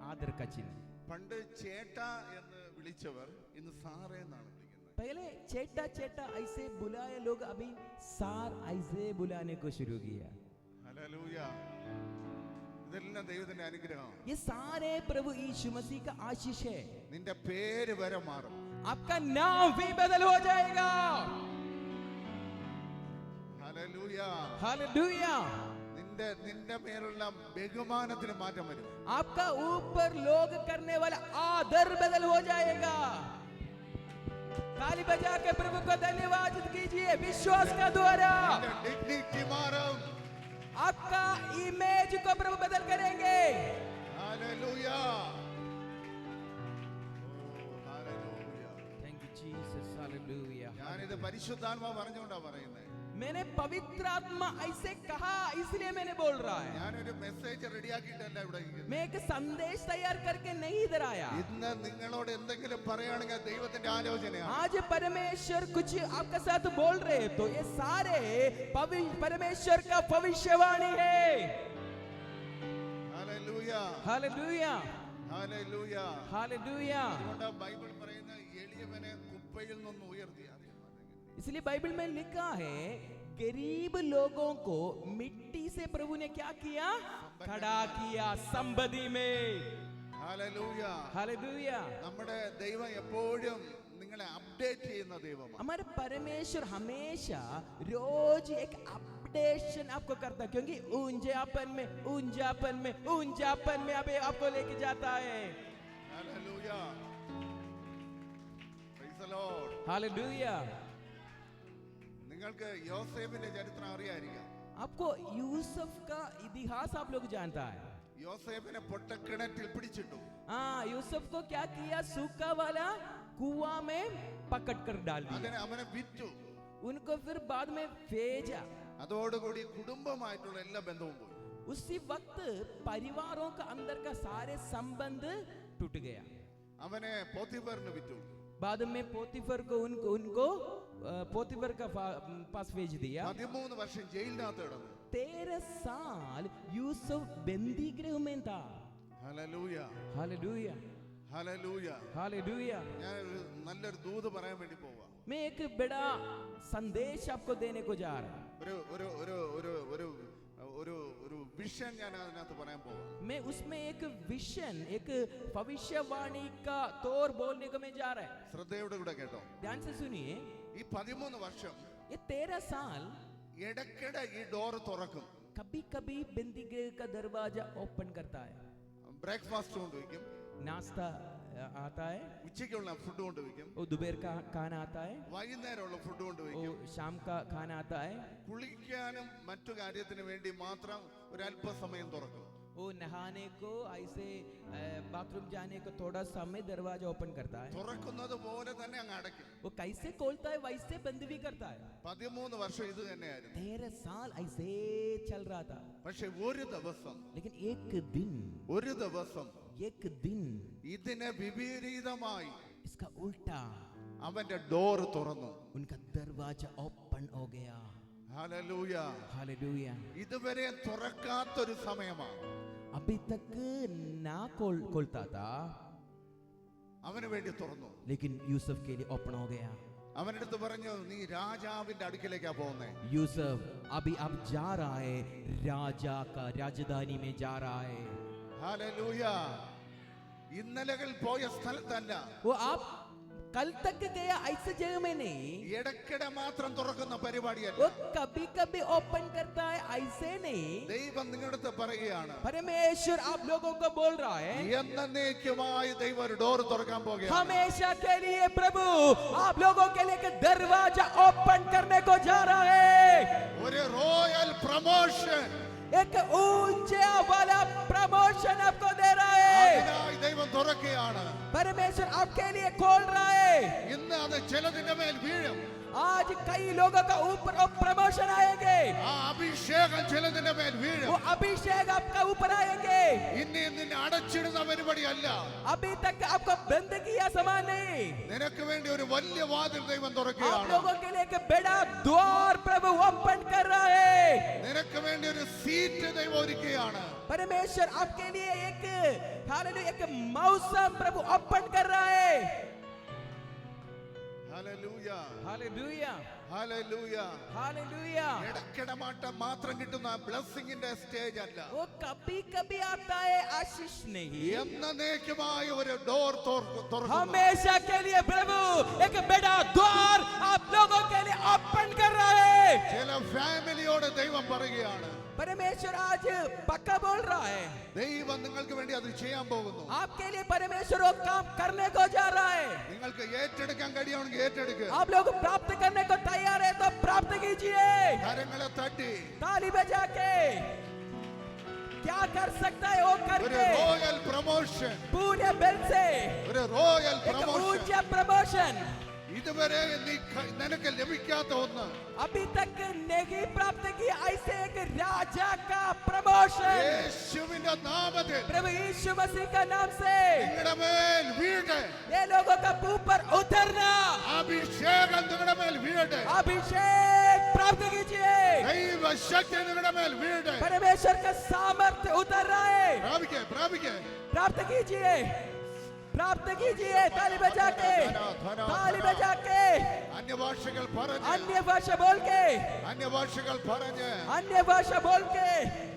आदर का चिन्ह। പണ്ട് ചേട്ട എന്ന് വിളിച്ചവർ ഇന്ന് സാറേ എന്നാണ് വിളിക്കുന്നത്. पहले चेटा चेटा ऐसे बुलाए लोग, अभी सार ऐसे बुलाने को शुरू किया। ഹല്ലേലൂയ. ഇതെല്ലാം ദൈവത്തിന്റെ അനുഗ്രഹമാണ്. ये सारे प्रभु यीशु मसीह का आशीष है। നിന്റെ പേര് വരെ മാറും. आपका नाम भी बदल हो जाएगा। ഹല്ലേലൂയ. हालेलुया। നിന്റെ മേലുള്ള ബഹുമാനത്തിന് മാറ്റം വരും. आपका ऊपर लोग करने वाला आदर बदल हो जाएगा। ताली बजा के प्रभु को धन्यवाद कीजिए विश्वास का द्वारा। ഡിഗ്നിറ്റി മാറും. आपका इमेज को प्रभु बदल करेंगे। Hallelujah. Hallelujah. Thank you Jesus. Hallelujah. ഞാനിത് പരിശുദ്ധാത്മാവ് പറഞ്ഞുകൊണ്ടാ പറയുന്നത്. मैंने पवित्र आत्मा ऐसे कहा इसलिए मैंने बोल रहा है। ഞാനൊരു മെസ്സേജ് റെഡിയാക്കിയിട്ടല്ല ഇവിടെ ഇരിക്കുന്നത്. मैं एक संदेश तैयार करके नहीं इधर आया। ഇന്ന് നിങ്ങളോട് എന്തെങ്കിലും പറയുകയാണെങ്കിൽ ദൈവത്തിന്റെ ആലോചനയാണ്. आज परमेश्वर कुछ आपके साथ बोल रहे तो ये सारे परमेश्वर का भविष्यवाणी है। ഹല്ലേലൂയ. हालेलुया। ഹല്ലേലൂയ. हालेलुया। അതുകൊണ്ട് ബൈബിൾ പറയുന്ന എളിയവനെ കുപ്പയിൽ നിന്ന് ഉയർത്തി. इसलिए बाइबल में लिखा है गरीब लोगों को मिट्टी से प्रभु ने क्या किया? खड़ा किया संपत्ति में। ഹല്ലേലൂയ. हालेलुया। നമ്മുടെ ദൈവം എപ്പോഴും നിങ്ങളെ അപ്ഡേറ്റ് ചെയ്യുന്ന ദൈവമാണ്. हमारे परमेश्वर हमेशा रोज एक अपडेशन आपको करता है, क्योंकि ऊंचापन में अभी आपको लेके जाता है। Hallelujah. Praise the Lord. Hallelujah. നിങ്ങൾക്ക് യോസേഫിന്റെ ചരിത്രം അറിയായിരിക്കാം. आपको यूसुफ का इतिहास आप लोग जानता है। യോസേഫിനെ പൊട്ടക്കിണറ്റിൽ പിടിച്ചിട്ടു. हाँ, यूसुफ को क्या किया? सूखा वाला कुआं में पकड़ कर डाल दिया। അതിനെ അവനെ വിറ്റു. उनको फिर बाद में भेजा। അതോടുകൂടി കുടുംബമായിട്ടുള്ള എല്ലാ ബന്ധവും പോയി. उसी वक्त परिवारों का अंदर का सारे संबंध टूट गया। അവനെ പോത്തിഫറിന് വിറ്റു. बाद में पोतीफर को उनको पोतीफर का पास भेज दिया। 13 വർഷം ജയിലിനകത്ത് കിടന്നു. 13 साल यूसुफ बंदी गृह में था। ഹല്ലേലൂയ. हालेलुया। ഹല്ലേലൂയ. हालेलुया। ഞാൻ നല്ലൊരു ദൂത് പറയാൻ വേണ്ടി പോവാ. मैं एक बड़ा संदेश आपको देने को जा रहा हूं। ഒരു ഒരു ഒരു ഒരു ഒരു ഒരു ഒരു വിഷൻ ഞാൻ അതിനകത്ത് പറയാൻ പോവാ. मैं उसमें एक विजन, एक भविष्यवाणी का तौर बोलने को मैं जा रहा है। ശ്രദ്ധയോടെ കൂടെ കേട്ടോ. ध्यान से सुनिए। ഈ 13 വർഷം ये 13 साल ഇടയ്ക്കിടെ ഈ ഡോർ തുറക്കും. कभी कभी बंदी गृह का दरवाजा ओपन करता है। ബ്രേക്ക്ഫാസ്റ്റ് കൊണ്ടുവയ്ക്കും. नाश्ता आता है, ഉച്ചയ്ക്കുള്ള ഫുഡ് കൊണ്ടുവയ്ക്കും. वो दोपहर का खाना आता है, വൈകുന്നേരമുള്ള ഫുഡ് वो കൊണ്ടുവയ്ക്കും. शाम का खाना आता है, കുളിക്കാനും മറ്റു കാര്യത്തിന് വേണ്ടി മാത്രം ഒരു അല്പസമയം തുറക്കും. वो नहाने को ऐसे बाथरूम जाने को थोड़ा समय दरवाजा ओपन करता है। തുറക്കുന്നത് പോലെ തന്നെ അങ്ങ് അടയ്ക്കും. वो कैसे खोलता है वैसे बंद भी करता है। 13 വർഷം ഇത് തന്നെയായിരുന്നു. 13 साल ऐसे चल रहा था। പക്ഷെ ഒരു ദിവസം लेकिन एक दिन ഇതിനെ വിപരീതമായി इसका उल्टा അവന്റെ ഡോർ തുറന്നു. उनका दरवाजा ओपन हो गया। ഹല്ലേലൂയ. हालेलुया। ഇതുവരെ തുറക്കാത്തൊരു സമയമാണ്. अभी तक ना खोलता था, അവന് വേണ്ടി തുറന്നു. लेकिन यूसुफ के लिए ओपन हो गया। അവനടുത്ത് പറഞ്ഞു, നീ രാജാവിന്റെ അടുക്കിലേക്കാ പോകുന്നേ. यूसुफ अभी अब जा रहा है, राजा का राजधानी में जा रहा है। ഹല്ലേലൂയ. ഇന്നലകൾ പോയ സ്ഥലത്തല്ല, वो आप कल तक गया ऐसे जगह में नहीं, ഇടയ്ക്കിടെ മാത്രം തുറക്കുന്ന പരിപാടിയല്ല. वो कभी कभी ओपन करता है ऐसे नहीं। ദൈവം നിങ്ങളുടെ പറയുകയാണ്, परमेश्वर आप लोगों को बोल रहा है, എന്നേക്കുമായി ദൈവം ഒരു ഡോർ തുറക്കാൻ പോകുകയാണ്. हमेशा के लिए प्रभु आप लोगों के लिए एक दरवाजा ओपन करने को जा रहा है। ഒരു റോയൽ പ്രൊമോഷൻ, एक ऊंचा वाला प्रमोशन आपको दे रहा है। അതിനായി ദൈവം തുറക്കുകയാണ്. परमेश्वर आपके लिए खोल रहा है। ഇന്ന് അത് ചിലതിന്റെ മേൽ വീഴും. आज कई लोगों का ऊपर प्रमोशन आएंगे, ആ അഭിഷേകം ചിലതിന്റെ മേൽ വീഴും. वो अभिषेक आपका ऊपर आएंगे. ഇനി നിന്നെ അടച്ചിടുന്ന പരിപാടിയല്ല. अभी तक आपको बंद किया समान नहीं. നിനക്ക് വേണ്ടി ഒരു വലിയ വാതിൽ ദൈവം आप തുറക്കുകയാണ്. लोगों के लिए एक बड़ा द्वार प्रभु ओपन कर रहा है. നിനക്ക് വേണ്ടി ഒരു സീറ്റ് ദൈവം ഒരുക്കുകയാണ്. परमेश्वर आपके लिए एक मौसम प्रभु ओपन कर रहा है. Hallelujah, hallelujah, hallelujah. हालेलुया. ഇടക്കിടമാട്ടം മാത്രം കിട്ടുന്ന ബ്ലെസ്സിങ്ങിന്റെ സ്റ്റേജ് അല്ല. वो कभी कभी आता है, आशीष नहीं. എന്നേക്കുമായ ഒരു ഡോർ തുറക്കുന്നു. हमेशा के लिए प्रभु एक बड़ा द्वार आप लोगों के लिए ओपन कर रहा है. ചില ഫാമിലിയോട് ദൈവം പറയുകയാണ്, परमेश्वर आज पक्का बोल रहा है, ദൈവം നിങ്ങൾക്ക് വേണ്ടി അത് ചെയ്യാൻ പോകുന്നു. आपके लिए परमेश्वर वो काम करने को जा रहा है. നിങ്ങൾക്ക് ഏറ്റെടുക്കാൻ കഴിയുമെങ്കിൽ ഏറ്റെടുക്കുക. आप लोग प्राप्त करने को तैयार है तो प्राप्त कीजिए. കരങ്ങളെ തട്ടി ताली बजा के क्या कर सकता है वो ഒരു करके റോയൽ പ്രൊമോഷൻ, पूरे बल से ഒരു റോയൽ एक പ്രൊമോഷൻ. ऊंचा प्रमोशन ഇതുവരെ നിനക്ക് ലഭിക്കാത്ത ഒന്ന് अभी तक नहीं प्राप्त किया, ऐसे एक राजा का प्रमोशन യേശുവിന്റെ നാമത്തിൽ प्रभु यीशु मसीह का नाम से നിങ്ങളുടെ മേൽ വീഴട്ടെ. ये लोगों का ऊपर उतरना, അഭിഷേകം നിങ്ങളുടെ മേൽ വീഴട്ടെ. अभिषेक प्राप्त कीजिए. ദൈവശക്തി നിങ്ങളുടെ മേൽ വീഴട്ടെ. परमेश्वर का सामर्थ्य उतर रहा है. പ്രാപിക്കേ, പ്രാപിക്കേ. प्राप्त कीजिए, प्राप्त कीजिए. ताली बजा के, ताली बजा के, അന്യഭാഷകൾ പറഞ്ഞ്, अन्य भाषा बोल के, അന്യഭാഷകൾ പറഞ്ഞ് अन्य भाषा बोल के,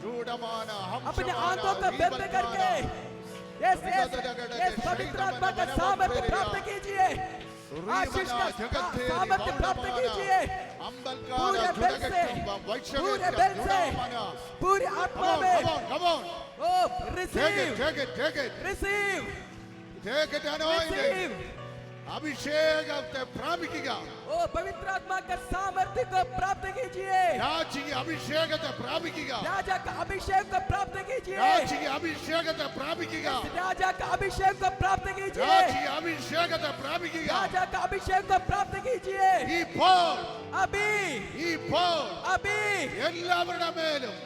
ചൂടമാന अपने आंखों को बंद करके इस पवित्र आत्मा का सामर्थ्य प्राप्त कीजिए. आशीष का सामर्थ्य प्राप्त कीजिए. पूरे बल से, पूरे बल से, पूरे आत्मा में. ओ रिसीव, रिसीव, रिसीव. അഭിഷേകത്തെ പ്രാപിക്കുക. ओ पवित्र आत्मा का सामर्थ्य को प्राप्त कीजिए. രാജിക്ക് അഭിഷേകത്തെ പ്രാപിക്കുക. राजा का अभिषेक को प्राप्त कीजिए. രാജിക്ക് അഭിഷേകത്തെ പ്രാപിക്കുക. राजा का अभिषेक को प्राप्त कीजिए. രാജിക്ക് അഭിഷേകത്തെ പ്രാപിക്കുക. राजा का अभिषेक को प्राप्त कीजिए. ഇപ്പോൾ अभी, ഇപ്പോൾ अभी എല്ലാവരുടെ മേലും,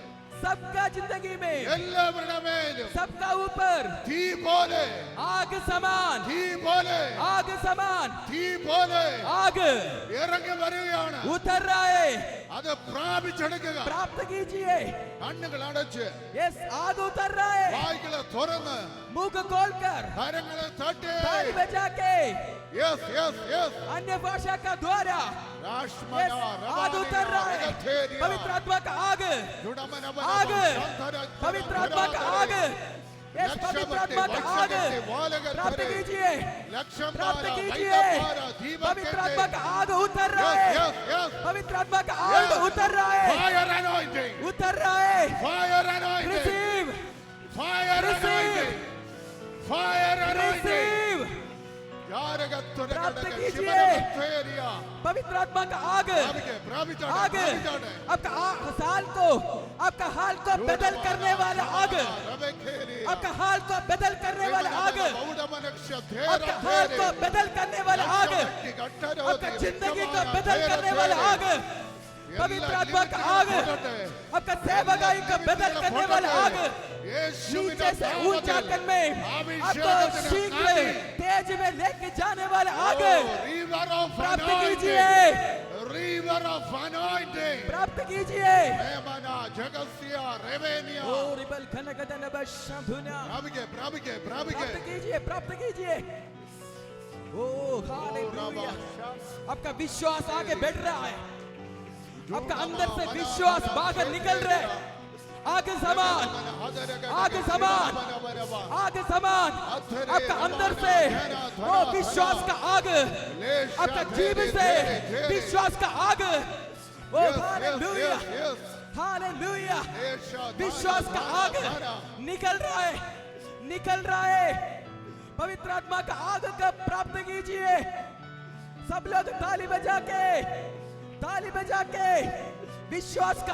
सबका जिंदगी में, എല്ലാവരുടെ മേലും सबका ऊपर തീ പോലെ, आग समान, തീ പോലെ, आग समान, തീ പോലെ आग ഇറങ്ങി വരികയാണ്. उतर रहा है. അത് പ്രാപിച്ചെടുക്കുക. प्राप्त कीजिए. കണ്ണുകൾ അടച്ച്, यस, आग उतर रहा है. വായ്കളെ തുറന്ന്, मुंह को खोलकर കരങ്ങളെ തട്ടി. ताली बजा के യെസ്, യെസ്, യെസ്. अन्य भाषा का द्वारा രാഷ്മന, यस, आग उतर रहा है. രവാനിയ, पवित्र आत्मा का आग, ജുഡമനവന, आग, സന്ധര, पवित्र आत्मा का आग, यस, पवित्र आत्मा का आग प्राप्त कीजिए. प्राप्त कीजिए. पवित्र आत्मा का आग उतर रहा है. Yes, yes. पवित्र आत्मा का आग उतर रहा है. Fire anointing. उतर रहा है. Fire anointing. Receive, Fire anointing. Fire anointing. Receive. യാരകത്തുരകടക, प्राप्त कीजिए. ശിവനമത്തേരിയ. पवित्र आत्मा का आग, പ്രാപിച്ചാട്ടെ, आग പ്രാപിച്ചാട്ടെ. आपका साल को, आपका हाल को बदल करने वाला आग, രവഖേരിയ. आपका हाल को बदल करने वाला आग, ബൗഡമനക്ഷ, आपका हाल को बदल करने वाला आग, आपका जिंदगी को बदल करने वाला आग, पवित्र आत्मा का आग, आपका सेवकाई को बदल करने वाला आग, नीचे से ऊंचा करने, आपको शीघ्र तेज में लेके जाने वाला आग प्राप्त कीजिए. River of anointing. प्राप्त कीजिए. Remana, Jagasiya, Revenia. ओ रिबल खनगदन बशधुना. പ്രാപിക്കേ, പ്രാപിക്കേ, പ്രാപിക്കേ. प्राप्त कीजिए, प्राप्त कीजिए. ओ हालेलुया. आपका विश्वास आगे बढ़ रहा है. आपका अंदर से विश्वास बाहर निकल रहा है. आग समान, आग समान, आग समान. आपका अंदर से वो विश्वास का आग, आपका जीव से विश्वास का आग. ओ हालेलुया, हालेलुया. विश्वास का आग निकल रहा है, निकल रहा है. पवित्र आत्मा का आग का प्राप्त कीजिए. सब लोग ताली बजा के, ताली बजा के विश्वास का